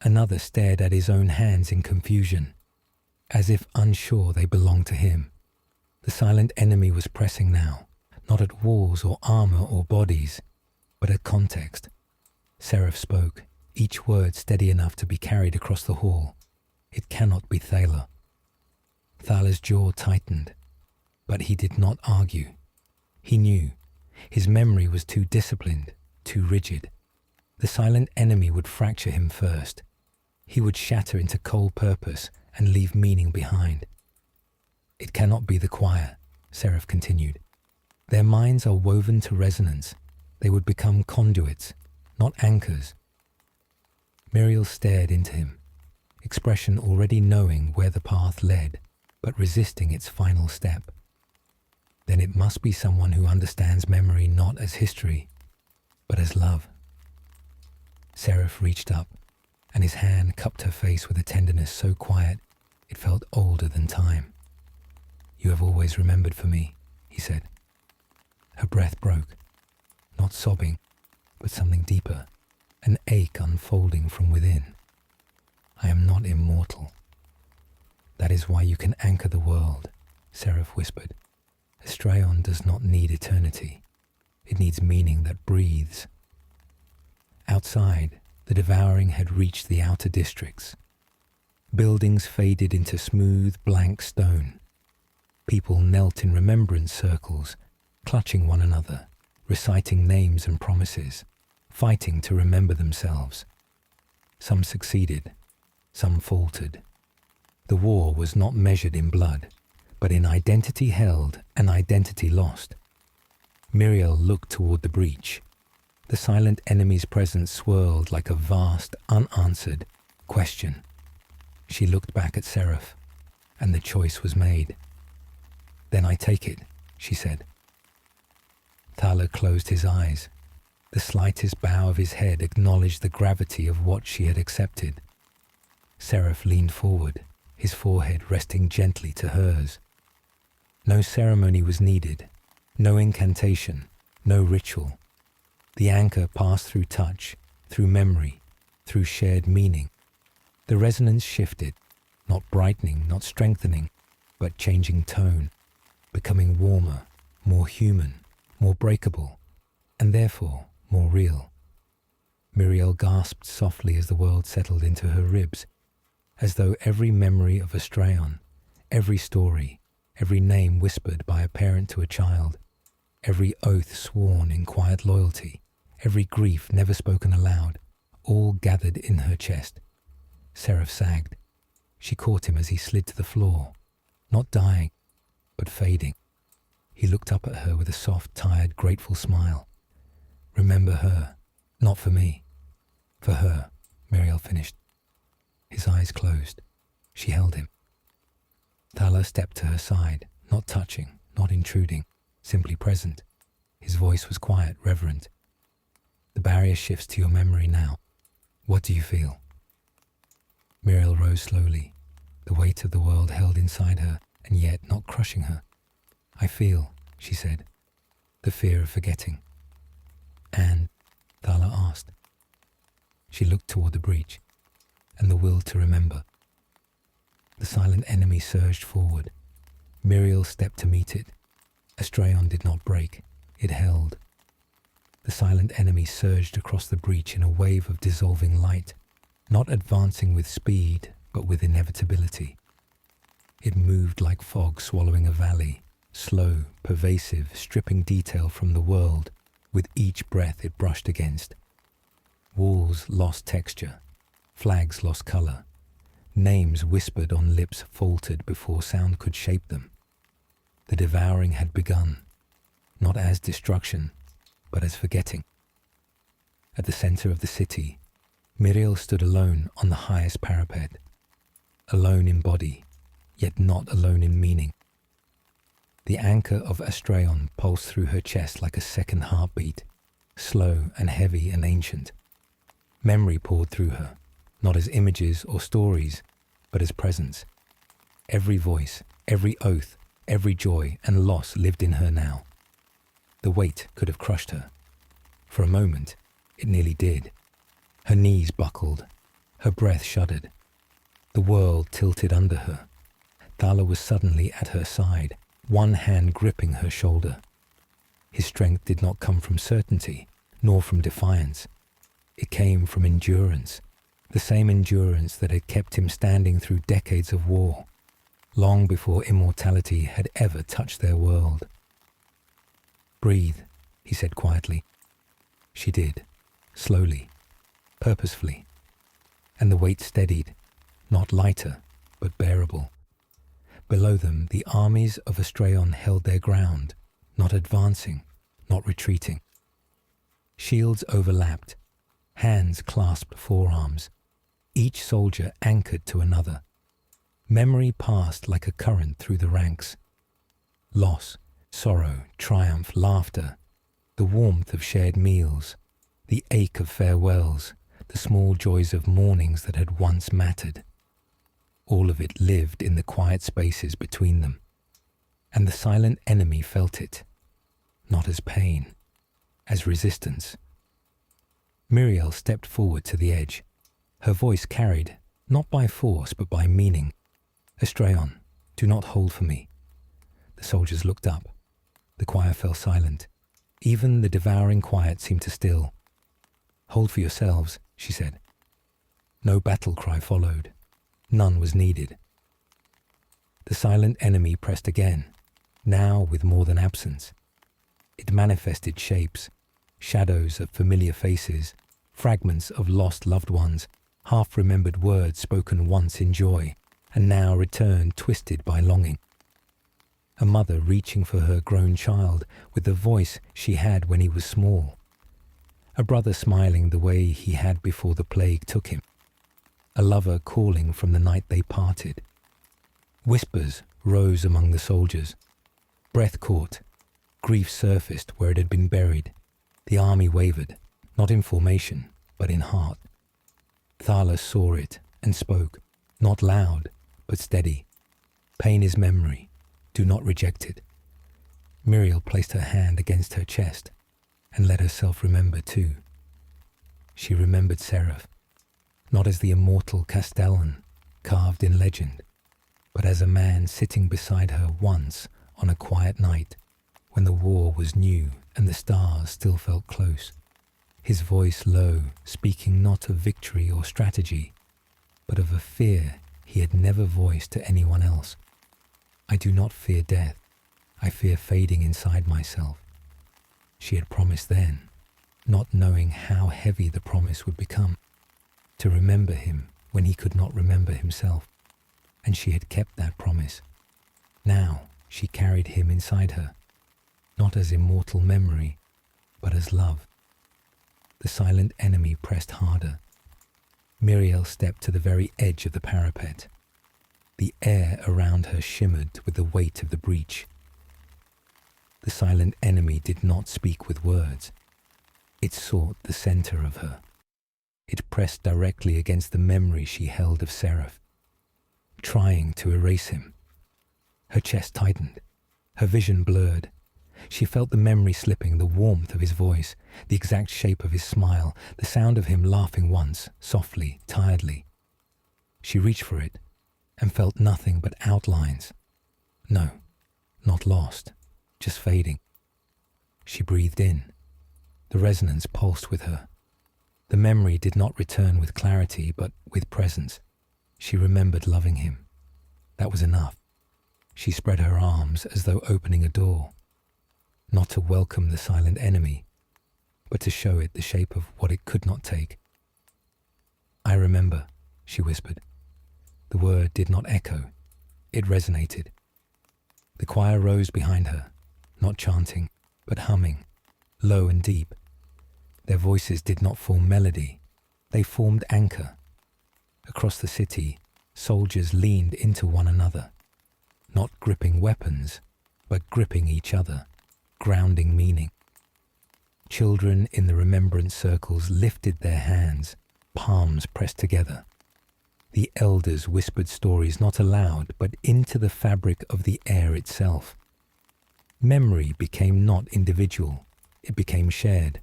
Another stared at his own hands in confusion, as if unsure they belonged to him. The silent enemy was pressing now, not at walls or armor or bodies, but at context. Seraph spoke, each word steady enough to be carried across the hall. It cannot be Thala. Thala's jaw tightened, but he did not argue. He knew. His memory was too disciplined, too rigid. The silent enemy would fracture him first. He would shatter into cold purpose and leave meaning behind. It cannot be the choir, Seraph continued. Their minds are woven to resonance. They would become conduits, not anchors. Miriel stared into him, expression already knowing where the path led, but resisting its final step. Then it must be someone who understands memory not as history, but as love. Seraph reached up, and his hand cupped her face with a tenderness so quiet it felt older than time. You have always remembered for me, he said. Her breath broke, not sobbing, but something deeper, an ache unfolding from within. I am not immortal. That is why you can anchor the world, Seraph whispered. Astraeon does not need eternity. It needs meaning that breathes. Outside, the devouring had reached the outer districts. Buildings faded into smooth, blank stone. People knelt in remembrance circles, clutching one another, reciting names and promises, fighting to remember themselves. Some succeeded, some faltered. The war was not measured in blood, but in identity held and identity lost. Muriel looked toward the breach. The silent enemy's presence swirled like a vast, unanswered question. She looked back at Seraph, and the choice was made. "Then I take it," she said. Thaler closed his eyes. The slightest bow of his head acknowledged the gravity of what she had accepted. Seraph leaned forward, his forehead resting gently to hers. No ceremony was needed, no incantation, no ritual. The anchor passed through touch, through memory, through shared meaning. The resonance shifted, not brightening, not strengthening, but changing tone, becoming warmer, more human, more breakable, and therefore more real. Muriel gasped softly as the world settled into her ribs, as though every memory of Astraeon, every story, every name whispered by a parent to a child, every oath sworn in quiet loyalty, every grief never spoken aloud, all gathered in her chest. Seraph sagged. She caught him as he slid to the floor, not dying, but fading. He looked up at her with a soft, tired, grateful smile. "Remember her, not for me. For her," Muriel finished. His eyes closed. She held him. Thaler stepped to her side, not touching, not intruding, simply present. His voice was quiet, reverent. "The barrier shifts to your memory now. What do you feel?" Muriel rose slowly, the weight of the world held inside her and yet not crushing her. "I feel," she said, "the fear of forgetting." "And?" Thaler asked. She looked toward the breach, and the will to remember. The silent enemy surged forward. Muriel stepped to meet it. Astraeon did not break, it held. The silent enemy surged across the breach in a wave of dissolving light, not advancing with speed, but with inevitability. It moved like fog swallowing a valley, slow, pervasive, stripping detail from the world with each breath it brushed against. Walls lost texture, flags lost color, names whispered on lips faltered before sound could shape them. The devouring had begun, not as destruction, but as forgetting. At the center of the city, Muriel stood alone on the highest parapet, alone in body, yet not alone in meaning. The anchor of Astraeon pulsed through her chest like a second heartbeat, slow and heavy and ancient. Memory poured through her, not as images or stories, but as presence. Every voice, every oath, every joy and loss lived in her now. The weight could have crushed her. For a moment, it nearly did. Her knees buckled, her breath shuddered. The world tilted under her. Thaler was suddenly at her side, one hand gripping her shoulder. His strength did not come from certainty, nor from defiance. It came from endurance, the same endurance that had kept him standing through decades of war, long before immortality had ever touched their world. "Breathe," he said quietly. She did, slowly, purposefully, and the weight steadied, not lighter, but bearable. Below them, the armies of Astraeon held their ground, not advancing, not retreating. Shields overlapped, hands clasped forearms, each soldier anchored to another. Memory passed like a current through the ranks. Loss, sorrow, triumph, laughter, the warmth of shared meals, the ache of farewells, the small joys of mornings that had once mattered. All of it lived in the quiet spaces between them, and the silent enemy felt it, not as pain, as resistance. Muriel stepped forward to the edge. Her voice carried, not by force but by meaning. "Astraeon, do not hold for me." The soldiers looked up. The choir fell silent. Even the devouring quiet seemed to still. "Hold for yourselves," she said. No battle cry followed. None was needed. The silent enemy pressed again, now with more than absence. It manifested shapes, shadows of familiar faces, fragments of lost loved ones, half-remembered words spoken once in joy, and now returned twisted by longing. A mother reaching for her grown child with the voice she had when he was small. A brother smiling the way he had before the plague took him. A lover calling from the night they parted. Whispers rose among the soldiers. Breath caught. Grief surfaced where it had been buried. The army wavered, not in formation, but in heart. Thala saw it and spoke, not loud, but steady. Pain is memory. Do not reject it. Muriel placed her hand against her chest and let herself remember too. She remembered Seraph, not as the immortal Castellan carved in legend, but as a man sitting beside her once on a quiet night when the war was new and the stars still felt close. His voice low, speaking not of victory or strategy, but of a fear he had never voiced to anyone else. I do not fear death. I fear fading inside myself. She had promised then, not knowing how heavy the promise would become, to remember him when he could not remember himself. And she had kept that promise. Now she carried him inside her, not as immortal memory, but as love. The silent enemy pressed harder. Muriel stepped to the very edge of the parapet. The air around her shimmered with the weight of the breach. The silent enemy did not speak with words. It sought the center of her. It pressed directly against the memory she held of Seraph, trying to erase him. Her chest tightened. Her vision blurred. She felt the memory slipping, the warmth of his voice, the exact shape of his smile, the sound of him laughing once, softly, tiredly. She reached for it and felt nothing but outlines. No, not lost, just fading. She breathed in. The resonance pulsed with her. The memory did not return with clarity, but with presence. She remembered loving him. That was enough. She spread her arms as though opening a door, not to welcome the silent enemy, but to show it the shape of what it could not take. I remember, she whispered. The word did not echo. It resonated. The choir rose behind her, not chanting, but humming, low and deep. Their voices did not form melody. They formed anchor. Across the city, soldiers leaned into one another, not gripping weapons, but gripping each other, grounding meaning. Children in the remembrance circles lifted their hands, palms pressed together. The elders whispered stories not aloud, but into the fabric of the air itself. Memory became not individual, it became shared.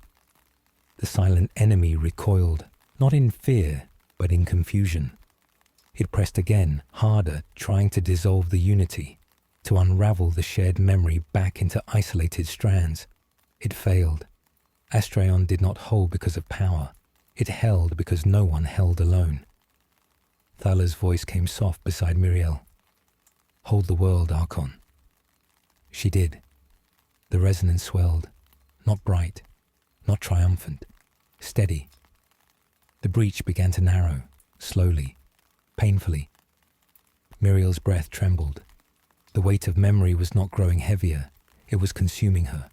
The silent enemy recoiled, not in fear, but in confusion. It pressed again, harder, trying to dissolve the unity, to unravel the shared memory back into isolated strands. It failed. Astraeon did not hold because of power. It held because no one held alone. Thala's voice came soft beside Muriel. Hold the world, Archon. She did. The resonance swelled, not bright, not triumphant, steady. The breach began to narrow, slowly, painfully. Muriel's breath trembled. The weight of memory was not growing heavier. It was consuming her,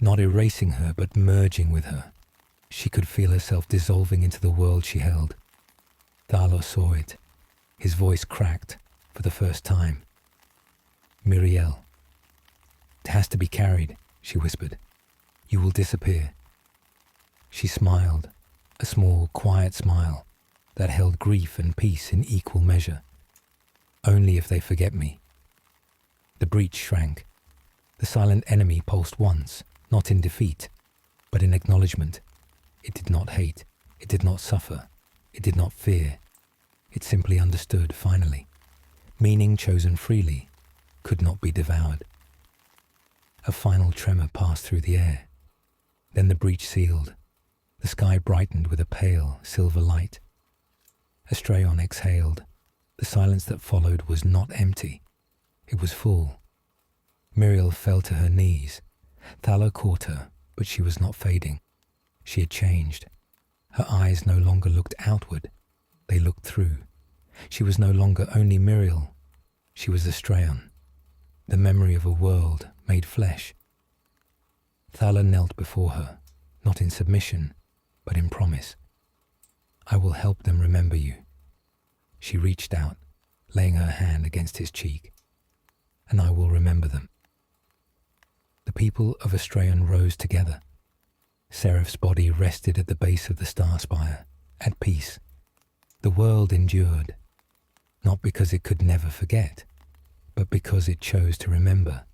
not erasing her, but merging with her. She could feel herself dissolving into the world she held. Thala saw it. His voice cracked for the first time. Muriel. It has to be carried, she whispered. You will disappear. She smiled, a small, quiet smile that held grief and peace in equal measure. Only if they forget me. The breach shrank. The silent enemy pulsed once, not in defeat, but in acknowledgement. It did not hate. It did not suffer. It did not fear. It simply understood, finally. Meaning chosen freely could not be devoured. A final tremor passed through the air. Then the breach sealed. The sky brightened with a pale, silver light. Astraeon exhaled. The silence that followed was not empty. It was full. Muriel fell to her knees. Thala caught her, but she was not fading. She had changed. Her eyes no longer looked outward. They looked through. She was no longer only Muriel. She was the Strayon, the memory of a world made flesh. Thala knelt before her, not in submission, but in promise. I will help them remember you. She reached out, laying her hand against his cheek. And I will remember them. The people of Astraeon rose together. Seraph's body rested at the base of the star spire, at peace. The world endured, not because it could never forget, but because it chose to remember.